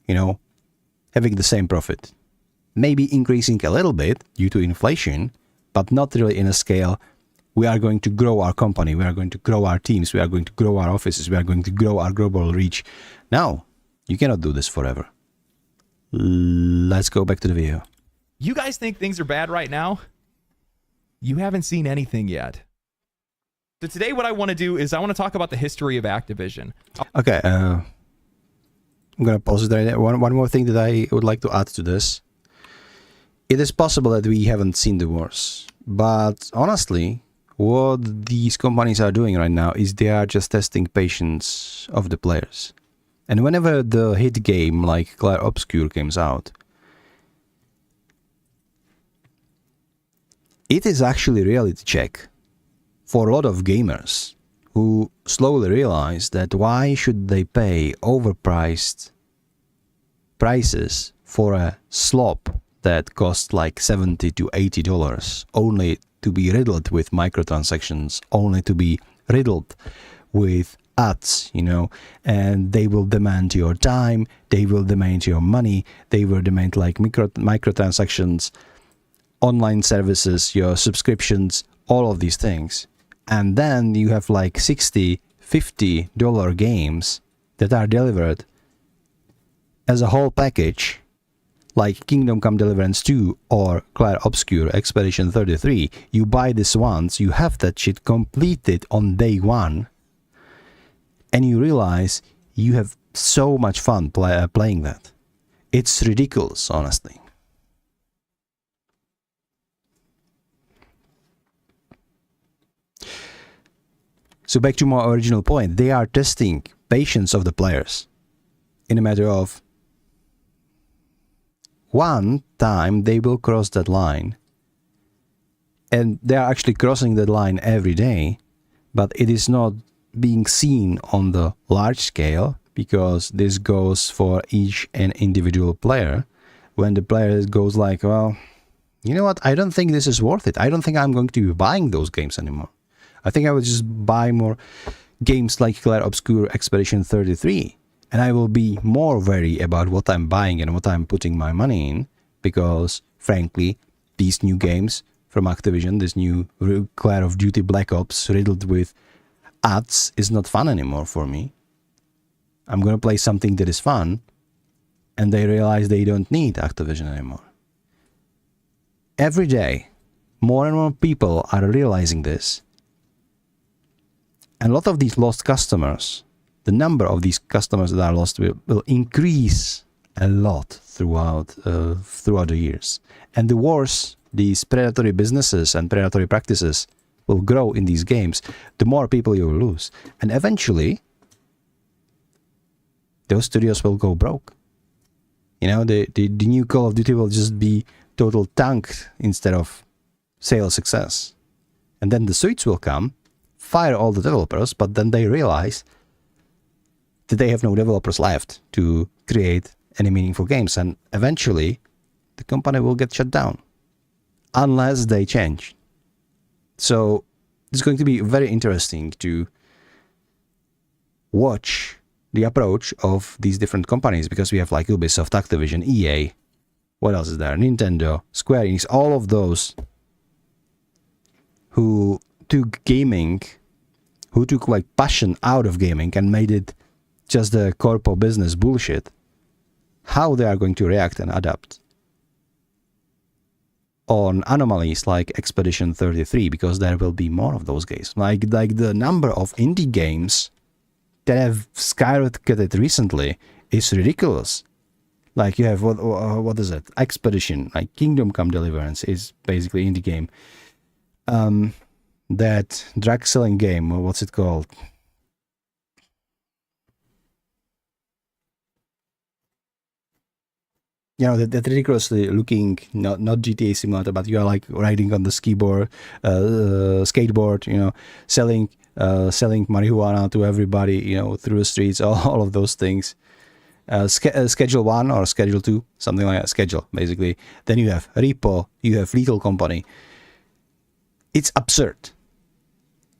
you know, having the same profit. Maybe increasing a little bit due to inflation, but not really in a scale. We are going to grow our company, we are going to grow our teams, we are going to grow our offices, we are going to grow our global reach. No, you cannot do this forever. Let's go back to the video. You guys think things are bad right now? You haven't seen anything yet. So today what I want to do is I want to talk about the history of Activision. Okay, I'm going to pause it there. One more thing that I would like to add to this. It is possible that we haven't seen the worst, but honestly, what these companies are doing right now is they are just testing patience of the players. And whenever the hit game like Clair Obscur comes out, it is actually a reality check for a lot of gamers who slowly realize that why should they pay overpriced prices for a slop that costs like $70 to $80 only to be riddled with microtransactions, only to be riddled with ads, you know, and they will demand your time, they will demand your money, they will demand like microtransactions, online services, your subscriptions, all of these things. And then you have like $60-$50 games that are delivered as a whole package, like Kingdom Come Deliverance 2 or Clair Obscur Expedition 33. You buy this once, you have that shit completed on day one, and you realize you have so much fun playing that. It's ridiculous, honestly. So back to my original point, they are testing patience of the players in a matter of one time they will cross that line, and they are actually crossing that line every day, but it is not being seen on the large scale because this goes for each and individual player. When the player goes like, well, you know what, I don't think this is worth it. I don't think I'm going to be buying those games anymore. I think I will just buy more games like Clair Obscur Expedition 33. And I will be more wary about what I'm buying and what I'm putting my money in, because, frankly, these new games from Activision, this new Call of Duty Black Ops riddled with ads, is not fun anymore for me. I'm gonna play something that is fun, and they realize they don't need Activision anymore. Every day, more and more people are realizing this. And a lot of these lost customers, the number of these customers that are lost will increase a lot throughout the years. And the worse these predatory businesses and predatory practices will grow in these games, the more people you will lose. And eventually, those studios will go broke. You know, the new Call of Duty will just be total tank instead of sales success. And then the suits will come, fire all the developers, but then they realize that they have no developers left to create any meaningful games, and eventually the company will get shut down unless they change. So it's going to be very interesting to watch the approach of these different companies, because we have like Ubisoft, Activision, EA, what else is there? Nintendo, Square Enix, all of those who took gaming, who took like passion out of gaming and made it just the corpo business bullshit, how they are going to react and adapt on anomalies like Expedition 33, because there will be more of those games. Like the number of indie games that have skyrocketed recently is ridiculous. Like you have, what is it? Expedition, like Kingdom Come Deliverance is basically indie game. That drug selling game, what's it called? You know, that ridiculously looking, not GTA Simulator, but you are like riding on the skateboard, you know, selling marijuana to everybody, you know, through the streets, all of those things. Schedule 1 or Schedule 2, something like that, Schedule, basically. Then you have Repo, you have Lethal Company. It's absurd.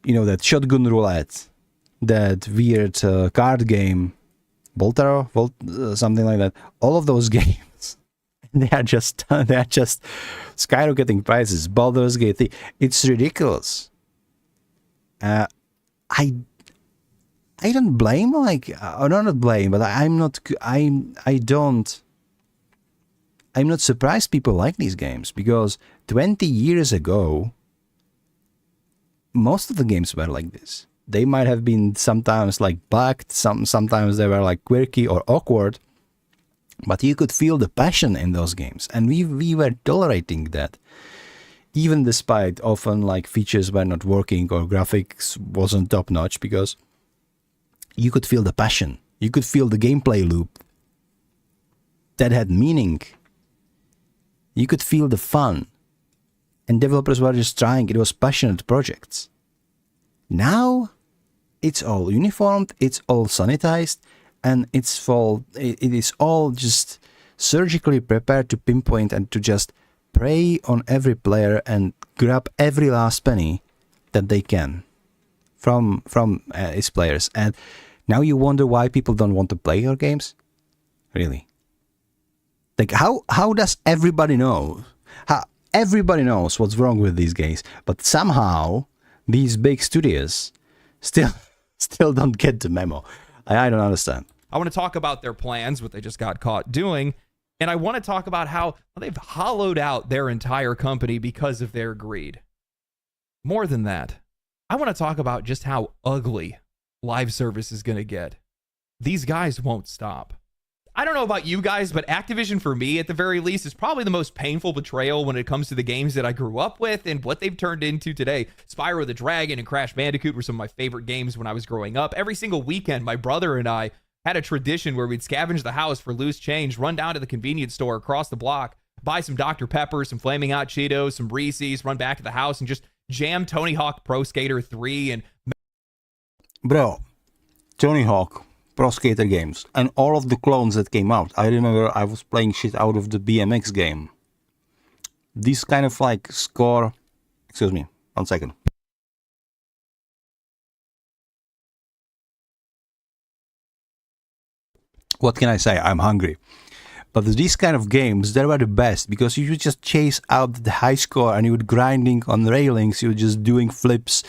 You know, that Shotgun Roulette, that weird card game, Voltaro, something like that. All of those games, they are just skyrocketing prices. Baldur's Gate, it's ridiculous. I don't blame, like, or not blame, but I'm not surprised people like these games, because 20 years ago, most of the games were like this. They might have been sometimes like bugged, sometimes they were like quirky or awkward, but you could feel the passion in those games, and we were tolerating that, even despite often like features were not working or graphics wasn't top notch, because you could feel the passion, you could feel the gameplay loop that had meaning, you could feel the fun, and developers were just trying. It was passionate projects. Now it's all uniformed, it's all sanitized, and it is all just surgically prepared to pinpoint and to just prey on every player and grab every last penny that they can from its players, and now you wonder why people don't want to play your games. Really? Like how does everybody know? How everybody knows what's wrong with these games, but somehow these big studios still don't get the memo. I don't understand. I want to talk about their plans, what they just got caught doing, and I want to talk about how they've hollowed out their entire company because of their greed. More than that, I want to talk about just how ugly live service is going to get. These guys won't stop. I don't know about you guys, but Activision, for me at the very least, is probably the most painful betrayal when it comes to the games that I grew up with and what they've turned into today. Spyro the Dragon and Crash Bandicoot were some of my favorite games when I was growing up. Every single weekend, my brother and I had a tradition where we'd scavenge the house for loose change, run down to the convenience store across the block, buy some Dr. Pepper, some Flaming Hot Cheetos, some Reese's, run back to the house and just jam Tony Hawk Pro Skater 3 and... Bro, Tony Hawk, Pro Skater games, and all of the clones that came out. I remember I was playing shit out of the BMX game. These kind of like score... Excuse me, 1 second. What can I say? I'm hungry. But these kind of games, they were the best because you would just chase out the high score and you would grinding on railings, you were just doing flips,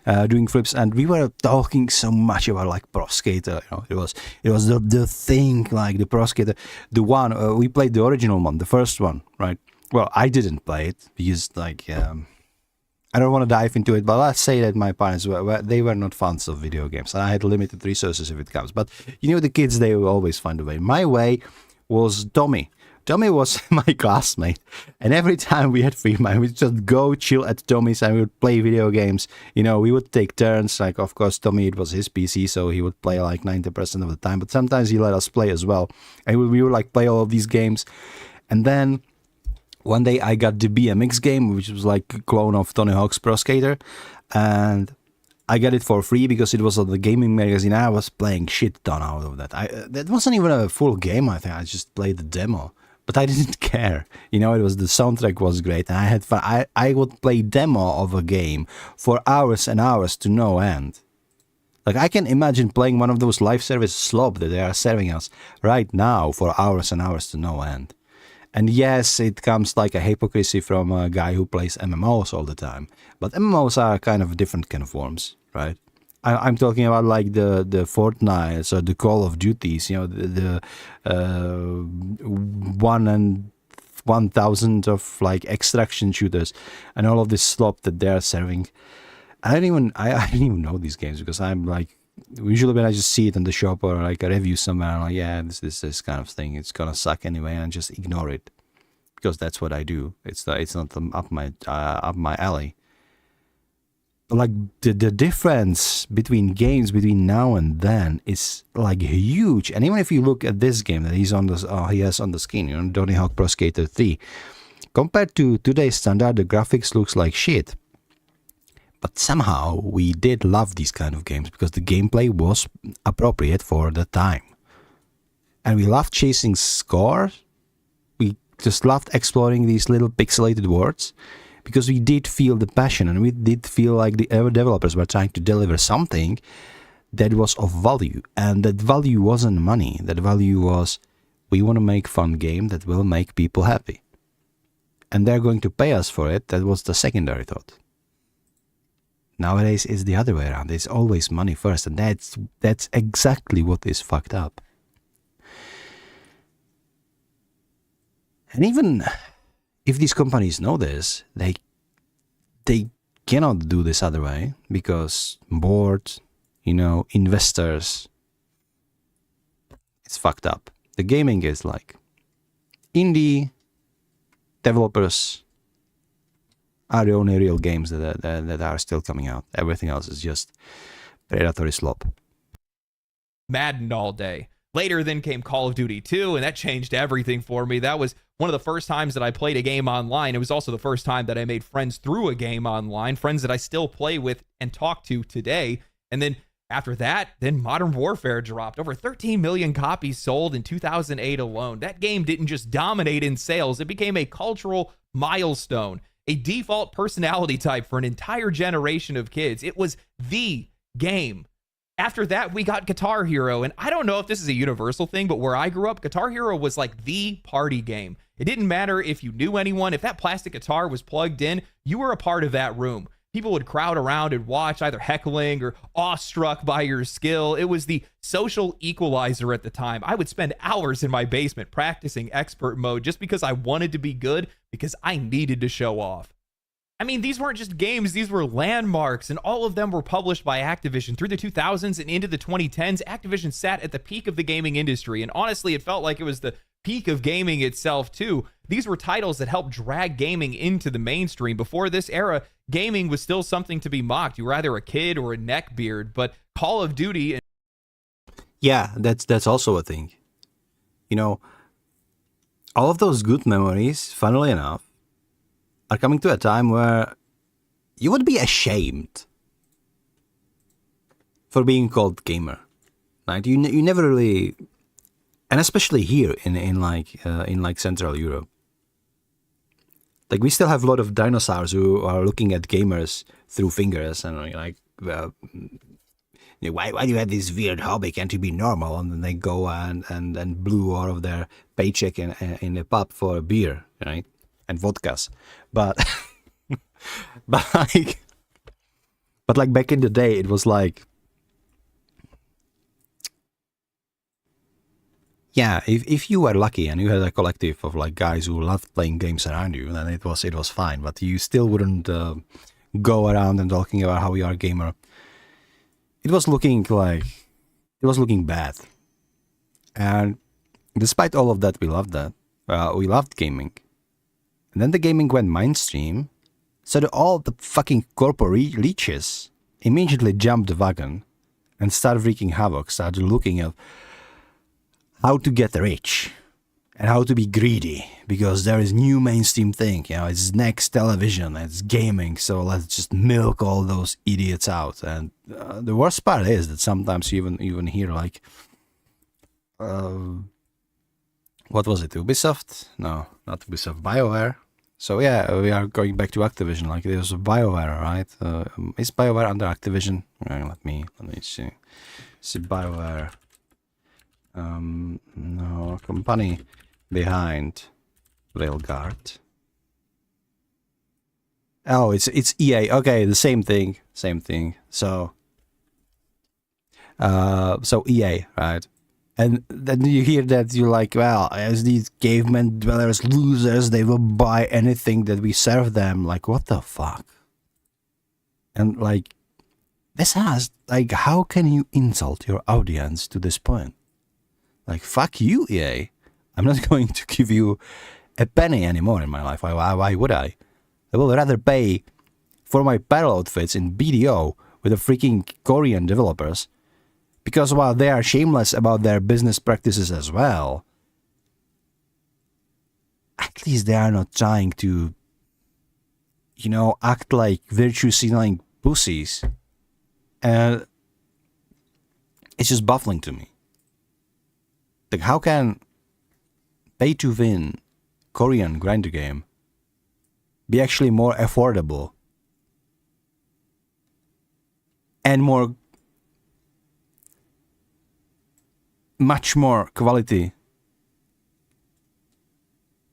and we were talking so much about like Pro Skater. You know, it was the thing, like the Pro Skater, the one we played the original one, the first one, right? Well, I didn't play it because like I don't want to dive into it, but let's say that my parents they were not fans of video games, and I had limited resources if it comes. But you know, the kids, they will always find a way. My way was Tommy. Tommy was my classmate, and every time we had free time, we'd just go chill at Tommy's and we would play video games. You know, we would take turns. Like, of course, Tommy, it was his PC, so he would play like 90% of the time. But sometimes he let us play as well, and we would like play all of these games. And then one day I got the BMX game, which was like a clone of Tony Hawk's Pro Skater, and I got it for free because it was on the gaming magazine. I was playing shit ton out of that. That wasn't even a full game, I think. I just played the demo. But I didn't care. You know, it was the soundtrack was great and I had fun. I would play demo of a game for hours and hours to no end. Like, I can imagine playing one of those live service slop that they are serving us right now for hours and hours to no end. And yes, it comes like a hypocrisy from a guy who plays MMOs all the time. But MMOs are kind of different kind of forms, right? I'm talking about like the Fortnite or the Call of Duties, you know, the 1 and 1,000 of like extraction shooters and all of this slop that they're serving. I didn't even know these games because I'm like, usually when I just see it in the shop or like a review somewhere, I'm like, yeah, this kind of thing, it's gonna suck anyway, and just ignore it because that's what I do. It's not up my alley. Like the difference between games between now and then is like huge. And even if you look at this game that he has on the screen, you know, Tony Hawk Pro Skater 3, compared to today's standard, the graphics looks like shit. But somehow we did love these kind of games because the gameplay was appropriate for the time. And we loved chasing scores. We just loved exploring these little pixelated worlds because we did feel the passion and we did feel like the developers were trying to deliver something that was of value. And that value wasn't money. That value was, we want to make fun game that will make people happy. And they're going to pay us for it. That was the secondary thought. Nowadays, it's the other way around. It's always money first, and that's exactly what is fucked up. And even if these companies know this, they cannot do this other way because board, you know, investors, it's fucked up. The gaming is like indie developers are the only real games that are still coming out. Everything else is just predatory slop. Madden all day. Later then came Call of Duty 2, and that changed everything for me. That was one of the first times that I played a game online. It was also the first time that I made friends through a game online, friends that I still play with and talk to today. And then after that, then Modern Warfare dropped. Over 13 million copies sold in 2008 alone. That game didn't just dominate in sales. It became a cultural milestone. a default personality type for an entire generation of kids. It was the game. After that, we got Guitar Hero, and I don't know if this is a universal thing, but where I grew up, Guitar Hero was like the party game. It didn't matter if you knew anyone. If that plastic guitar was plugged in, you were a part of that room. People would crowd around and watch, either heckling or awestruck by your skill. It was the social equalizer at the time. I would spend hours in my basement practicing expert mode just because I wanted to be good, because I needed to show off. I mean, these weren't just games, these were landmarks, and all of them were published by Activision. Through the 2000s and into the 2010s, Activision sat at the peak of the gaming industry, and honestly, it felt like it was the peak of gaming itself, too. These were titles that helped drag gaming into the mainstream. Before this era, gaming was still something to be mocked. You were either a kid or a neckbeard, but Call of Duty... Yeah, that's also a thing. You know, all of those good memories, funnily enough, are coming to a time where you would be ashamed for being called gamer, right? You never really, and especially here in Central Europe, like we still have a lot of dinosaurs who are looking at gamers through fingers and like, why do you have this weird hobby? Can't you be normal? And then they go and blew all of their paycheck in a pub for a beer, right? And vodkas, but like back in the day, it was like, yeah, if you were lucky and you had a collective of like guys who loved playing games around you, then it was fine. But you still wouldn't go around and talking about how you are a gamer. It was looking bad, and despite all of that, we loved that. We loved gaming. And then the gaming went mainstream, so that all the fucking corporate leeches immediately jumped the wagon and started wreaking havoc, started looking at how to get rich and how to be greedy, because there is new mainstream thing, it's next television, it's gaming, so let's just milk all those idiots out. And the worst part is that sometimes you even hear like, what was it, Ubisoft? No, not Ubisoft, BioWare. So yeah, we are going back to Activision. Like there's BioWare, right? Is BioWare under Activision? Let me see. See BioWare. No, company behind Railguard. Oh, it's EA. Okay, the same thing. So EA, right? And then you hear that you're like, well, as these caveman dwellers, losers, they will buy anything that we serve them. Like, what the fuck? And like, this has, like, how can you insult your audience to this point? Like, fuck you, EA. I'm not going to give you a penny anymore in my life. Why would I? I will rather pay for my apparel outfits in BDO with the freaking Korean developers. Because while they are shameless about their business practices as well, at least they are not trying to, act like virtue-signaling pussies. And it's just baffling to me. Like, how can pay-to-win Korean grinder game be actually more affordable and much more quality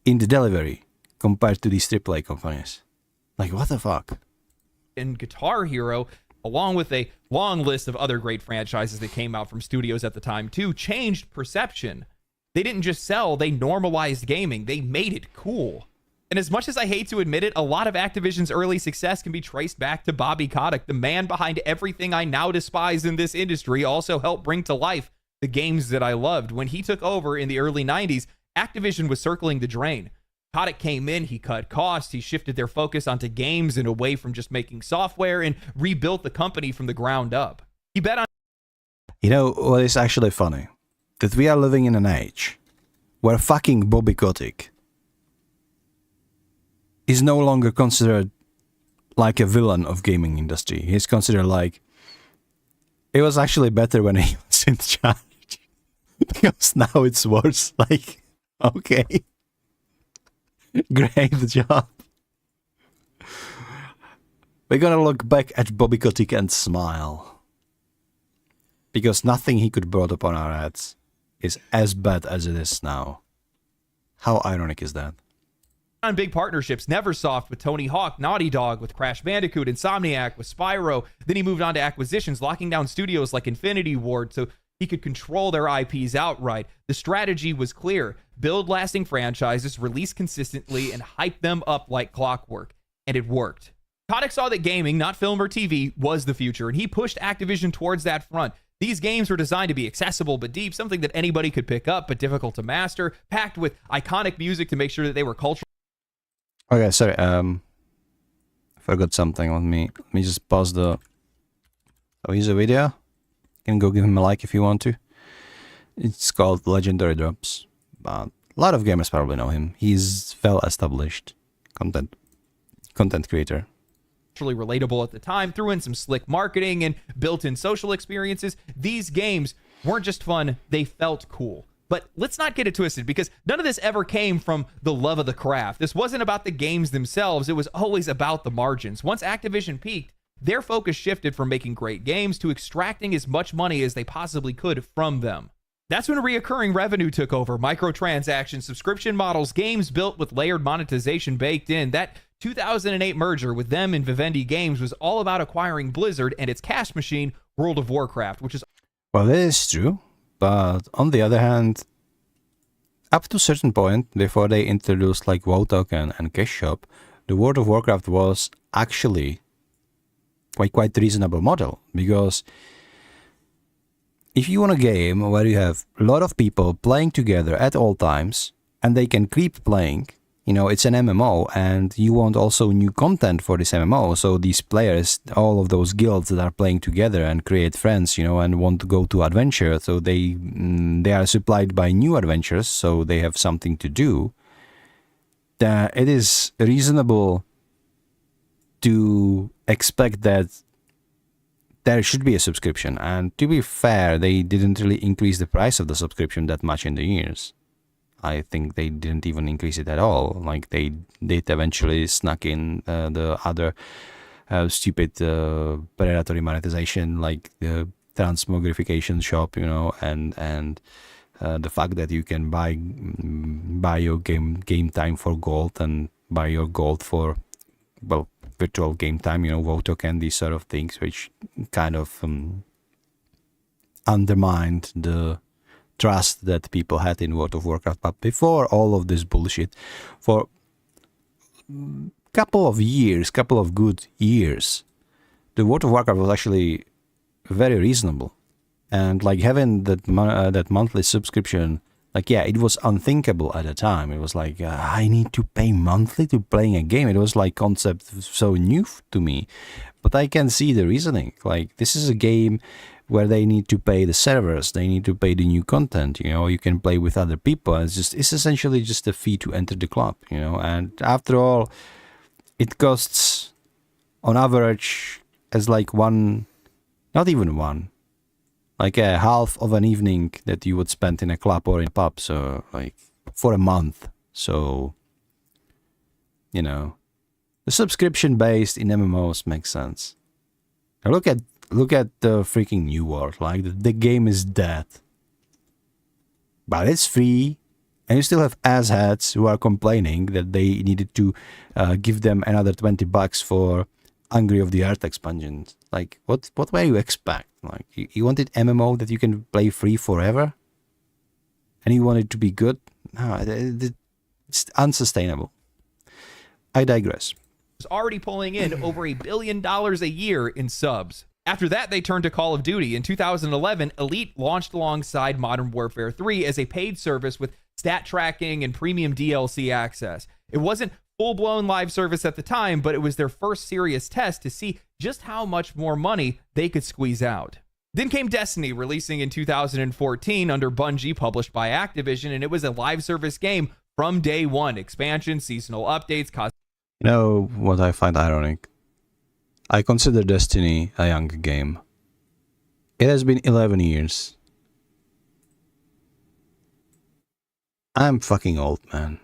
in the delivery compared to these AAA companies? Like, what the fuck? In Guitar Hero, along with a long list of other great franchises that came out from studios at the time too, changed perception. They didn't just sell, they normalized gaming. They made it cool. And as much as I hate to admit it, a lot of Activision's early success can be traced back to Bobby Kotick. The man behind everything I now despise in this industry also helped bring to life the games that I loved. When he took over in the early 90s, Activision was circling the drain. Kotick came in, he cut costs, he shifted their focus onto games and away from just making software, and rebuilt the company from the ground up. He bet on... What is actually funny? That we are living in an age where fucking Bobby Kotick is no longer considered like a villain of gaming industry. He's considered like, it was actually better when he was in charge. Because now it's worse. Like, okay. Great job. We're gonna look back at Bobby Kotick and smile. Because nothing he could brought upon our heads is as bad as it is now. How ironic is that? On big partnerships, Neversoft with Tony Hawk, Naughty Dog with Crash Bandicoot, Insomniac with Spyro. Then he moved on to acquisitions, locking down studios like Infinity Ward so he could control their IPs outright. The strategy was clear. Build lasting franchises, release consistently, and hype them up like clockwork. And it worked. Kotick saw that gaming, not film or TV, was the future, and he pushed Activision towards that front. These games were designed to be accessible but deep, something that anybody could pick up but difficult to master, packed with iconic music to make sure that they were cultural. Okay, sorry, I forgot something. Let me just pause the video. You can go give him a like if you want to. It's called Legendary Drops, but a lot of gamers probably know him. He's well-established content creator. Relatable at the time, threw in some slick marketing and built-in social experiences. These games weren't just fun, they felt cool. But let's not get it twisted, because none of this ever came from the love of the craft. This wasn't about the games themselves, it was always about the margins. Once Activision peaked, their focus shifted from making great games to extracting as much money as they possibly could from them. That's when reoccurring revenue took over, microtransactions, subscription models, games built with layered monetization baked in. That 2008 merger with them and Vivendi Games was all about acquiring Blizzard and its cash machine, World of Warcraft, which is... Well, that is true, but on the other hand, up to a certain point, before they introduced like WoW Token and Cash Shop, the World of Warcraft was actually quite reasonable model, because if you want a game where you have a lot of people playing together at all times and they can keep playing, you know, it's an MMO and you want also new content for this MMO. So these players, all of those guilds that are playing together and create friends, you know, and want to go to adventure. So they are supplied by new adventures, so they have something to do. It is reasonable to expect that there should be a subscription, and to be fair, they didn't really increase the price of the subscription that much in the years. I think they didn't even increase it at all. Like, they did eventually snuck in the other stupid predatory monetization, like the transmogrification shop, you know, and the fact that you can buy your game time for gold and buy your gold for, well, virtual game time, you know, WoW Token, these sort of things, which kind of undermined the trust that people had in World of Warcraft. But before all of this bullshit, for couple of good years, the World of Warcraft was actually very reasonable, and like having that monthly subscription, like, yeah, it was unthinkable at the time. It was like, I need to pay monthly to playing a game. It was like concept so new to me, but I can see the reasoning. Like, this is a game where they need to pay the servers, they need to pay the new content, you know, you can play with other people. It's essentially just a fee to enter the club, you know, and after all, it costs on average as like not even one, like a half of an evening that you would spend in a club or in a pub, so like for a month. So, you know, the subscription based in MMOs makes sense. Now look at the freaking New World. Like, the game is dead, but it's free, and you still have asshats who are complaining that they needed to give them another $20 for Hungry of the Earth expansion. Like, what were you expect? Like, you wanted MMO that you can play free forever, and you want it to be good? No, it's unsustainable. I digress. Was already pulling in over $1 billion a year in subs. After that, they turned to Call of Duty. In 2011, Elite launched alongside Modern Warfare 3 as a paid service with stat tracking and premium DLC access. It wasn't full-blown live service at the time, but it was their first serious test to see just how much more money they could squeeze out. Then came Destiny, releasing in 2014 under Bungie, published by Activision, and it was a live service game from day one. Expansions, seasonal updates, You know what I find ironic? I consider Destiny a young game. It has been 11 years. I'm fucking old, man.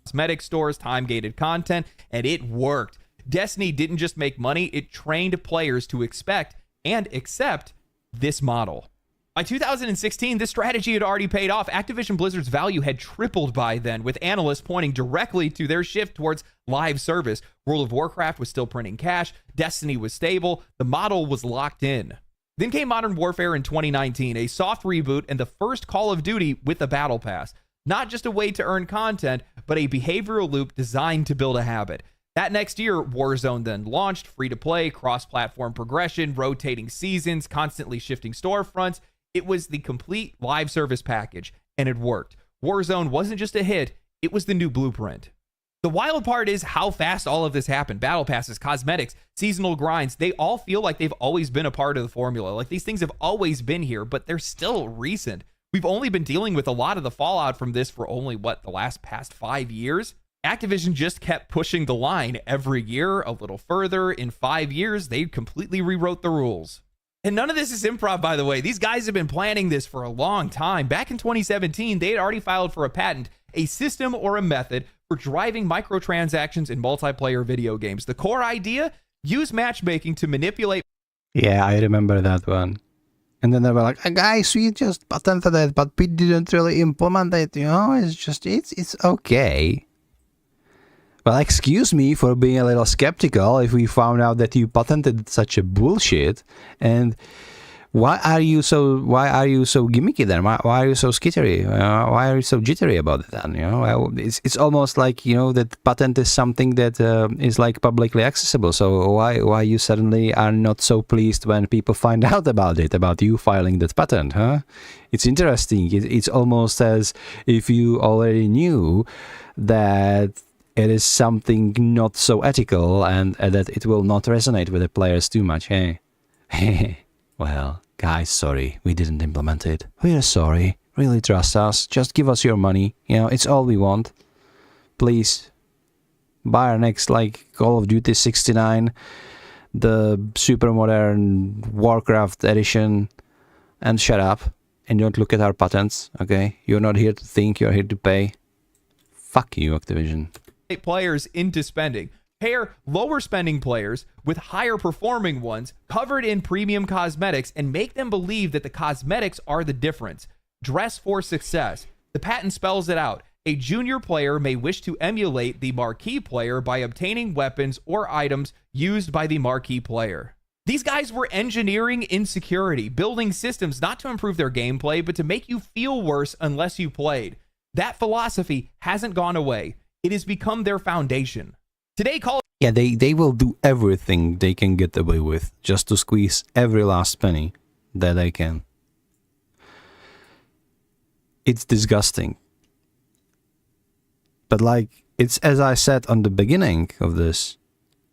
cosmetic stores, time-gated content, and it worked. Destiny didn't just make money, it trained players to expect and accept this model. By 2016, this strategy had already paid off. Activision Blizzard's value had tripled by then, with analysts pointing directly to their shift towards live service. World of Warcraft was still printing cash, Destiny was stable, the model was locked in. Then came Modern Warfare in 2019, a soft reboot and the first Call of Duty with a battle pass. Not just a way to earn content, but a behavioral loop designed to build a habit. That next year, Warzone then launched, free-to-play, cross-platform progression, rotating seasons, constantly shifting storefronts. It was the complete live service package, and it worked. Warzone wasn't just a hit, it was the new blueprint. The wild part is how fast all of this happened. Battle passes, cosmetics, seasonal grinds, they all feel like they've always been a part of the formula. Like these things have always been here, but they're still recent. We've only been dealing with a lot of the fallout from this for only, the past 5 years? Activision just kept pushing the line every year, a little further. In 5 years, they completely rewrote the rules. And none of this is improv, by the way. These guys have been planning this for a long time. Back in 2017, they had already filed for a patent, a system or a method for driving microtransactions in multiplayer video games. The core idea? Use matchmaking to manipulate. Yeah, I remember that one. And then they were like, guys, we just patented it, but we didn't really implement it, it's okay. Well, excuse me for being a little skeptical if we found out that you patented such a bullshit. And why are you so gimmicky then? Why are you so skittery? Why are you so jittery about it then? It's almost like, that patent is something that is like publicly accessible. So why you suddenly are not so pleased when people find out about it, about you filing that patent, huh? It's interesting. It's almost as if you already knew that it is something not so ethical and that it will not resonate with the players too much, hey? Well, guys, sorry, we didn't implement it. We're sorry. Really trust us. Just give us your money. It's all we want. Please, buy our next, Call of Duty 69, the super modern Warcraft edition, and shut up. And don't look at our patents, okay? You're not here to think, you're here to pay. Fuck you, Activision. Players into spending. Pair lower spending players with higher performing ones covered in premium cosmetics and make them believe that the cosmetics are the difference. Dress for success. The patent spells it out. A junior player may wish to emulate the marquee player by obtaining weapons or items used by the marquee player. These guys were engineering insecurity, building systems not to improve their gameplay, but to make you feel worse unless you played. That philosophy hasn't gone away. It has become their foundation. Today, Yeah, they will do everything they can get away with just to squeeze every last penny that they can. It's disgusting. But it's as I said on the beginning of this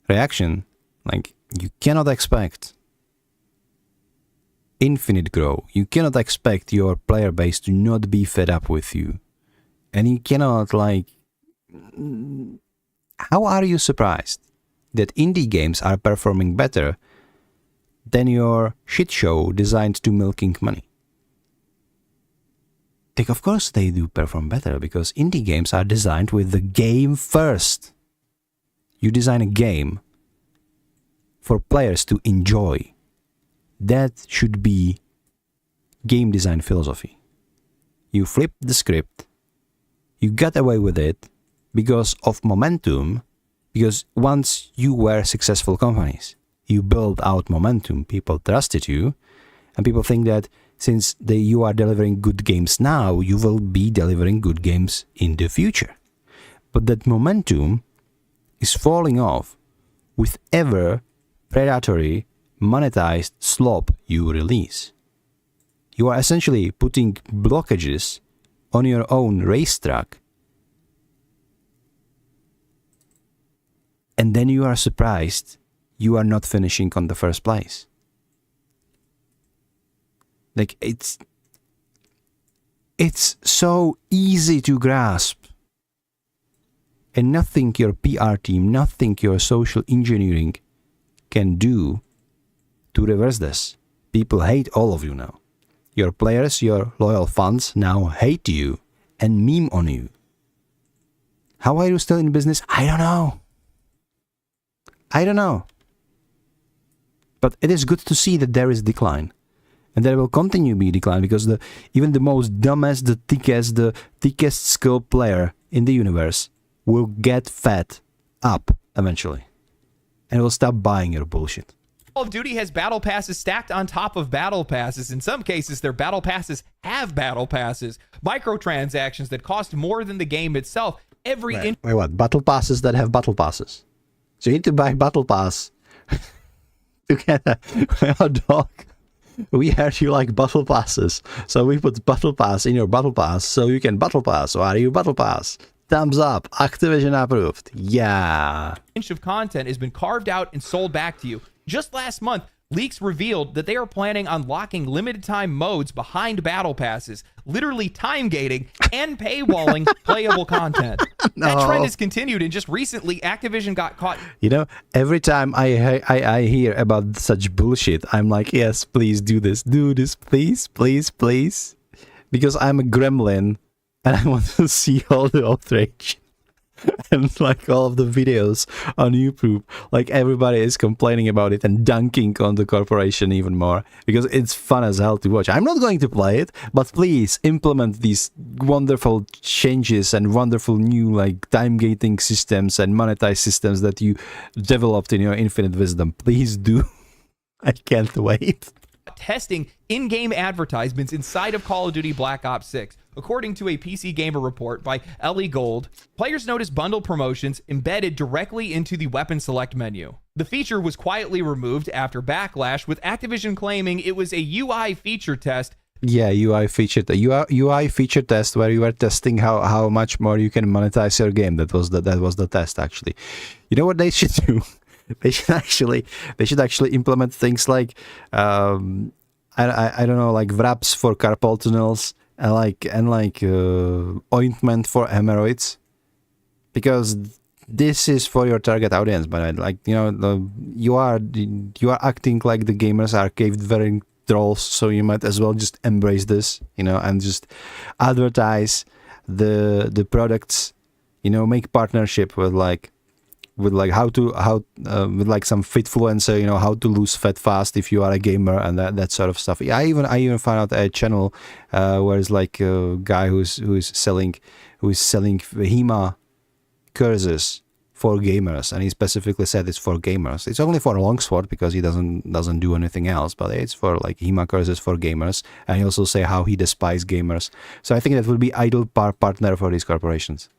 reaction, you cannot expect infinite growth. You cannot expect your player base to not be fed up with you. And you cannot how are you surprised that indie games are performing better than your shit show designed to milking money? Of course they do perform better because indie games are designed with the game first. You design a game for players to enjoy. That should be game design philosophy. You flip the script, you got away with it because of momentum, because once you were successful companies, you built out momentum, people trusted you, and people think that since you are delivering good games now, you will be delivering good games in the future. But that momentum is falling off with ever predatory, monetized slop you release. You are essentially putting blockages on your own racetrack, and then you are surprised you are not finishing on the first place. It's so easy to grasp. And nothing your PR team, nothing your social engineering can do to reverse this. People hate all of you now. Your players, your loyal fans now hate you and meme on you. How are you still in business? I don't know. I don't know. But it is good to see that there is decline. And there will continue to be decline because even the most dumbest, the thickest skilled player in the universe will get fed up eventually. And will stop buying your bullshit. Call of Duty has battle passes stacked on top of battle passes. In some cases, their battle passes have battle passes. Microtransactions that cost more than the game itself. Wait, what? Battle passes that have battle passes. So you need to buy battle pass to get a dog. We heard you like battle passes. So we put battle pass in your battle pass so you can battle pass. Why are you battle pass? Thumbs up. Activision approved. Yeah. Inch of content has been carved out and sold back to you. Just last month, leaks revealed that they are planning on locking limited time modes behind battle passes, literally time gating and paywalling playable content. No. That trend has continued, and just recently, Activision got caught. You know, every time I hear about such bullshit, I'm like, yes, please do this, please, please, please, because I'm a gremlin and I want to see all the outrage. And like all of the videos on YouTube, like everybody is complaining about it and dunking on the corporation even more because it's fun as hell to watch. I'm not going to play it, but please implement these wonderful changes and wonderful new like time gating systems and monetize systems that you developed in your infinite wisdom. Please do. I can't wait. Testing in-game advertisements inside of Call of Duty Black Ops 6. According to a PC Gamer report by Ellie Gold, players noticed bundle promotions embedded directly into the weapon select menu. The feature was quietly removed after backlash, with Activision claiming it was a UI feature test. Yeah, UI feature test where you were testing how much more you can monetize your game. That was the test actually. You know what they should do? They should actually implement things like I don't know, like wraps for carpal tunnels and like ointment for hemorrhoids, because this is for your target audience. But like, you know, you are acting like the gamers are cave-dwelling trolls, so you might as well just embrace this, you know, and just advertise the products, you know, make partnership with like with some fitfluencer, you know, how to lose fat fast if you are a gamer and that sort of stuff. I even found out a channel where it's like a guy who's selling HEMA curses for gamers, and he specifically said it's for gamers. It's only for longsword because he doesn't do anything else, but it's for like HEMA curses for gamers. And he also say how he despises gamers. So I think that would be ideal partner for these corporations.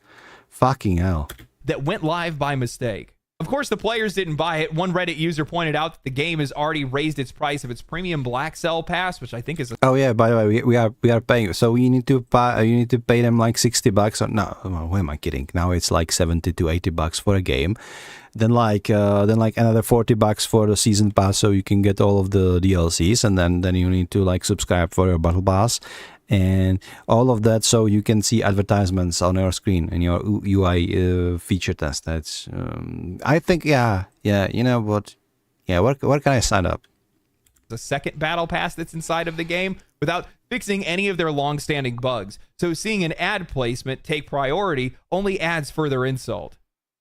Fucking hell. That went live by mistake. Of course, the players didn't buy it. One Reddit user pointed out that the game has already raised its price of its premium Black Cell Pass, which I think is... Oh yeah, by the way, we are paying. So you need to pay them like $60 or no? Who am I kidding? Now it's like $70 to $80 for a game. Then like another $40 for the season pass, so you can get all of the DLCs, and then you need to like subscribe for your battle pass. And all of that, so you can see advertisements on your screen in your UI feature test. That's I think yeah, you know what, yeah, where can I sign up? The second battle pass that's inside of the game without fixing any of their long-standing bugs. So seeing an ad placement take priority only adds further insult.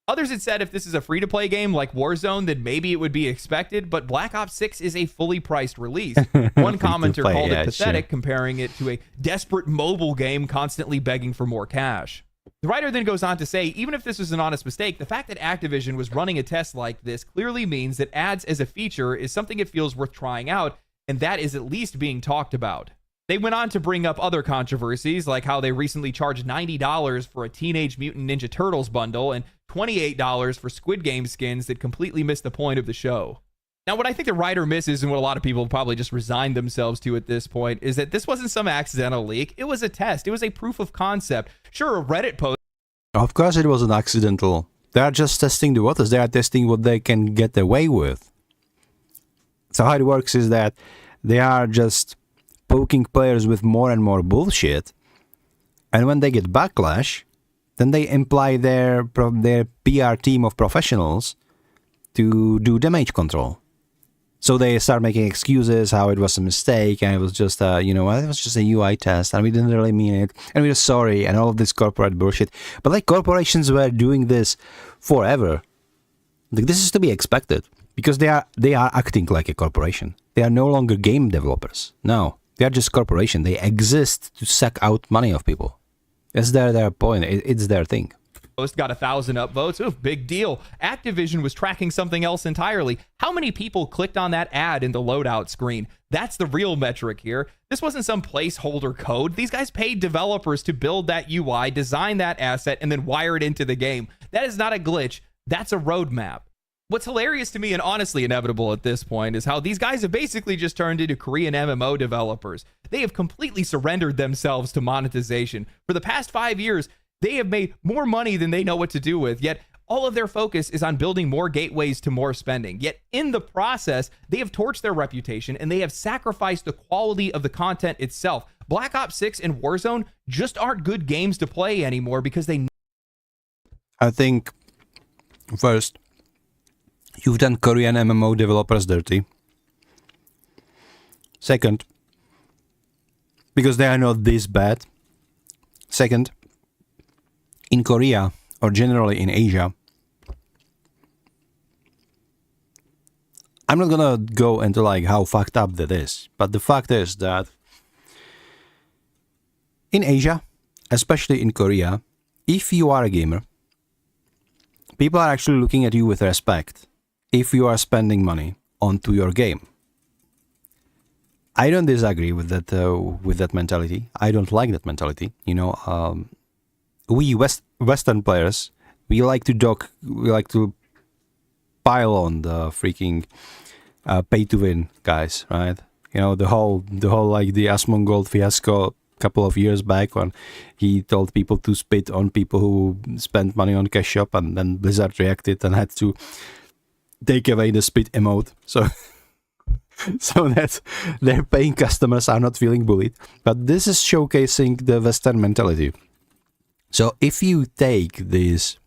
Others had said if this is a free-to-play game like Warzone, then maybe it would be expected, but Black Ops 6 is a fully priced release. One commenter called it pathetic, comparing it to a desperate mobile game constantly begging for more cash. The writer then goes on to say, even if this was an honest mistake, the fact that Activision was running a test like this clearly means that ads as a feature is something it feels worth trying out, and that is at least being talked about. They went on to bring up other controversies, like how they recently charged $90 for a Teenage Mutant Ninja Turtles bundle and $28 for Squid Game skins that completely missed the point of the show. Now, what I think the writer misses, and what a lot of people probably just resigned themselves to at this point, is that this wasn't some accidental leak. It was a test. It was a proof of concept. Sure, a Reddit post. Of course it wasn't accidental. They are just testing the waters. They are testing what they can get away with. So how it works is that they are just poking players with more and more bullshit, and when they get backlash, then they employ their PR team of professionals to do damage control. So they start making excuses how it was a mistake and it was just it was just a UI test and we didn't really mean it and we're sorry and all of this corporate bullshit. But like corporations were doing this forever. Like, this is to be expected because they are acting like a corporation. They are no longer game developers. No, they are just corporation. They exist to suck out money of people. That's their point. It's their thing. Post got 1,000 upvotes. Ooh, big deal. Activision was tracking something else entirely. How many people clicked on that ad in the loadout screen? That's the real metric here. This wasn't some placeholder code. These guys paid developers to build that UI, design that asset, and then wire it into the game. That is not a glitch. That's a roadmap. What's hilarious to me and honestly inevitable at this point is how these guys have basically just turned into Korean MMO developers. They have completely surrendered themselves to monetization. For the past 5 years, they have made more money than they know what to do with, yet all of their focus is on building more gateways to more spending. Yet in the process, they have torched their reputation and they have sacrificed the quality of the content itself. Black Ops 6 and Warzone just aren't good games to play anymore because they... I think, first, you've done Korean MMO developers dirty. Second, because they are not this bad. Second, in Korea, or generally in Asia, I'm not gonna go into like how fucked up that is, but the fact is that in Asia, especially in Korea, if you are a gamer, people are actually looking at you with respect if you are spending money onto your game. I don't disagree with that mentality. I don't like that mentality. You know, we Western players, we like to pile on the freaking pay to win guys, right? You know, the whole like the Asmongold fiasco a couple of years back when he told people to spit on people who spent money on cash shop, and then Blizzard reacted and had to take away the spit emote. So that their paying customers are not feeling bullied. But this is showcasing the Western mentality. So if you take this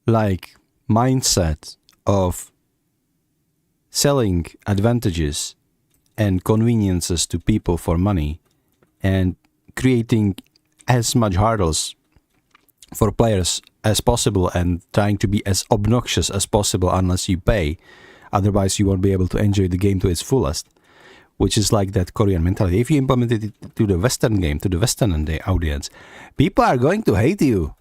like mindset of selling advantages and conveniences to people for money and creating as much hurdles for players as possible and trying to be as obnoxious as possible unless you pay, otherwise you won't be able to enjoy the game to its fullest, which is like that Korean mentality. If you implement it to the Western game, to the Western audience, people are going to hate you.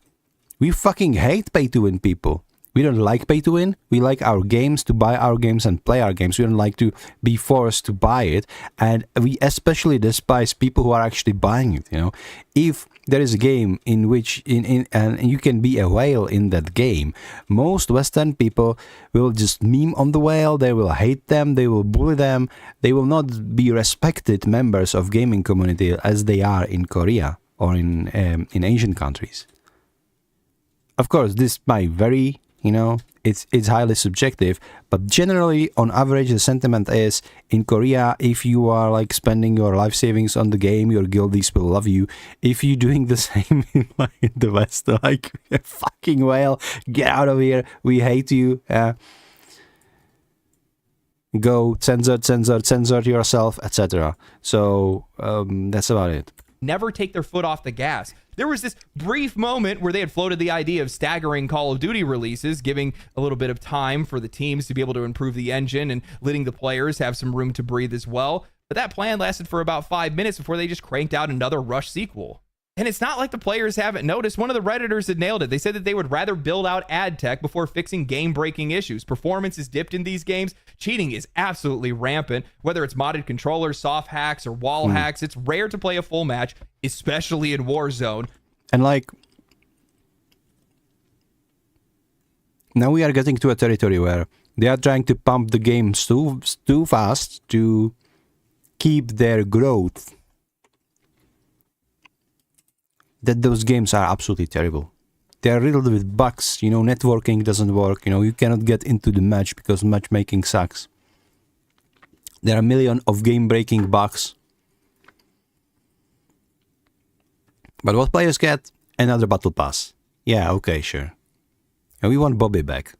We fucking hate pay-to-win people. We don't like pay-to-win. We like our games, to buy our games and play our games. We don't like to be forced to buy it. And we especially despise people who are actually buying it, you know. If there is a game in which and you can be a whale in that game, most Western people will just meme on the whale. They will hate them. They will bully them. They will not be respected members of gaming community as they are in Korea or in Asian countries. Of course, this might vary. You know, it's highly subjective, but generally, on average, the sentiment is in Korea, if you are like spending your life savings on the game, your guildies will love you. If you're doing the same in the West, like fucking whale, get out of here, we hate you. Go censor yourself, etc. So that's about it. Never take their foot off the gas. There was this brief moment where they had floated the idea of staggering Call of Duty releases, giving a little bit of time for the teams to be able to improve the engine and letting the players have some room to breathe as well. But that plan lasted for about 5 minutes before they just cranked out another Rush sequel. And it's not like the players haven't noticed. One of the Redditors had nailed it. They said that they would rather build out ad tech before fixing game-breaking issues. Performance is dipped in these games. Cheating is absolutely rampant. Whether it's modded controllers, soft hacks, or wall hacks, it's rare to play a full match, especially in Warzone. And like, now we are getting to a territory where they are trying to pump the games too fast to keep their growth. That those games are absolutely terrible. They are riddled with bugs. You know, networking doesn't work. You know, you cannot get into the match because matchmaking sucks. There are a million of game-breaking bugs. But what players get? Another battle pass. Yeah, okay, sure. And we want Bobby back.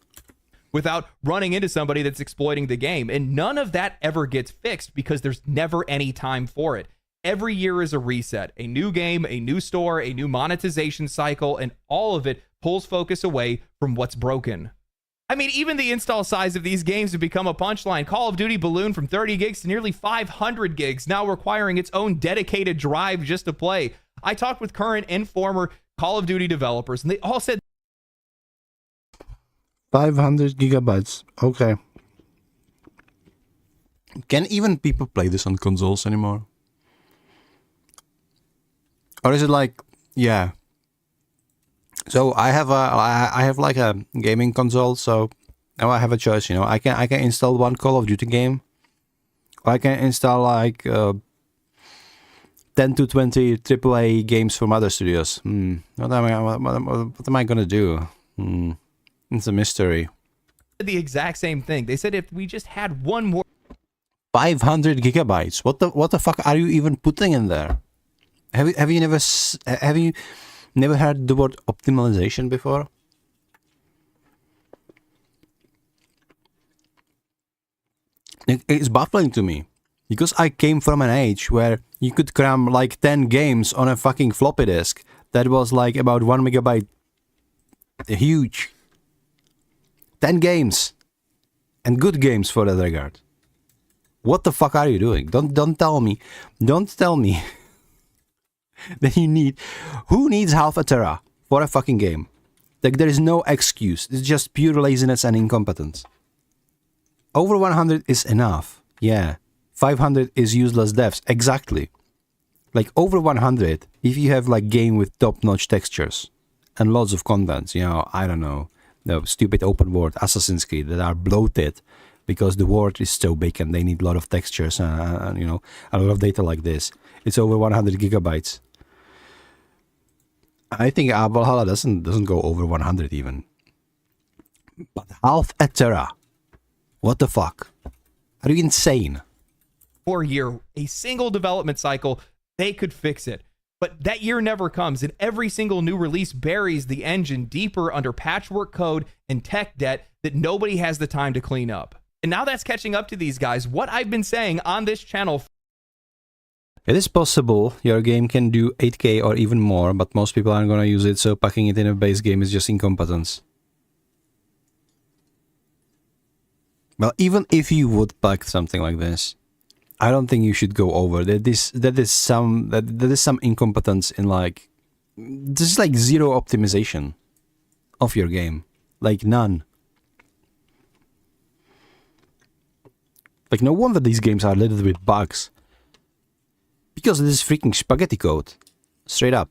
Without running into somebody that's exploiting the game. And none of that ever gets fixed because there's never any time for it. Every year is a reset, a new game, a new store, a new monetization cycle, and all of it pulls focus away from what's broken. I mean, even the install size of these games have become a punchline. Call of Duty ballooned from 30 gigs to nearly 500 gigs, now requiring its own dedicated drive just to play. I talked with current and former Call of Duty developers, and they all said 500 gigabytes. Okay. Can even people play this on consoles anymore? Or is it like, yeah. So I have like a gaming console, so now I have a choice, you know. I can install one Call of Duty game, or I can install like 10 to 20 AAA games from other studios. What am I gonna do? It's a mystery. the exact same thing. They said if we just had one more 500 gigabytes. What the fuck are you even putting in there? Have you never heard the word optimization before? It's baffling to me because I came from an age where you could cram like 10 games on a fucking floppy disk that was like about 1 megabyte huge. 10 games and good games for that regard. What the fuck are you doing? Don't tell me that you need. Who needs half a tera for a fucking game? Like, there is no excuse. It's just pure laziness and incompetence. Over 100 is enough. Yeah. 500 is useless devs. Exactly. Like, over 100, if you have like game with top-notch textures and lots of contents, you know, I don't know, the stupid open world Assassin's Creed that are bloated because the world is so big and they need a lot of textures and you know, a lot of data like this. It's over 100 gigabytes. I think Valhalla doesn't go over 100 even. But half a tera. What the fuck? Are you insane? year, a single development cycle, they could fix it. But that year never comes, and every single new release buries the engine deeper under patchwork code and tech debt that nobody has the time to clean up. And now that's catching up to these guys. What I've been saying on this channel. It is possible your game can do 8K or even more, but most people aren't gonna use it, so packing it in a base game is just incompetence. Well, even if you would pack something like this, I don't think you should go over. That is some incompetence in like, this is like zero optimization of your game, like none. Like, no wonder these games are littered with bugs. Because this is freaking spaghetti code. Straight up.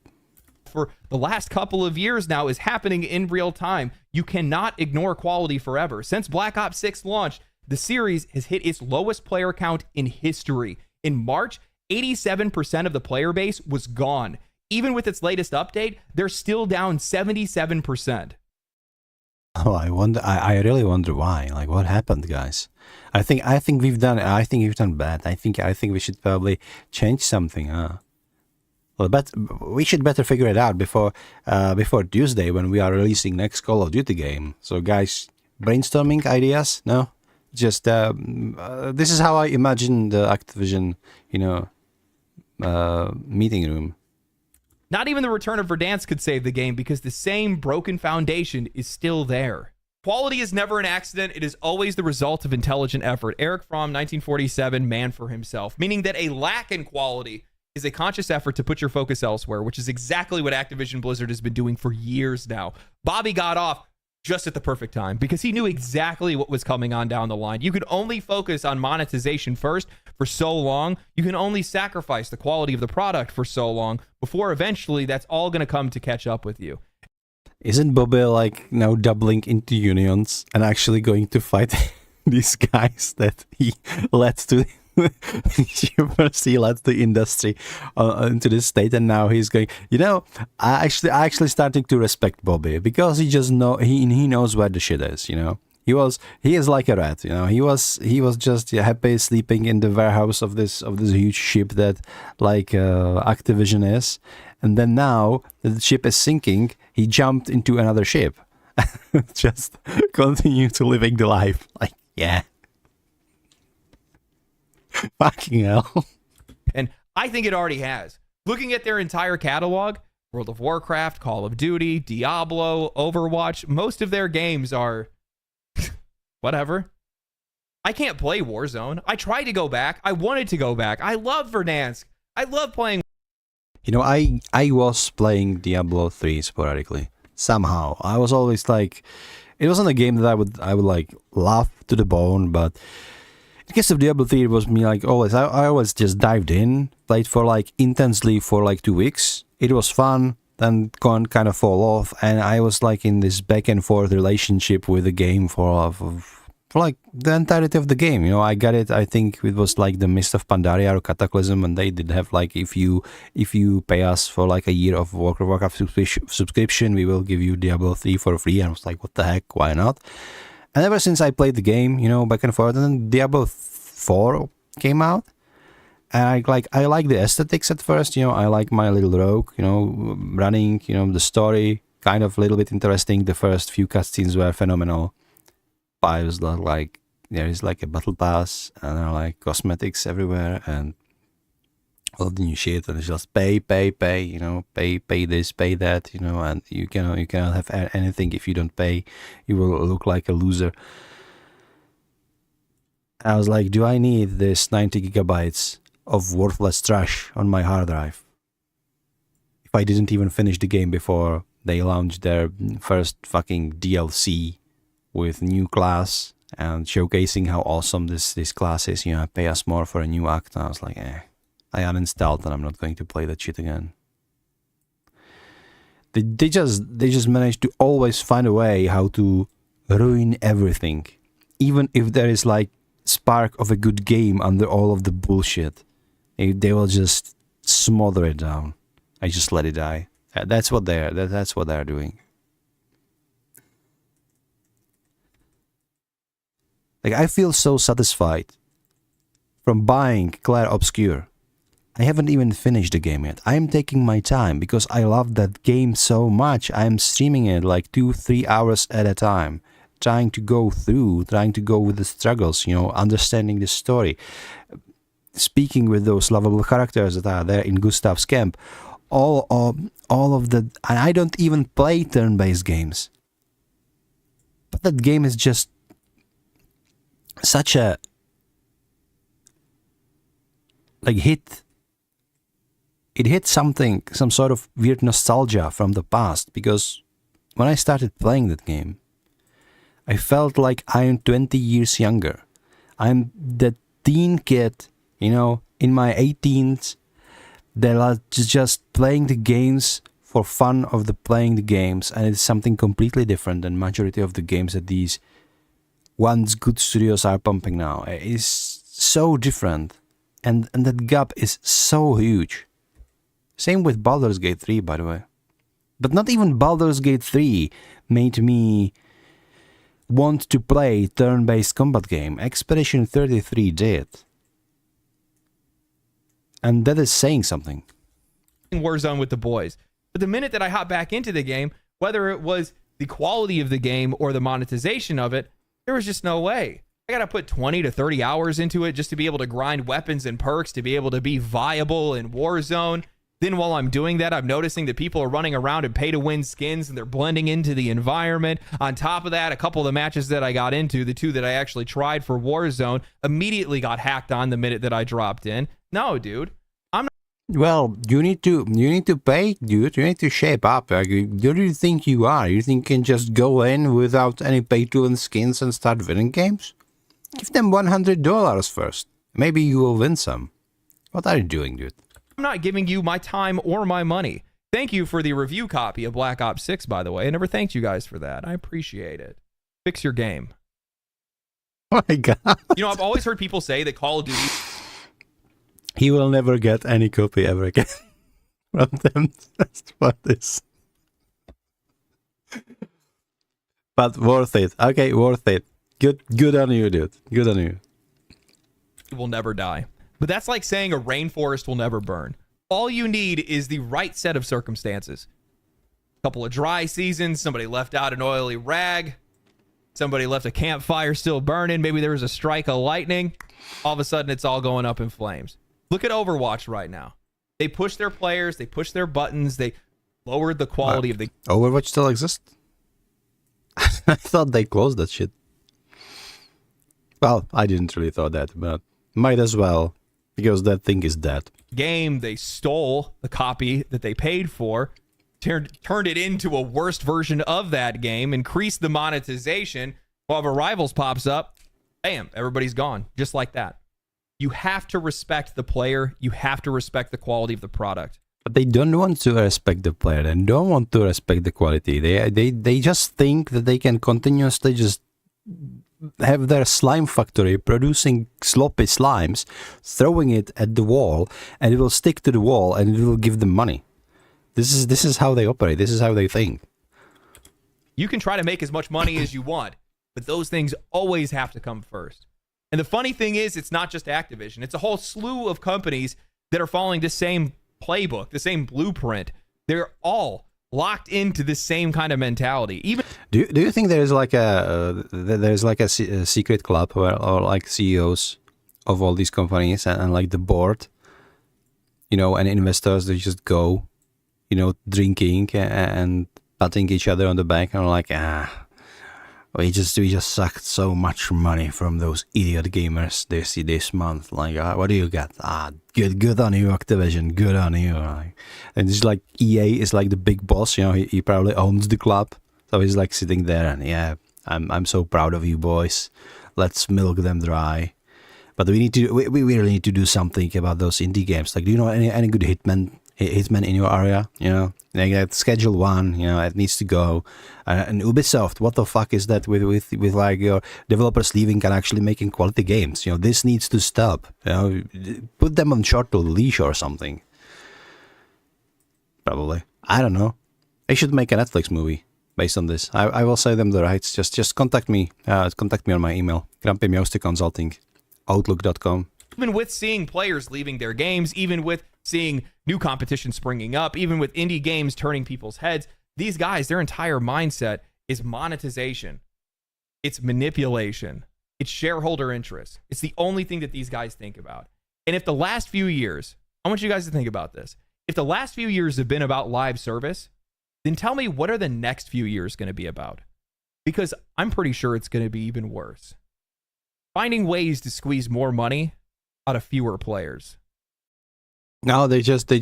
For the last couple of years now is happening in real time. You cannot ignore quality forever. Since Black Ops 6 launched, the series has hit its lowest player count in history. In March, 87% of the player base was gone. Even with its latest update, they're still down 77%. Oh, I really wonder why. Like, what happened, guys? I think we've done bad. I think we should probably change something, huh? Well, but we should better figure it out before Tuesday when we are releasing next Call of Duty game. So, guys, brainstorming ideas? No, just this is how I imagine the Activision, meeting room. Not even the return of Verdansk could save the game because the same broken foundation is still there. Quality is never an accident. It is always the result of intelligent effort. Eric Fromm, 1947, man for himself, meaning that a lack in quality is a conscious effort to put your focus elsewhere, which is exactly what Activision Blizzard has been doing for years now. Bobby got off just at the perfect time because he knew exactly what was coming on down the line. You could only focus on monetization first for so long. You can only sacrifice the quality of the product for so long before eventually that's all going to come to catch up with you. Isn't Bobby like now doubling into unions and actually going to fight these guys that he led to he led the industry into this state, and now he's going, I actually starting to respect Bobby because he just he knows where the shit is, he is like a rat, he was just happy sleeping in the warehouse of this huge ship that like Activision is, and then now that the ship is sinking, he jumped into another ship. Just continue to living the life, like, yeah. Fucking hell. And I think it already has. Looking at their entire catalog, World of Warcraft, Call of Duty, Diablo, Overwatch, most of their games are Whatever. I can't play Warzone. I tried to go back. I wanted to go back. I love Verdansk. I love playing. You know, I was playing Diablo 3 sporadically. Somehow. I was always like, it wasn't a game that I would like love to the bone, but in case of Diablo 3, it was me like always. I always just dived in, played for like intensely for like 2 weeks. It was fun, then kind of fall off, and I was like in this back and forth relationship with the game for like the entirety of the game. You know, I got it. I think it was like the Mist of Pandaria or Cataclysm, and they did have like, if you pay us for like a year of Warcraft subscription, we will give you Diablo 3 for free. And I was like, what the heck, why not? And ever since I played the game, you know, back and forth, and then Diablo 4 came out, and I like the aesthetics at first. You know, I like my little rogue, you know, running. You know, the story kind of a little bit interesting. The first few cutscenes were phenomenal. I was like, there is like a battle pass, and there are like cosmetics everywhere, and all of the new shit, and it's just pay, you know, pay this, pay that, you know, and you cannot have anything if you don't pay. You will look like a loser. I was like, do I need this 90 gigabytes of worthless trash on my hard drive if I didn't even finish the game before they launched their first fucking DLC with new class and showcasing how awesome this class is? You know, pay us more for a new act. And I was like, I uninstalled, and I'm not going to play that shit again. They just managed to always find a way how to ruin everything, even if there is like spark of a good game under all of the bullshit. They will just smother it down. I just let it die. That's what they're doing. Like, I feel so satisfied from buying Clair Obscure. I haven't even finished the game yet. I'm taking my time because I love that game so much. I'm streaming it like 2-3 hours at a time, trying to go with the struggles, you know, understanding the story, speaking with those lovable characters that are there in Gustav's camp. All of the, and I don't even play turn-based games, but that game is just such a like hit. It hit some sort of weird nostalgia from the past, because when I started playing that game, I felt like I'm 20 years younger. I'm that teen kid, you know, in my 18s, that are just playing the games for fun of the playing the games, and it's something completely different than majority of the games that these once good studios are pumping now. It's so different, and that gap is so huge. Same with Baldur's Gate 3, by the way. But not even Baldur's Gate 3 made me want to play turn-based combat game. Expedition 33 did. And that is saying something. Warzone with the boys. But the minute that I hop back into the game, whether it was the quality of the game or the monetization of it, there was just no way. I got to put 20 to 30 hours into it just to be able to grind weapons and perks, to be able to be viable in Warzone. Then while I'm doing that, I'm noticing that people are running around in pay-to-win skins, and they're blending into the environment. On top of that, a couple of the matches that I got into, the two that I actually tried for Warzone, immediately got hacked on the minute that I dropped in. No, dude. Well, you need to pay, dude. You need to shape up. Like, who do you think you are? You think you can just go in without any pay-to-win skins and start winning games? Give them $100 first. Maybe you will win some. What are you doing, dude? I'm not giving you my time or my money. Thank you for the review copy of Black Ops 6, by the way. I never thanked you guys for that. I appreciate it. Fix your game. Oh my god. You know, I've always heard people say that Call of Duty... He will never get any copy ever again from them. Just for this. But worth it. Okay, worth it. Good on you, dude. Good on you. will never die. But that's like saying a rainforest will never burn. All you need is the right set of circumstances. A couple of dry seasons, somebody left out an oily rag, somebody left a campfire still burning, maybe there was a strike of lightning. All of a sudden, it's all going up in flames. Look at Overwatch right now. They push their players, they push their buttons, they lowered the quality of the... Overwatch still exists? I thought they closed that shit. Well, I didn't really thought that, but might as well, because that thing is dead. Game, they stole the copy that they paid for, turned it into a worse version of that game, increased the monetization. While the Rivals pops up, bam, everybody's gone, just like that. You have to respect the player. You have to respect the quality of the product. But they don't want to respect the player. They don't want to respect the quality. They just think that they can continuously just have their slime factory producing sloppy slimes, throwing it at the wall, and it will stick to the wall and it will give them money. This is how they operate. This is how they think. You can try to make as much money as you want, but those things always have to come first. And the funny thing is, it's not just Activision. It's a whole slew of companies that are following the same playbook, the same blueprint. They're all locked into this same kind of mentality. Even do you think there's like a secret club or like CEOs of all these companies and like the board, and investors, they just go, drinking and patting each other on the back and like, we just sucked so much money from those idiot gamers this month. Like, what do you got? Good on you, Activision. Good on you. And it's like EA is like the big boss. He probably owns the club, so he's like sitting there and I'm so proud of you boys. Let's milk them dry. But we really need to do something about those indie games. Like, do you know any good hitmen in your area? Like Schedule 1, it needs to go. And Ubisoft, what the fuck is that with like your developers leaving and actually making quality games? This needs to stop. Put them on short leash or something. Probably. I don't know. They should make a Netflix movie based on this. I will sell them the rights. Just contact me. Contact me on my email. grumpymyosticonsulting@outlook.com. Even with seeing players leaving their games, even with seeing new competition springing up, even with indie games turning people's heads, these guys, their entire mindset is monetization. It's manipulation. It's shareholder interest. It's the only thing that these guys think about. And if the last few years, I want you guys to think about this. If the last few years have been about live service, then tell me, what are the next few years going to be about? Because I'm pretty sure it's going to be even worse. Finding ways to squeeze more money out of fewer players. No, they just fire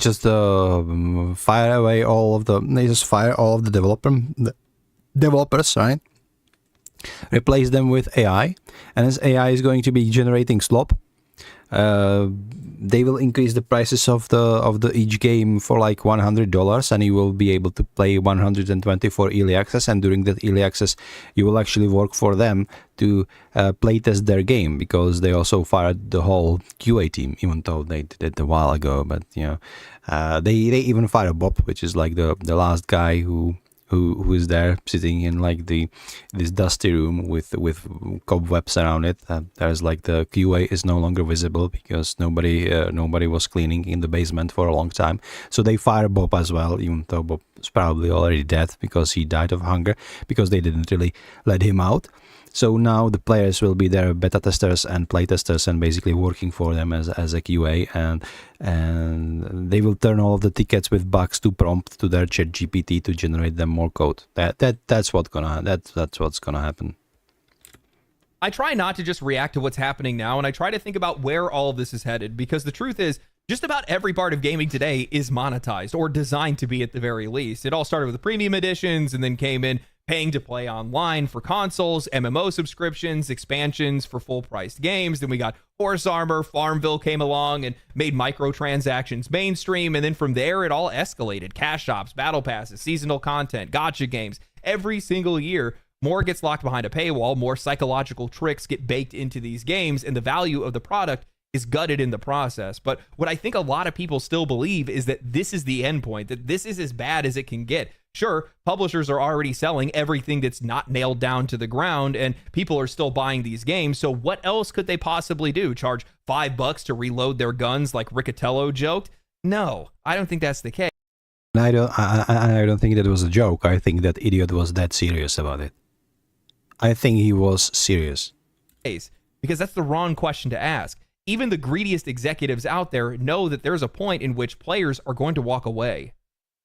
all of the developers, right? Replace them with AI, and as AI is going to be generating slop, they will increase the prices of the each game for like $100, and you will be able to play 124 early access, and during that early access you will actually work for them to playtest their game, because they also fired the whole QA team, even though they did it a while ago. But they even fired Bob, which is like the last guy who is there sitting in like this dusty room with cobwebs around it. There's like the QA is no longer visible because nobody was cleaning in the basement for a long time. So they fired Bob as well, even though Bob is probably already dead because he died of hunger, because they didn't really let him out. So now the players will be their beta testers and play testers, and basically working for them as a QA, and they will turn all of the tickets with bugs to prompt to their chat GPT to generate them more code. That's what's gonna happen. I try not to just react to what's happening now, and I try to think about where all of this is headed, because the truth is, just about every part of gaming today is monetized, or designed to be at the very least. It all started with the premium editions, and then came in paying to play online for consoles, MMO subscriptions, expansions for full-priced games. Then we got Horse Armor, Farmville came along and made microtransactions mainstream. And then from there, it all escalated. Cash shops, battle passes, seasonal content, gacha games. Every single year, more gets locked behind a paywall, more psychological tricks get baked into these games, and the value of the product is gutted in the process. But what I think a lot of people still believe is that this is the end point, that this is as bad as it can get. Sure, publishers are already selling everything that's not nailed down to the ground, and people are still buying these games. So what else could they possibly do? Charge $5 to reload their guns like Riccatello joked? No, I don't think that's the case. I don't think that was a joke. I think that idiot was that serious about it. I think he was serious. Because that's the wrong question to ask. Even the greediest executives out there know that there's a point in which players are going to walk away.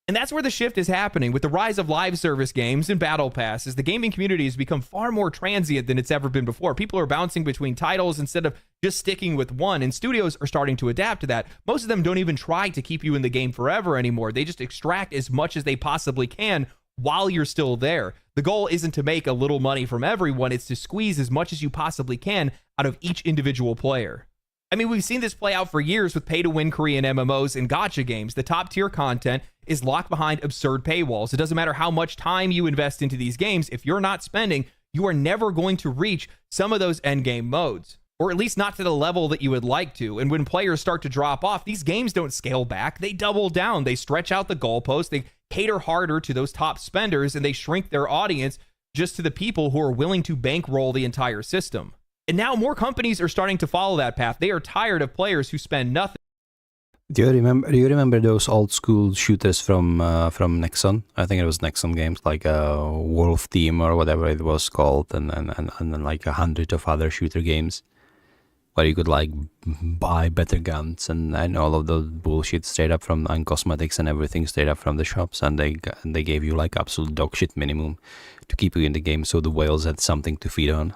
And that's where the shift is happening. With the rise of live service games and battle passes, the gaming community has become far more transient than it's ever been before. People are bouncing between titles instead of just sticking with one, and studios are starting to adapt to that. Most of them don't even try to keep you in the game forever anymore. They just extract as much as they possibly can while you're still there. The goal isn't to make a little money from everyone, it's to squeeze as much as you possibly can out of each individual player. I mean, we've seen this play out for years with pay-to-win Korean MMOs and gacha games. The top-tier content is locked behind absurd paywalls. It doesn't matter how much time you invest into these games. If you're not spending, you are never going to reach some of those endgame modes, or at least not to the level that you would like to. And when players start to drop off, these games don't scale back. They double down. They stretch out the goalposts. They cater harder to those top spenders, and they shrink their audience just to the people who are willing to bankroll the entire system. And now more companies are starting to follow that path. They are tired of players who spend nothing. Do you remember those old school shooters from Nexon? I think it was Nexon games, like Wolf Team or whatever it was called, and then like 100 of other shooter games where you could like buy better guns and all of those bullshit straight up from, and cosmetics and everything straight up from the shops, and they gave you like absolute dog shit minimum to keep you in the game, so the whales had something to feed on.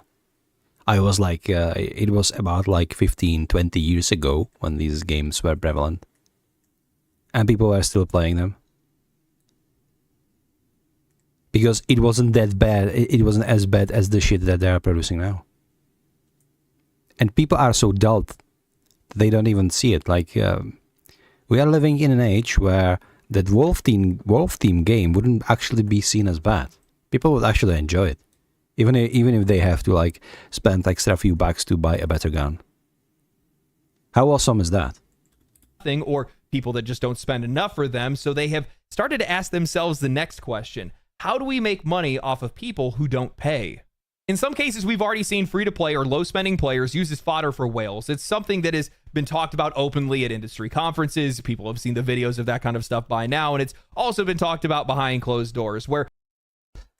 I was like, it was about like 15, 20 years ago when these games were prevalent. And people were still playing them. Because it wasn't that bad, it wasn't as bad as the shit that they are producing now. And people are so dull, they don't even see it. Like, we are living in an age where that Wolf Team game wouldn't actually be seen as bad. People would actually enjoy it. Even if they have to like spend extra few bucks to buy a better gun. How awesome is that? Or people that just don't spend enough for them, so they have started to ask themselves the next question. How do we make money off of people who don't pay? In some cases, we've already seen free-to-play or low-spending players use as fodder for whales. It's something that has been talked about openly at industry conferences. People have seen the videos of that kind of stuff by now, and it's also been talked about behind closed doors, where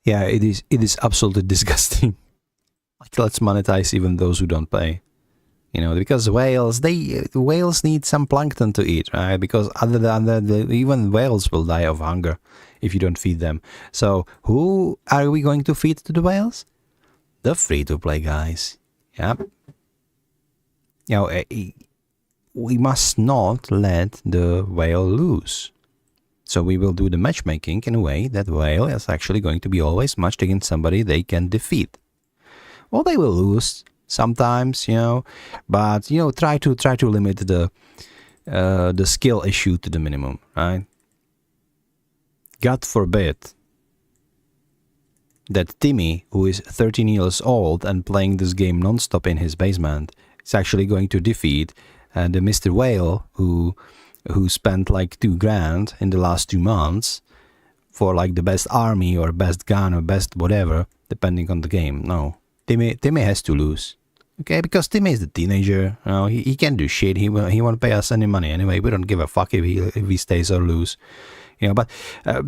yeah, it is absolutely disgusting. Like, let's monetize even those who don't pay. You know, because whales need some plankton to eat, right? Because other than that, even whales will die of hunger if you don't feed them. So who are we going to feed to the whales? The free-to-play guys. Yep. You know, we must not let the whale lose. So we will do the matchmaking in a way that whale is actually going to be always matched against somebody they can defeat. Well, they will lose sometimes, you know, but you know, try to limit the skill issue to the minimum, right? God forbid that Timmy, who is 13 years old and playing this game non-stop in his basement, is actually going to defeat the Mr. Whale who spent like $2,000 in the last 2 months for like the best army or best gun or best whatever, depending on the game. No, Timmy has to lose. Okay, because Timmy is the teenager. You know, he can't do shit. He won't pay us any money anyway. We don't give a fuck if he stays or lose. You know, but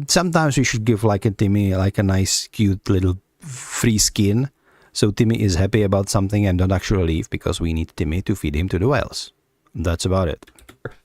sometimes we should give like a Timmy like a nice, cute little free skin, so Timmy is happy about something and don't actually leave, because we need Timmy to feed him to the whales. That's about it.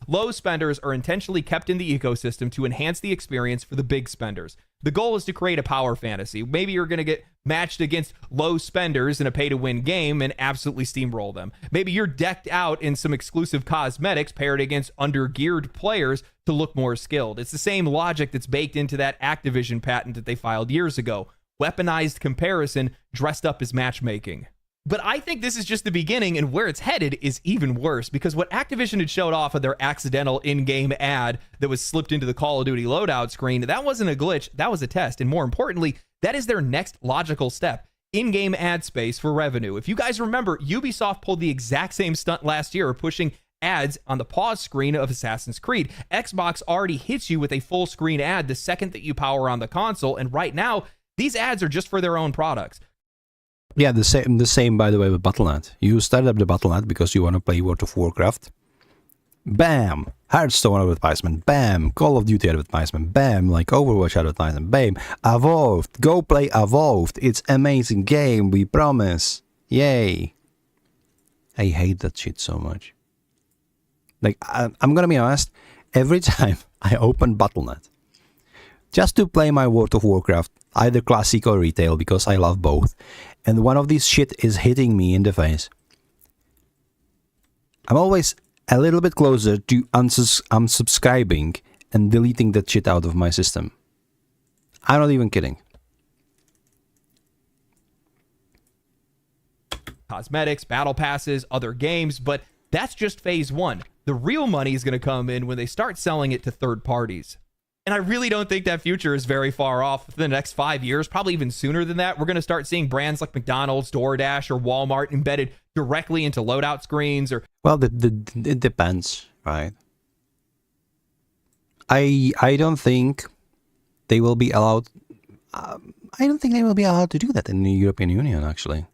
Low spenders are intentionally kept in the ecosystem to enhance the experience for the big spenders. The goal is to create a power fantasy. Maybe you're going to get matched against low spenders in a pay-to-win game and absolutely steamroll them. Maybe you're decked out in some exclusive cosmetics paired against under-geared players to look more skilled. It's the same logic that's baked into that Activision patent that they filed years ago. Weaponized comparison dressed up as matchmaking. But I think this is just the beginning, and where it's headed is even worse, because what Activision had showed off of their accidental in-game ad that was slipped into the Call of Duty loadout screen, that wasn't a glitch, that was a test. And more importantly, that is their next logical step. In-game ad space for revenue. If you guys remember, Ubisoft pulled the exact same stunt last year, pushing ads on the pause screen of Assassin's Creed. Xbox already hits you with a full screen ad the second that you power on the console, and right now, these ads are just for their own products. Yeah, the same by the way with Battle.net. You started up the Battle.net because you want to play World of Warcraft. Bam! Hearthstone advertisement. Bam! Call of Duty advertisement. Bam! Like Overwatch advertisement. Bam! Evolved. Go play Evolved. It's amazing game, we promise. Yay! I hate that shit so much. Like, I'm gonna be honest, every time I open Battle.net, just to play my World of Warcraft, either classic or retail, because I love both. And one of these shit is hitting me in the face. I'm always a little bit closer to unsubscribing and deleting that shit out of my system. I'm not even kidding. Cosmetics, battle passes, other games, but that's just phase one. The real money is going to come in when they start selling it to third parties. And I really don't think that future is very far off. Within the next 5 years, probably even sooner than that, we're going to start seeing brands like McDonald's, DoorDash, or Walmart embedded directly into loadout screens. Or Well, it depends, right? I don't think they will be allowed. I don't think they will be allowed to do that in the European Union, actually.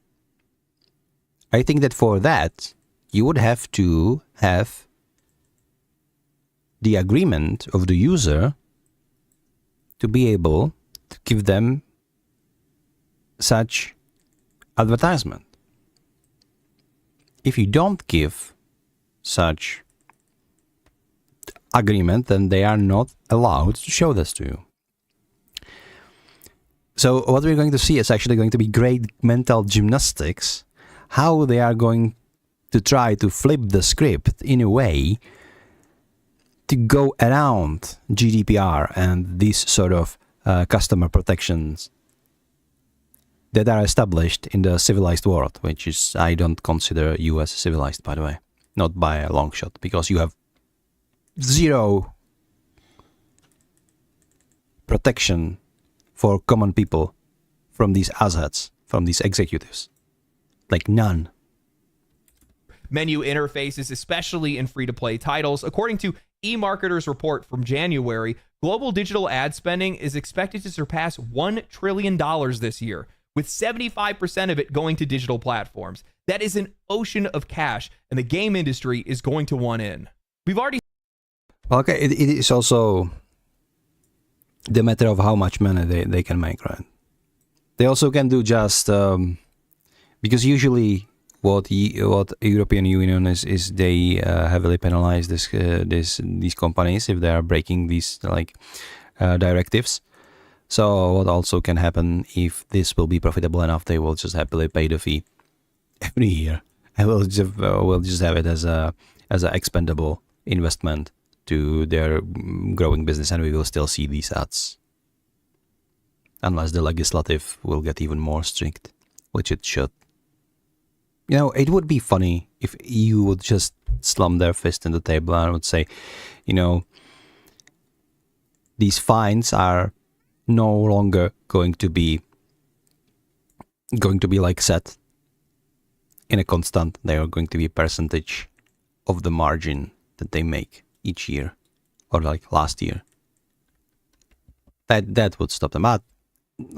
I think that for that, you would have to have the agreement of the user to be able to give them such advertisement. If you don't give such agreement, then they are not allowed to show this to you. So what we're going to see is actually going to be great mental gymnastics, how they are going to try to flip the script in a way to go around GDPR and these sort of customer protections that are established in the civilized world, which is, I don't consider US civilized, by the way, not by a long shot, because you have zero protection for common people from these assets, from these executives. Like none. menu interfaces, especially in free-to-play titles. According to eMarketer's report from January, global digital ad spending is expected to surpass $1 trillion this year, with 75% of it going to digital platforms. That is an ocean of cash, and the game industry is going to want in. We've already... Okay, it is also the matter of how much money they can make, right? They also can do just... because usually what European Union is they heavily penalize these companies if they are breaking these directives. So what also can happen, if this will be profitable enough, they will just happily pay the fee every year, and we'll just have it as a expendable investment to their growing business, and we will still see these ads unless the legislative will get even more strict, which it should. You know, it would be funny if EU would just slam their fist in the table and would say, you know, these fines are no longer going to be like set in a constant. They are going to be a percentage of the margin that they make each year, or like last year. That would stop them. But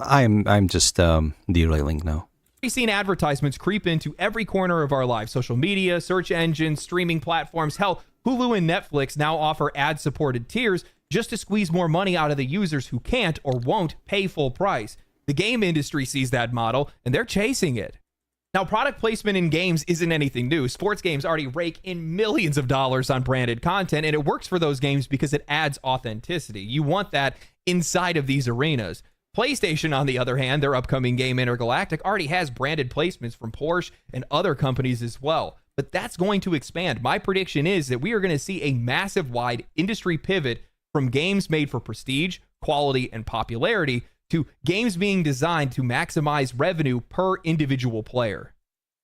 I'm just derailing now. We've seen advertisements creep into every corner of our lives. Social media, search engines, streaming platforms. Hell, Hulu and Netflix now offer ad-supported tiers just to squeeze more money out of the users who can't or won't pay full price. The game industry sees that model, and they're chasing it. Now, product placement in games isn't anything new. Sports games already rake in millions of dollars on branded content, and it works for those games because it adds authenticity. You want that inside of these arenas. PlayStation, on the other hand, their upcoming game Intergalactic already has branded placements from Porsche and other companies as well. But that's going to expand. My prediction is that we are going to see a massive wide industry pivot from games made for prestige, quality, and popularity to games being designed to maximize revenue per individual player.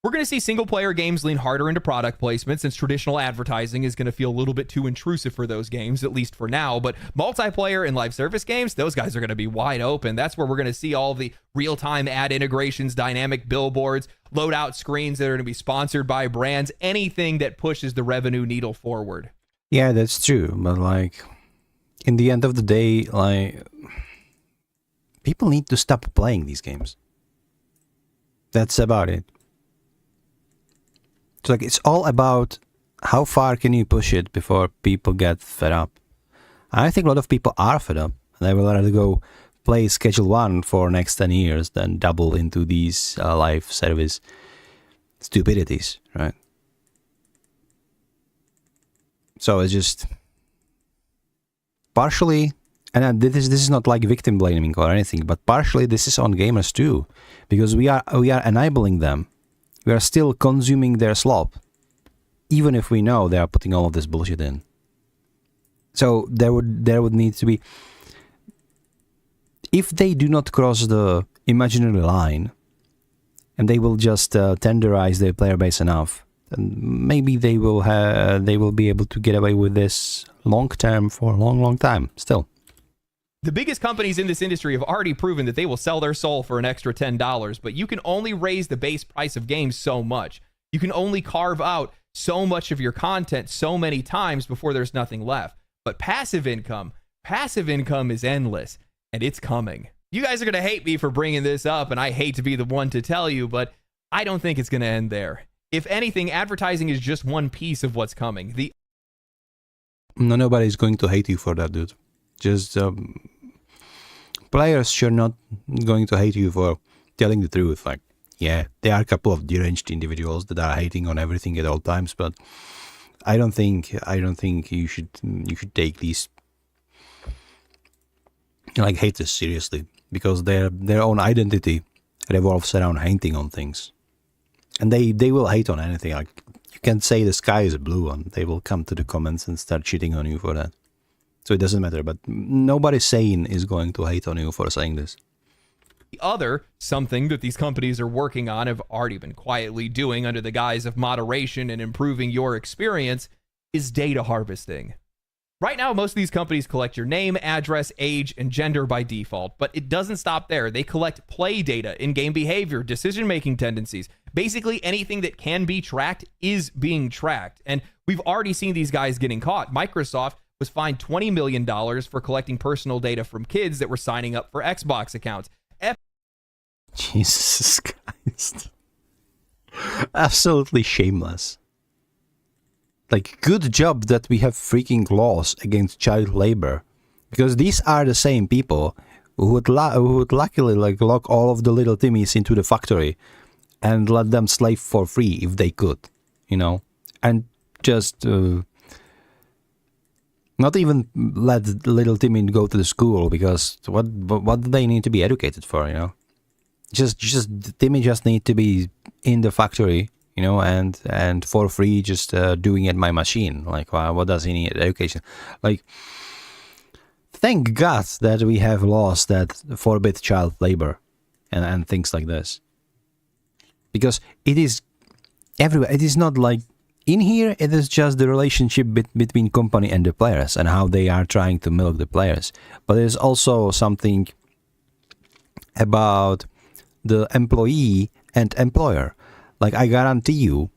We're going to see single-player games lean harder into product placement, since traditional advertising is going to feel a little bit too intrusive for those games, at least for now. But multiplayer and live service games, those guys are going to be wide open. That's where we're going to see all the real-time ad integrations, dynamic billboards, loadout screens that are going to be sponsored by brands, anything that pushes the revenue needle forward. Yeah, that's true. But in the end of the day, people need to stop playing these games. That's about it. It's all about how far can you push it before people get fed up. I think a lot of people are fed up. They will rather go play Schedule 1 for next 10 years than double into these live service stupidities, right? So it's just partially And this is not like victim blaming or anything, but partially this is on gamers too, because we are enabling them. We are still consuming their slop, even if we know they are putting all of this bullshit in. So there would need to be, if they do not cross the imaginary line, and they will just tenderize their player base enough, then maybe they will be able to get away with this long term for a long time still. The biggest companies in this industry have already proven that they will sell their soul for an extra $10, but you can only raise the base price of games so much. You can only carve out so much of your content so many times before there's nothing left. But passive income is endless, and it's coming. You guys are going to hate me for bringing this up, and I hate to be the one to tell you, but I don't think it's going to end there. If anything, advertising is just one piece of what's coming. No, nobody's going to hate you for that, dude. Just players sure not going to hate you for telling the truth. Like, yeah, there are a couple of deranged individuals that are hating on everything at all times, but I don't think you should take these like haters seriously, because their own identity revolves around hating on things, and they will hate on anything. Like, you can say the sky is blue, and they will come to the comments and start cheating on you for that. So it doesn't matter, but nobody sane is going to hate on you for saying this. The other, something that these companies are working on, have already been quietly doing under the guise of moderation and improving your experience, is data harvesting. Right now, most of these companies collect your name, address, age, and gender by default, but it doesn't stop there. They collect play data, in-game behavior, decision-making tendencies. Basically, anything that can be tracked is being tracked. And we've already seen these guys getting caught. Microsoft was fined $20 million for collecting personal data from kids that were signing up for Xbox accounts. Jesus Christ. Absolutely shameless. Like, good job that we have freaking laws against child labor, because these are the same people who would luckily like lock all of the little Timmies into the factory and let them slave for free if they could, you know, and just not even let little Timmy go to the school, because what do they need to be educated for, you know? Just Timmy just need to be in the factory, you know, and for free, just doing it by machine. Like, what does he need education? Like, thank God that we have laws that forbid child labor and things like this, because it is everywhere. It is not like in here. It is just the relationship between company and the players and how they are trying to milk the players. But there's also something about the employee and employer. Like, I guarantee you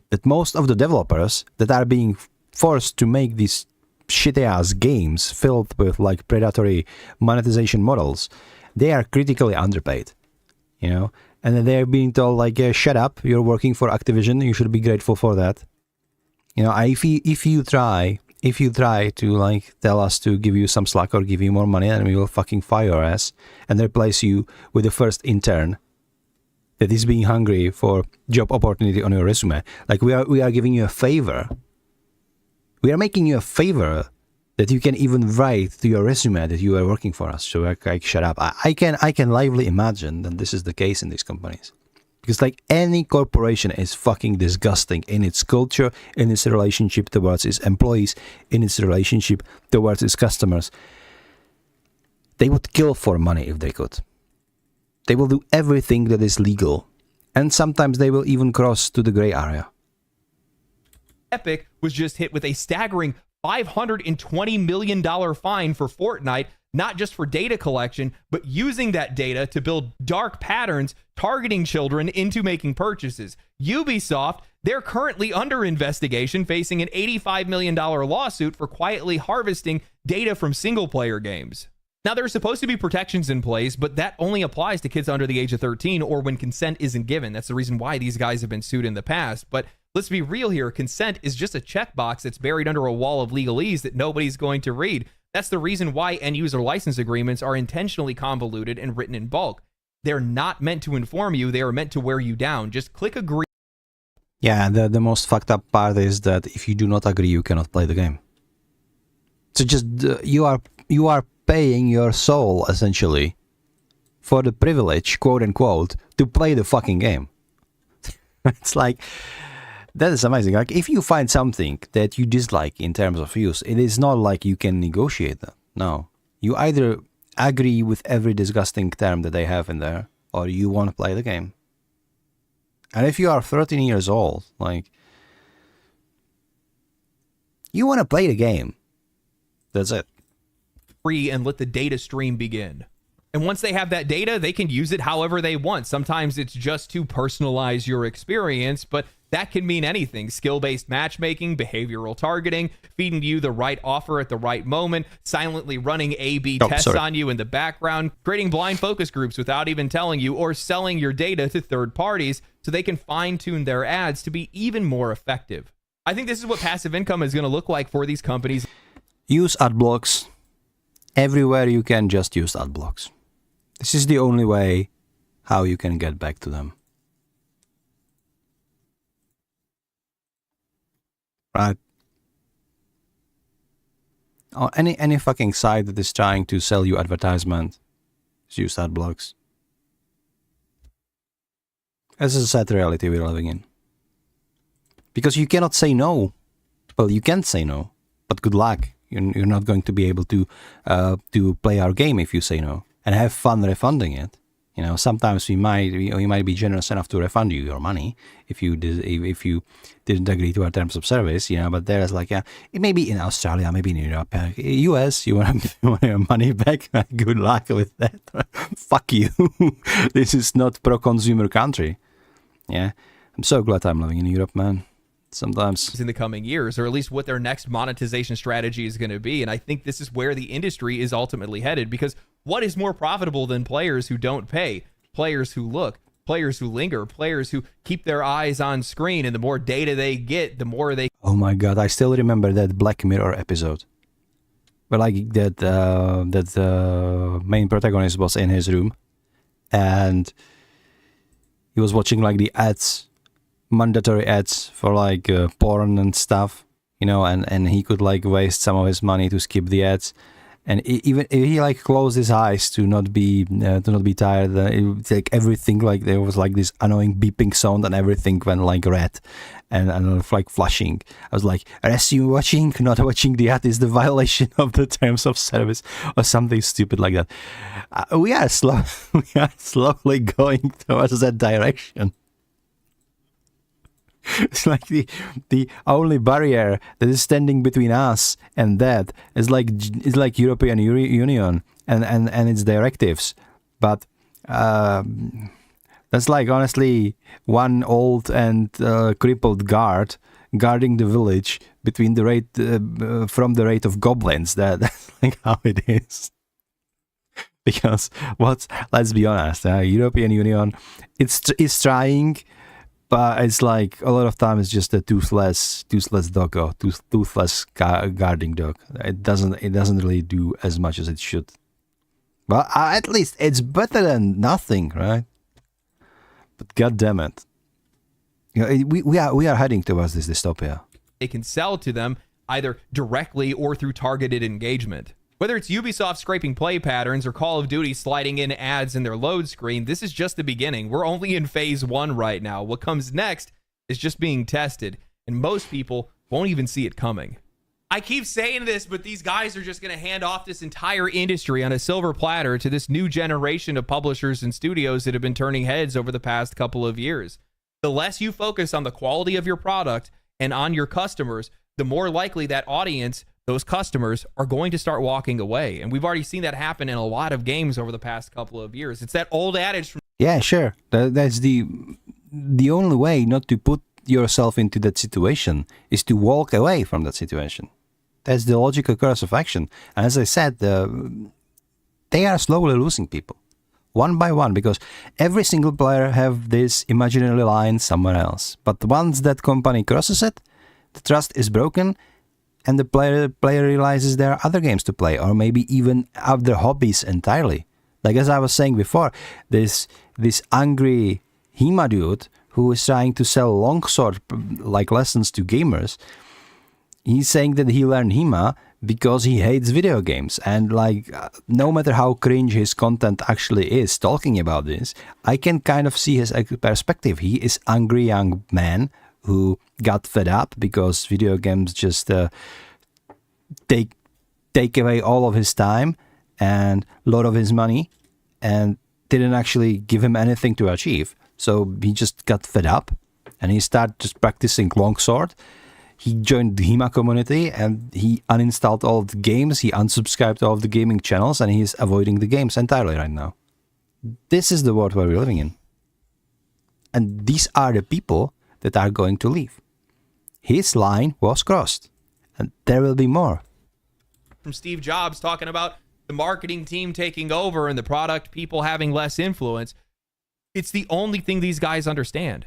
that most of the developers that are being forced to make these shitty ass games filled with like predatory monetization models, they are critically underpaid, you know, and then they're being told like, shut up, you're working for Activision, you should be grateful for that. You know, if you try to like tell us to give you some slack or give you more money, then we will fucking fire your ass and replace you with the first intern that is being hungry for job opportunity on your resume. Like, we are giving you a favor. We are making you a favor that you can even write to your resume that you are working for us. So like, shut up. I can lively imagine that this is the case in these companies. Because like, any corporation is fucking disgusting in its culture, in its relationship towards its employees, in its relationship towards its customers. They would kill for money if they could. They will do everything that is legal. And sometimes they will even cross to the gray area. Epic was just hit with a staggering $520 million fine for Fortnite, not just for data collection, but using that data to build dark patterns targeting children into making purchases. Ubisoft, they're currently under investigation, facing an $85 million lawsuit for quietly harvesting data from single-player games. Now, there are supposed to be protections in place, but that only applies to kids under the age of 13 or when consent isn't given. That's the reason why these guys have been sued in the past. But let's be real here. Consent is just a checkbox that's buried under a wall of legalese that nobody's going to read. That's the reason why end-user license agreements are intentionally convoluted and written in bulk. They're not meant to inform you. They are meant to wear you down. Just click agree. Yeah, the most fucked up part is that if you do not agree, you cannot play the game. So just you are paying your soul, essentially, for the privilege, quote unquote, to play the fucking game. It's like, that is amazing. Like, if you find something that you dislike in terms of use, it is not like you can negotiate that. No. You either agree with every disgusting term that they have in there, or you want to play the game. And if you are 13 years old, like, you want to play the game. That's it. Free and let the data stream begin. And once they have that data, they can use it however they want. Sometimes it's just to personalize your experience, but that can mean anything. Skill-based matchmaking, behavioral targeting, feeding you the right offer at the right moment, silently running A/B tests on you in the background, creating blind focus groups without even telling you, or selling your data to third parties so they can fine-tune their ads to be even more effective. I think this is what passive income is going to look like for these companies. Use ad blocks. Everywhere you can, just use ad blocks. This is the only way how you can get back to them. Right? Or any fucking site that is trying to sell you advertisement, use ad blocks. This is a sad reality we're living in. Because you cannot say no. Well, you can say no, but good luck. You're not going to be able to play our game if you say no, and have fun refunding it. You know, sometimes we might be generous enough to refund you your money if you didn't agree to our terms of service. You know, but there's like it may be in Australia, maybe in Europe, US. You want your money back? Good luck with that. Fuck you. This is not pro-consumer country. Yeah, I'm so glad I'm living in Europe, man. Sometimes In the coming years, or at least what their next monetization strategy is going to be. And I think this is where the industry is ultimately headed, because what is more profitable than players who don't pay, players who look, players who linger, players who keep their eyes on screen, and the more data they get, the more they... Oh my god, I still remember that Black Mirror episode. Where like that main protagonist was in his room and he was watching like the ads, mandatory ads for like porn and stuff, you know, and he could like waste some of his money to skip the ads, and even he like closed his eyes to not be tired. It's like everything, like there was like this annoying beeping sound and everything went like red and like flashing. I was like, resume watching, not watching the ad is the violation of the terms of service or something stupid like that. We are slowly going towards that direction. It's like the only barrier that is standing between us and that is like European Union and its directives. But that's like honestly one old and crippled guard guarding the village between the rate from the rate of goblins. That's like how it is. Because let's be honest, European Union it's trying. But it's like a lot of time it's just a toothless dog or toothless guarding dog. It doesn't really do as much as it should. But at least it's better than nothing, right? But god damn it, you know, we are heading towards this dystopia. They can sell to them either directly or through targeted engagement. Whether it's Ubisoft scraping play patterns or Call of Duty sliding in ads in their load screen, this is just the beginning. We're only in phase 1 right now. What comes next is just being tested, and most people won't even see it coming. I keep saying this, but these guys are just going to hand off this entire industry on a silver platter to this new generation of publishers and studios that have been turning heads over the past couple of years. The less you focus on the quality of your product and on your customers, the more likely that audience, those customers, are going to start walking away. And we've already seen that happen in a lot of games over the past couple of years. It's that old adage from... Yeah, sure. That's the only way not to put yourself into that situation is to walk away from that situation. That's the logical course of action. And as I said, they are slowly losing people, one by one, because every single player have this imaginary line somewhere else. But once that company crosses it, the trust is broken, and the player realizes there are other games to play, or maybe even other hobbies entirely. Like as I was saying before, this angry HEMA dude who is trying to sell longsword like lessons to gamers, he's saying that he learned HEMA because he hates video games. And like, no matter how cringe his content actually is talking about this, I can kind of see his perspective. He is angry young man who got fed up because video games just take away all of his time and a lot of his money and didn't actually give him anything to achieve. So he just got fed up and he started just practicing longsword. He joined the HEMA community and he uninstalled all of the games. He unsubscribed to all of the gaming channels and he's avoiding the games entirely right now. This is the world where we're living in. And these are the people that are going to leave. His line was crossed and there will be more. From Steve Jobs talking about the marketing team taking over and the product people having less influence. It's the only thing these guys understand.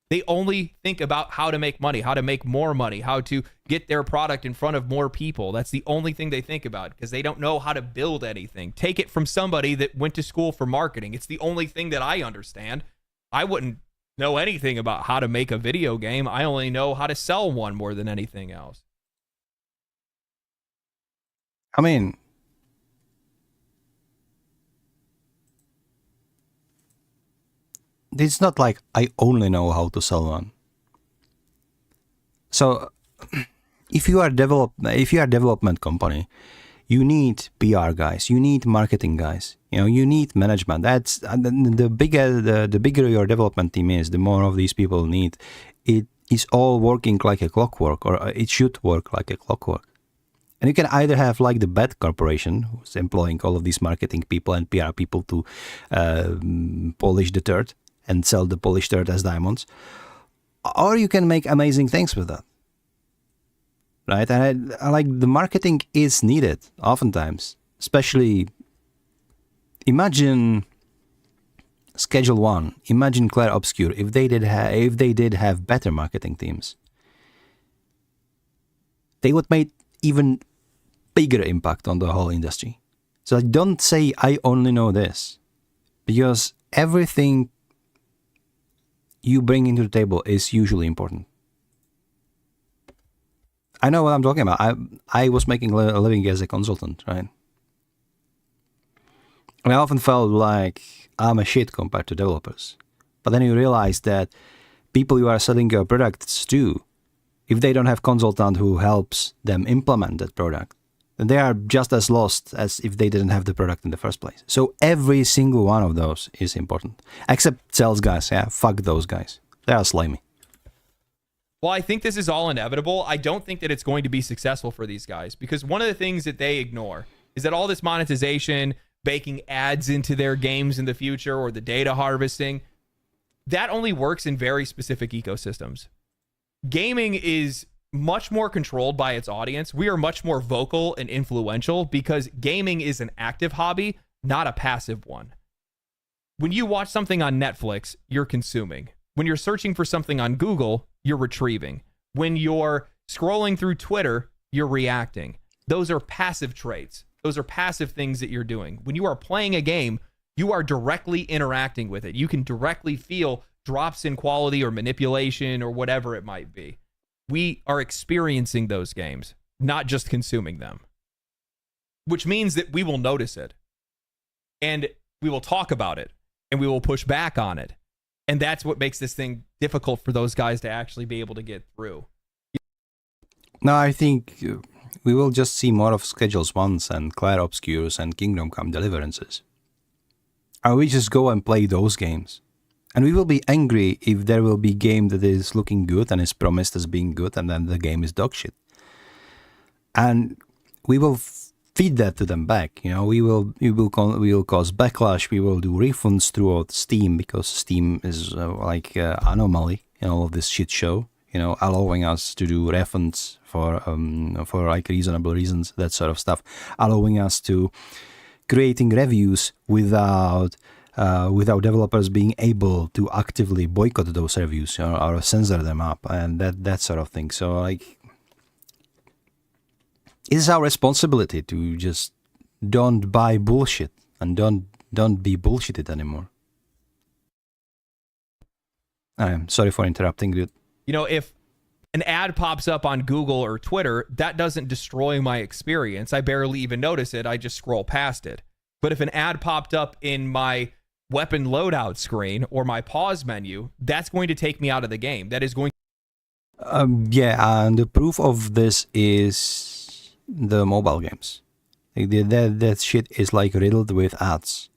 They only think about how to make money, how to make more money, how to get their product in front of more people. That's the only thing they think about because they don't know how to build anything. Take it from somebody that went to school for marketing. It's the only thing that I understand. I wouldn't know anything about how to make a video game. I only know how to sell one more than anything else. I mean, it's not like I only know how to sell one. So, if you are a development company, you need PR guys, you need marketing guys, you need management. That's the bigger your development team is, the more of these people need. It is all working like a clockwork, or it should work like a clockwork. And you can either have like the bad corporation who's employing all of these marketing people and PR people to polish the dirt and sell the polished dirt as diamonds, or you can make amazing things with that, right? And I like the marketing is needed oftentimes, especially imagine Schedule One, imagine Clair Obscur if they did have better marketing teams, they would make even bigger impact on the whole industry. So don't say I only know this, because everything you bring into the table is usually important. I know what I'm talking about. I was making a living as a consultant, right? And I often felt like I'm a shit compared to developers. But then you realize that people you are selling your products to, if they don't have consultant who helps them implement that product, then they are just as lost as if they didn't have the product in the first place. So every single one of those is important. Except sales guys, yeah, fuck those guys. They are slimy. Well, I think this is all inevitable. I don't think that it's going to be successful for these guys because one of the things that they ignore is that all this monetization, baking ads into their games in the future, or the data harvesting, that only works in very specific ecosystems. Gaming is much more controlled by its audience. We are much more vocal and influential because gaming is an active hobby, not a passive one. When you watch something on Netflix, you're consuming. When you're searching for something on Google, you're retrieving. When you're scrolling through Twitter, you're reacting. Those are passive traits. Those are passive things that you're doing. When you are playing a game, you are directly interacting with it. You can directly feel drops in quality or manipulation or whatever it might be. We are experiencing those games, not just consuming them, which means that we will notice it and we will talk about it and we will push back on it. And that's what makes this thing difficult for those guys to actually be able to get through. No, I think we will just see more of Schedules Ones and Clair Obscurs and Kingdom Come Deliverances. And we just go and play those games. And we will be angry if there will be a game that is looking good and is promised as being good, and then the game is dog shit. And we will feed that to them back. We will cause backlash. We will do refunds throughout Steam, because Steam is like anomaly in all of this shit show. Allowing us to do refunds for like reasonable reasons, that sort of stuff. Allowing us to creating reviews without developers being able to actively boycott those reviews or censor them up and that sort of thing. So like, it's our responsibility to just don't buy bullshit and don't be bullshitted anymore. I'm sorry for interrupting, dude. If an ad pops up on Google or Twitter, that doesn't destroy my experience. I barely even notice it. I just scroll past it. But if an ad popped up in my weapon loadout screen or my pause menu, that's going to take me out of the game. That is going Yeah, and the proof of this is the mobile games. Like that shit is like riddled with ads.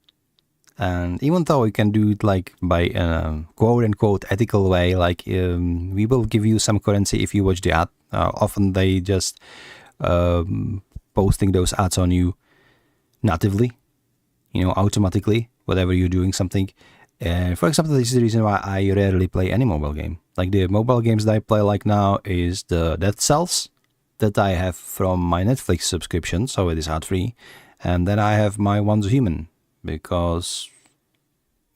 And even though you can do it like by a quote-unquote ethical way, like we will give you some currency if you watch the ad. Often they just posting those ads on you natively, automatically, whatever you're doing something. For example, this is the reason why I rarely play any mobile game. Like the mobile games that I play like now is the Dead Cells that I have from my Netflix subscription, so it is ad-free. And then I have my Once Human, because,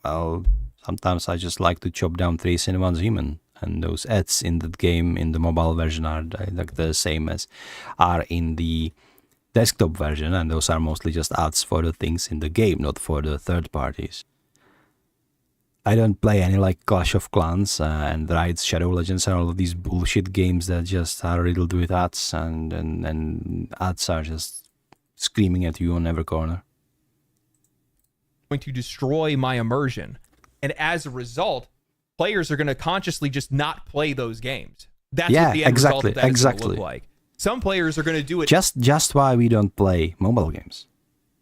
well, sometimes I just like to chop down trees in Once Human. And those ads in that game, in the mobile version, are like the same as are in the desktop version. And those are mostly just ads for the things in the game, not for the third parties. I don't play any like Clash of Clans and Rise, Shadow Legends, and all of these bullshit games that just are riddled with ads, and ads are just screaming at you on every corner. to destroy my immersion. And as a result, players are going to consciously just not play those games. That's what the end result of that is going to look like. Some players are going to do it. Just why we don't play mobile games.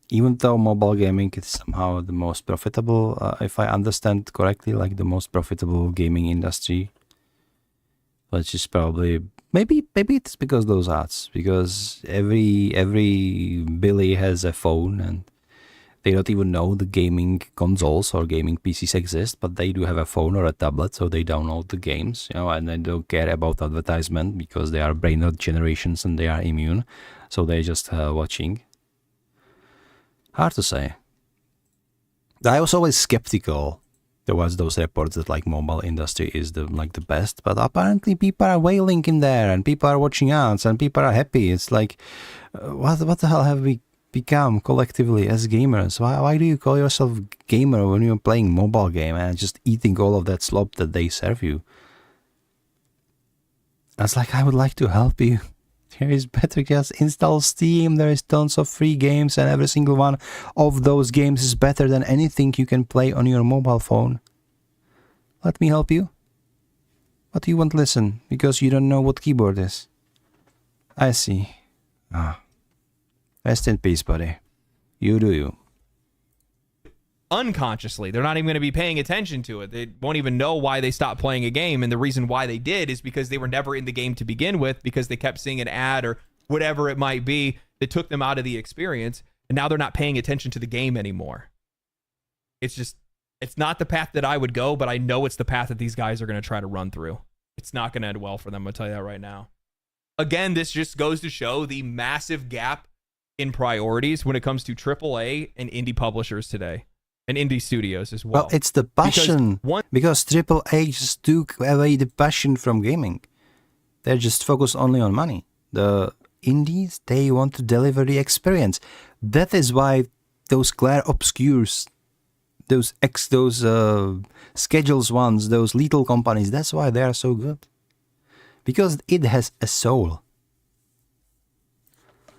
Even though mobile gaming is somehow the most profitable, if I understand correctly, like the most profitable gaming industry, which is probably maybe it's because those ads, because every Billy has a phone and they don't even know the gaming consoles or gaming PCs exist, but they do have a phone or a tablet, so they download the games, and they don't care about advertisement because they are brain rot generations and they are immune, so they're just watching. Hard to say. I was always skeptical towards those reports that like mobile industry is the best, but apparently people are wailing in there and people are watching ads and people are happy. It's like, what the hell have we become collectively as gamers? Why do you call yourself gamer when you're playing mobile game and just eating all of that slop that they serve you? It's like, I would like to help you. There is better, just install Steam. There is tons of free games and every single one of those games is better than anything you can play on your mobile phone. Let me help you. But you won't listen because you don't know what keyboard is. I see. Rest in peace, buddy. You do you. Unconsciously, they're not even going to be paying attention to it. They won't even know why they stopped playing a game, and the reason why they did is because they were never in the game to begin with, because they kept seeing an ad or whatever it might be that took them out of the experience, and now they're not paying attention to the game anymore. It's not the path that I would go, but I know it's the path that these guys are going to try to run through. It's not going to end well for them, I'll tell you that right now. Again, this just goes to show the massive gap in priorities when it comes to AAA and indie publishers today. And indie studios as well. Well, it's the passion. Because AAA just took away the passion from gaming. They're just focused only on money. The indies, they want to deliver the experience. That is why those Claire Obscures, those Schedules ones, those little companies, that's why they are so good. Because it has a soul.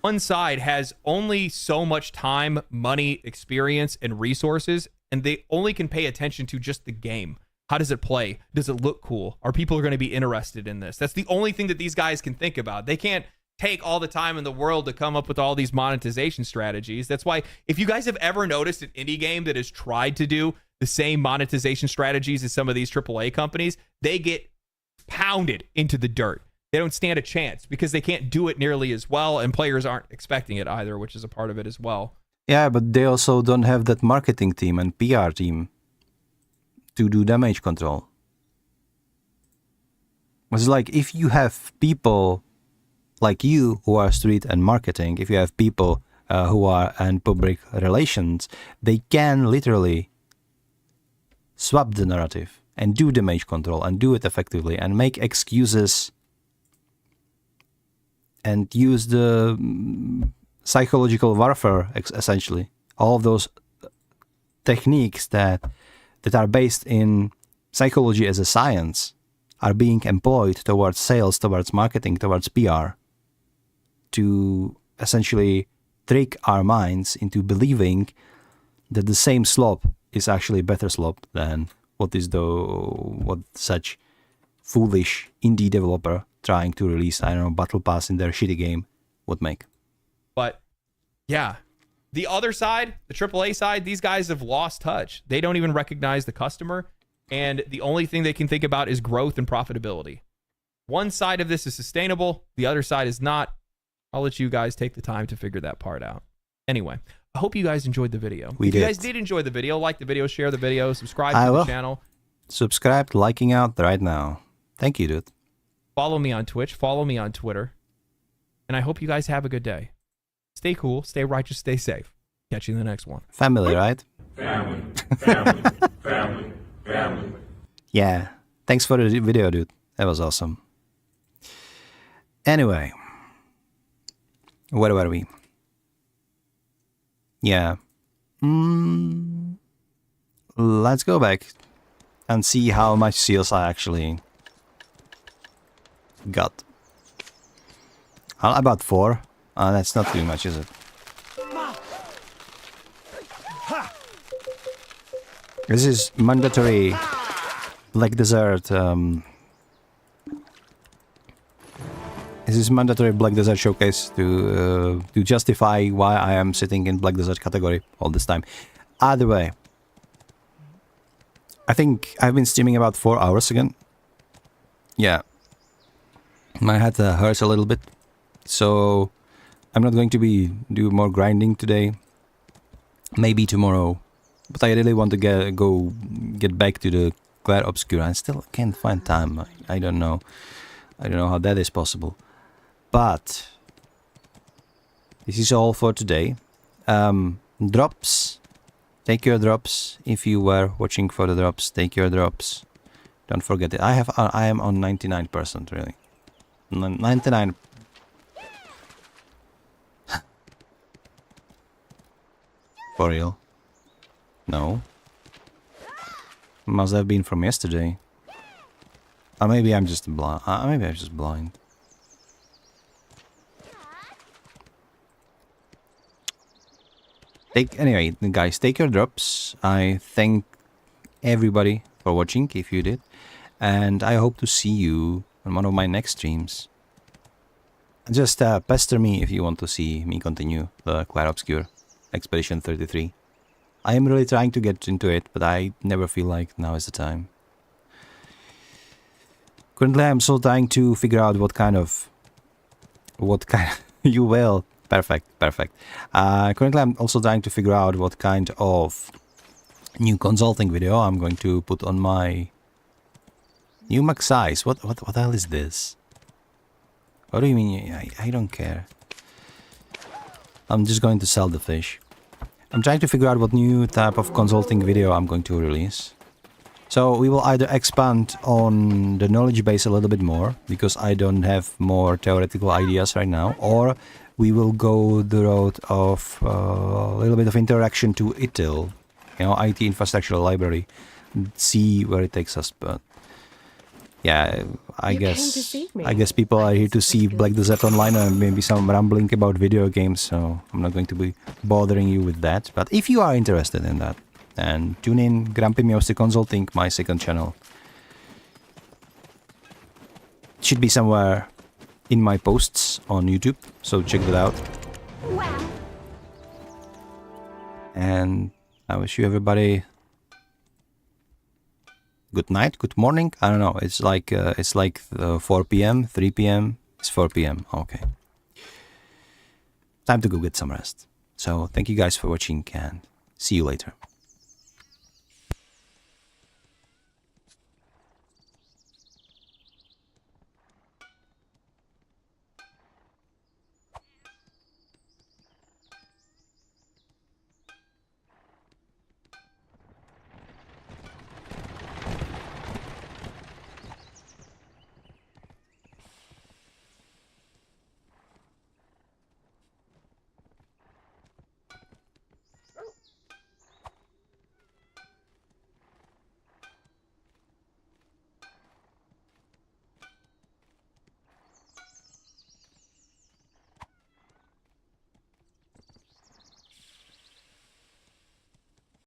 One side has only so much time, money, experience, and resources, and they only can pay attention to just the game. How does it play? Does it look cool? Are people going to be interested in this? That's the only thing that these guys can think about. They can't take all the time in the world to come up with all these monetization strategies. That's why if you guys have ever noticed an indie game that has tried to do the same monetization strategies as some of these AAA companies, they get pounded into the dirt. They don't stand a chance because they can't do it nearly as well, and players aren't expecting it either, which is a part of it as well. Yeah, but they also don't have that marketing team and PR team to do damage control. It's like if you have people like you who are street and marketing, if you have people who are in public relations, they can literally swap the narrative and do damage control and do it effectively and make excuses and use the psychological warfare, essentially. All of those techniques that are based in psychology as a science are being employed towards sales, towards marketing, towards PR, to essentially trick our minds into believing that the same slop is actually better slop than what such foolish indie developer trying to release, I don't know, Battle Pass in their shitty game would make. But yeah, the other side, the AAA side, these guys have lost touch. They don't even recognize the customer, and the only thing they can think about is growth and profitability. One side of this is sustainable, the other side is not. I'll let you guys take the time to figure that part out. Anyway, I hope you guys enjoyed the video. If you guys did enjoy the video, like the video, share the video, subscribe to the channel. Subscribe, liking out right now. Thank you, dude. Follow me on Twitch, follow me on Twitter, and I hope you guys have a good day. Stay cool, stay righteous, stay safe. Catch you in the next one. Family, right? Family, family, family, family. Yeah. Thanks for the video, dude. That was awesome. Anyway. Where were we? Yeah. Let's go back and see how much seals I actually got. About 4. That's not too much, is it? This is mandatory Black Desert. This is mandatory Black Desert showcase to justify why I am sitting in Black Desert category all this time. Either way, I think I've been streaming about 4 hours again. Yeah, my head hurts a little bit, so I'm not going to do more grinding today. Maybe tomorrow, but I really want to get back to the Clair Obscura. I still can't find time. I don't know. I don't know how that is possible. But this is all for today. Drops. Take your drops. If you were watching for the drops, take your drops. Don't forget it. I am on 99% really. 99. For real? No. Must have been from yesterday. Or maybe I'm just blind. Maybe I'm just blind. Anyway, guys, take your drops. I thank everybody for watching, if you did. And I hope to see you on one of my next streams. Just pester me if you want to see me continue the Clair Obscure Expedition 33. I am really trying to get into it, but I never feel like now is the time. Currently, I'm still trying to figure out what kind of you will. Perfect. Currently, I'm also trying to figure out what kind of new consulting video I'm going to put on my new max size. What the hell is this? What do you mean? I don't care. I'm just going to sell the fish. I'm trying to figure out what new type of consulting video I'm going to release. So we will either expand on the knowledge base a little bit more, because I don't have more theoretical ideas right now, or we will go the road of a little bit of interaction to ITIL, IT Infrastructure Library, see where it takes us. But yeah, I guess people are here to see Black Desert Online and maybe some rambling about video games, so I'm not going to be bothering you with that. But if you are interested in that, then tune in Grumpy Miosty Consulting, my second channel. It should be somewhere in my posts on YouTube, so check that out. Wow. And I wish you everybody good night, good morning. I don't know. It's like 4 p.m., 3 p.m. It's 4 p.m. Okay. Time to go get some rest. So thank you guys for watching and see you later.